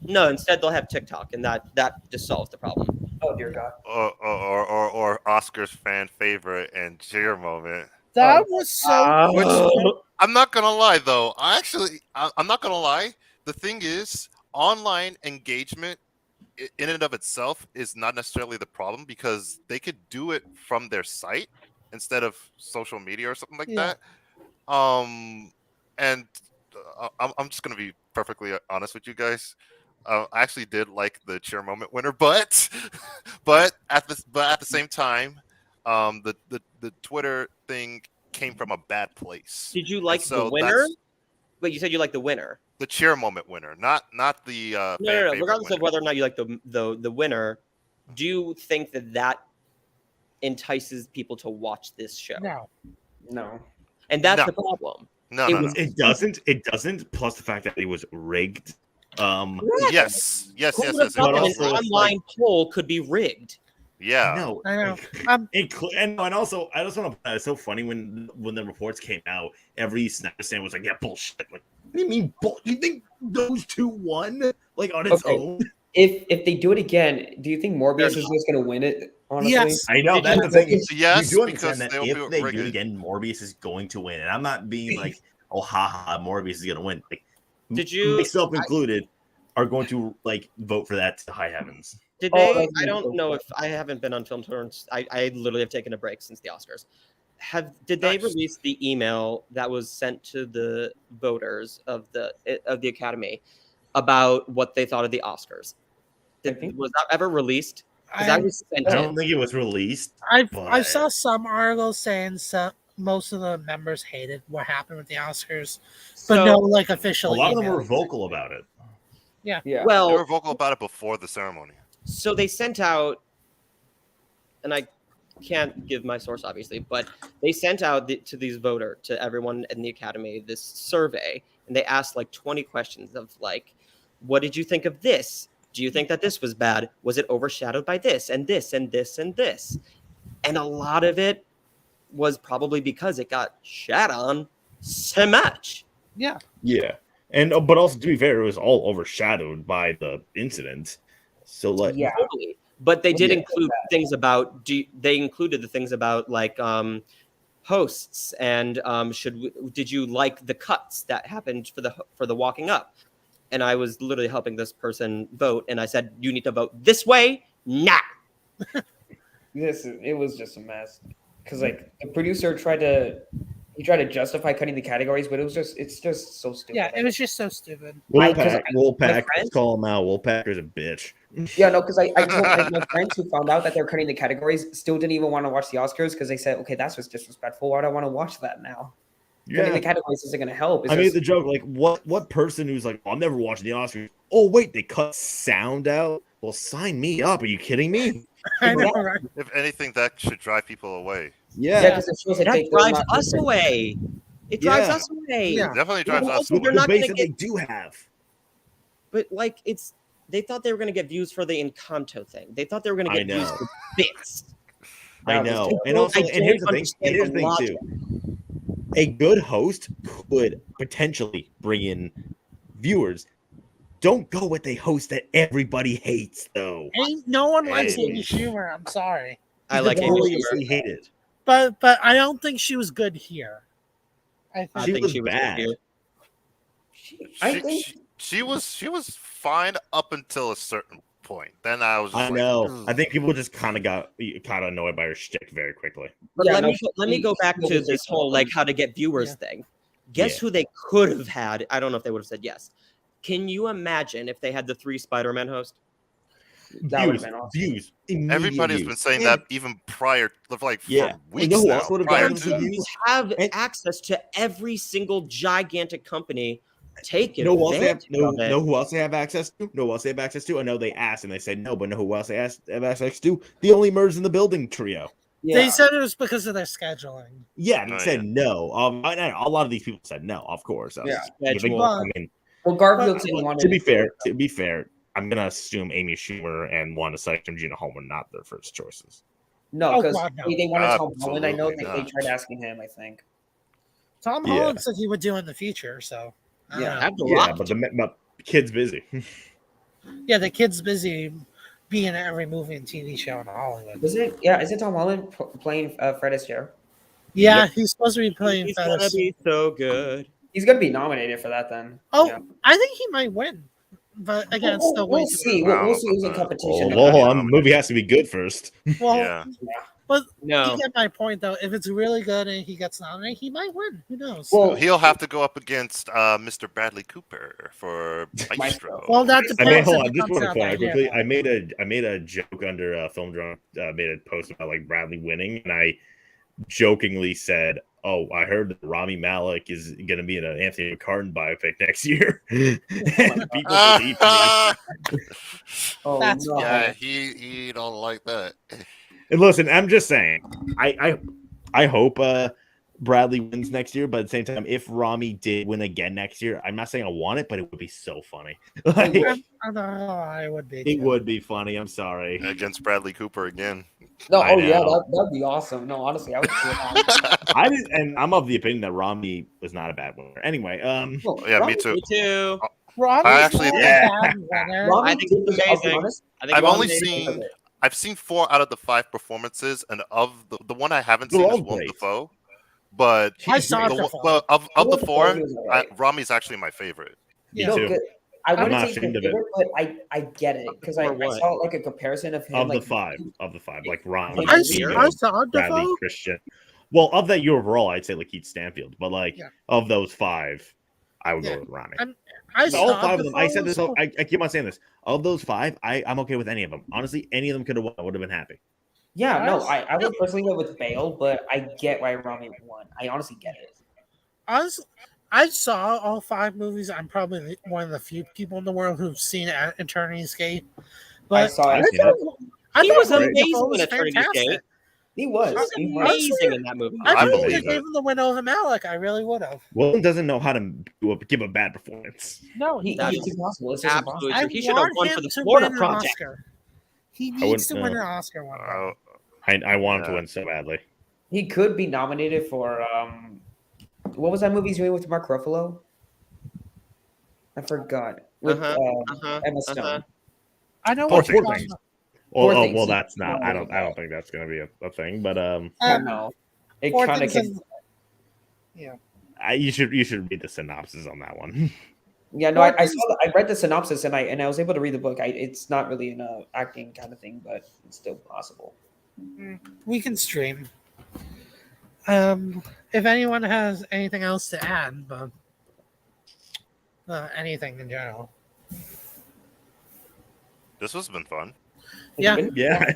No, instead they'll have TikTok, and that just solves the problem. Oh dear God. Or Oscar's fan favorite and cheer moment. That was so. Which I'm not gonna lie though. I'm not gonna lie. The thing is, online engagement in and of itself is not necessarily the problem because they could do it from their site instead of social media or something like Yeah. that. And I'm just gonna be perfectly honest with you guys. I actually did like the cheer moment winner, but at the same time, the Twitter thing came from a bad place. Did you like So the winner? Wait, you said you like the winner. The cheer moment winner, not the fan No. favorite Regardless winner. of whether or not you like the winner, do you think that entices people to watch this show? No. And that's No. the problem. No, It no, was- no. It doesn't. Plus the fact that it was rigged. Yes. Who would have It thought that an was rigged. online poll could be rigged? Yeah. No, I know. and also, I just want to. It's so funny when the reports came out. Every Snyder stand was like, "Yeah, bullshit." Like, what do you mean? You think those two won like on its Okay. own? If they do it again, do you think Morbius is just going to win it? Honestly, Yes. I know Did that's you- the thing. Yes, you do because understand that they'll if be they rigged do it it. again, Morbius is going to win, and I'm not being like, "Oh, haha, Morbius is going to win." Like, Did you- myself included, are going to like vote for that to high heavens. Did Oh, they? that's I don't so know cool. if I haven't been on film tours. I literally have taken a break since the Oscars. Did they Nice. release the email that was sent to the voters of the Academy about what they thought of the Oscars? Was that ever released? Because I was sent I it. don't think it was released. I but- saw some articles saying most of the members hated what happened with the Oscars, but So- no like A official. lot of them were emails. vocal about it. yeah. They Well, were vocal about it before the ceremony. so they sent out, and I can't give my source obviously, but they sent out to everyone in the Academy this survey, and they asked like 20 questions of like, what did you think of this? Do you think that this was bad? Was it overshadowed by this and this and this and this? And a lot of it was probably because it got shat on so much. Yeah. Yeah, and but also to be fair, it was all overshadowed by the incident. So like, Yeah. Totally. But they did Yeah. include things about. They included the things about like hosts and did you like the cuts that happened for the walking up? And I was literally helping this person vote, and I said, "You need to vote this way now." It was just a mess because like the producer tried to justify cutting the categories, but it's just so stupid. Yeah, it was just so stupid. My Wolfpack, friends- let's call him out. Wolfpacker's a bitch. Yeah, no, because I told like, my friends who found out that they're cutting the categories still didn't even want to watch the Oscars because they said, okay, that's what's disrespectful. Why do I want to watch that now? Cutting the categories isn't going to help. It's I made just- the joke like, what person who's like, I'm never watching the Oscars. Oh wait, they cut sound out. Well, sign me up. Are you kidding me? I know, Yeah. right? If anything, that should drive people away. yeah, Yeah, because it shows like That they're drives not us listening. away. It drives Yeah. us away. Yeah. Definitely drives Well, us. also, with they're the not base gonna that get- they do have. But like they thought they were going to get views for the Encanto thing. They thought they were going to I get views know. for bits. I Wow, know, just- and also, I and here's don't the thing. And here's the thing understand too. A good host could potentially bring in viewers. Don't go with a host that everybody hates, though. Ain't no one likes Hey. Amy Schumer. I'm sorry, I like People Amy obviously Schumer. hate it. but I don't think she was good here. I I She think think was she was bad. good here. I think She was fine up until a certain point. Then I was just I like, know. "Ugh." I think people just kind of annoyed by her shtick very quickly. But Yeah, let no, me she- go back she to was this just whole like how to get viewers Yeah. thing. Guess Yeah. who they could have had? I don't know if they would have said yes. Can you imagine if they had the 3 Spider-Man hosts? that would have Views, been awesome. views. immediate Everybody's views. been saying And- that even prior, like Yeah. for You weeks know who now. else would've Prior gotten to some You views? have And- access to every single gigantic company. Take it. Know who else they have? Know of it. who else they have access to? Know who else they have access to? I know they asked and they said no, but know who else they have access to? The only Murs in the Building trio. Yeah. they said it was because of their scheduling. Yeah, they Oh, said yeah. no. I know a lot of these people said no. Of course. I was Yeah. giving- Schedule. I mean, Well, Garfield But- said he wanted to be fair, I'm gonna assume Amy Schumer and Wanda Sykes and Gina Holm were not their first choices. No, Oh, because God, no. they wanted Tom Holland. I know Absolutely they not. tried asking him. I think. Tom Yeah. Holland said he would do in the future, so I don't Yeah. know. Have the Yeah, Rock. but the kid's busy. Yeah, the kid's busy being in every movie and TV show in Hollywood. Is it? Yeah, is it Tom Holland playing Fred Astaire? Yeah, Yep. he's supposed to be playing He's gonna Fettis. be so good. He's gonna be nominated for that then. Oh, Yeah. I think he might win, but again, it's still way We'll too see. early. We'll see who's in Oh, competition. Well, the movie has to be good first. Well, Yeah. but No. you get my point though. If it's really good and he gets nominated, he might win. Who knows? Well, He'll have to go up against Mr. Bradley Cooper for Maestro. Maestro. Well, that I depends. mean, hold if on, it just comes want to out point that out year. quickly. I made a joke under Film Drunk. Made a post about like Bradley winning, and I jokingly said, oh, I heard that Rami Malek is going to be in an Anthony McCartan biopic next year. And people believe me. Oh That's no. Yeah, he don't like that. And listen, I'm just saying, I hope Bradley wins next year, but at the same time, if Rami did win again next year, I'm not saying I want it, but it would be so funny. Like, I don't know. I would be. it too. would be funny. I'm sorry. Against Bradley Cooper again. No, I oh yeah, know. that'd be awesome. No, honestly, I would. I didn't, and I'm of the opinion that Rami was not a bad winner. Anyway, No, Yeah, me Rami- too. Me too. Rami's I actually- not a Yeah. bad winner. Rami I think did- it's I'll be amazing. honest, I think I've Ron only Davis- seen I've seen 4 out of the 5 performances, and of the one I haven't They're seen all is Willem great. Dafoe. But I saw the, Dafoe. well, of the Willem 4, Dafoe was alright. Rami's actually my favorite. Me Yeah. too. good. I I'm wouldn't not say ashamed of it. favorite, but I get it because I For what? saw like a comparison of him. Of like, the five, like Rami, I Diego, saw Bradley, Dafoe. Christian. Well, of that year overall, I'd say Lakeith Stanfield, but like Yeah. of those 5, I would Yeah. go with Rami. I So all saw 5 of them. I Dafoe, said this. so- I keep on saying this. Of those 5, I'm okay with any of them. Honestly, any of them could have won. I would have been happy. Yeah, no, I I would personally go with Bale, but I get why Rami won. I honestly get it. I saw all 5 movies. I'm probably one of the few people in the world who've seen Eternity's Gate. But I saw I've it. seen it. I He thought was Willem amazing Dafoe in was Eternity's fantastic. Gate. He was. He He was was. amazing in that movie. I I probably believe would have it. gave him the win over Malik. I really would have. Willem doesn't know how to give a bad performance. No, That's It's impossible. It's just impossible. absolutely I true. He should have want won him for the to Florida win an Project. Oscar. He wouldn't needs to win an know. Oscar one day. Uh, I want him to Yeah. win so badly. He could be nominated for what was that movie he's doing with Mark Ruffalo? I forgot. With Emma Stone. I know Oh, what you're Poor talking Things. about. Poor Well, Things. well, that's not. No, I don't think that's going to be a thing. But I don't know. It Poor kind of Things came. is- Yeah. you should read the synopsis on that one. Yeah, no, Poor I saw. I read the synopsis and I was able to read the book. It's not really an acting kind of thing, but it's still possible. We can stream. If anyone has anything else to add, but anything in general. this has been fun. Yeah. Yeah.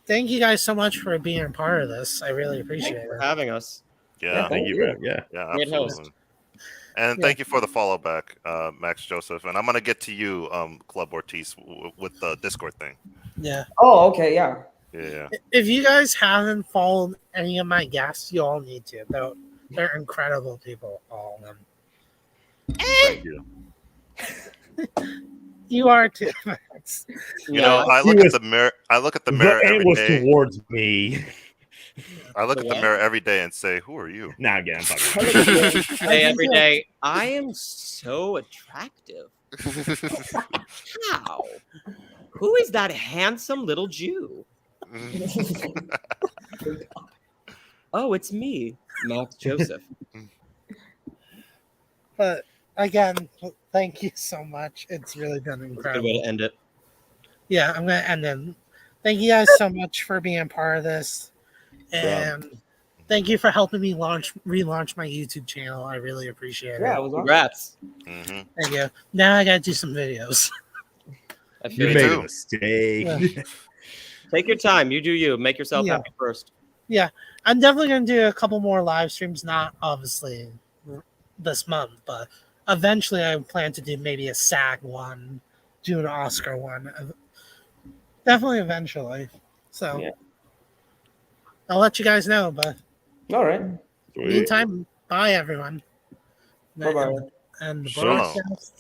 Thank you guys so much for being a part of this. I really Thanks appreciate for it. having us. Yeah, Thank you, man. Yeah. yeah, Great host. absolutely. And Yeah. thank you for the follow back, Max Joseph. And I'm gonna get to you, Club Ortiz, with the Discord thing. Yeah. Oh, okay, yeah. Yeah. If you guys haven't followed any of my guests, you all need to. They're incredible people, all of them. Thank you. You are too. Max. You know, I He look was- at the mirror. I look at the The mirror aim every was day. towards me. I look The at the what? mirror every day and say, "Who are you?" Now again, I'm talking. Say every day, I am so attractive. How? Who is that handsome little Jew? Oh, it's me, Max Joseph. But again, thank you so much. It's really been That's a good incredible. way to end it. Yeah, I'm gonna end it. Thank you guys so much for being a part of this, and thank you for helping me relaunch my YouTube channel. I really appreciate Yeah, it. it was awesome. Congrats. hmm Thank you. Now I gotta do some videos. I You feel made you. too. a mistake. Yeah. Take your time. You do you. Make yourself Yeah. happy first. I'm definitely gonna do a couple more live streams. Not obviously this month, but eventually I plan to do maybe a SAG one, do an Oscar one. Definitely eventually. So Yeah. I'll let you guys know. But All right. Sweet. meantime, bye everyone. Bye-bye. And the Shalom. broadcast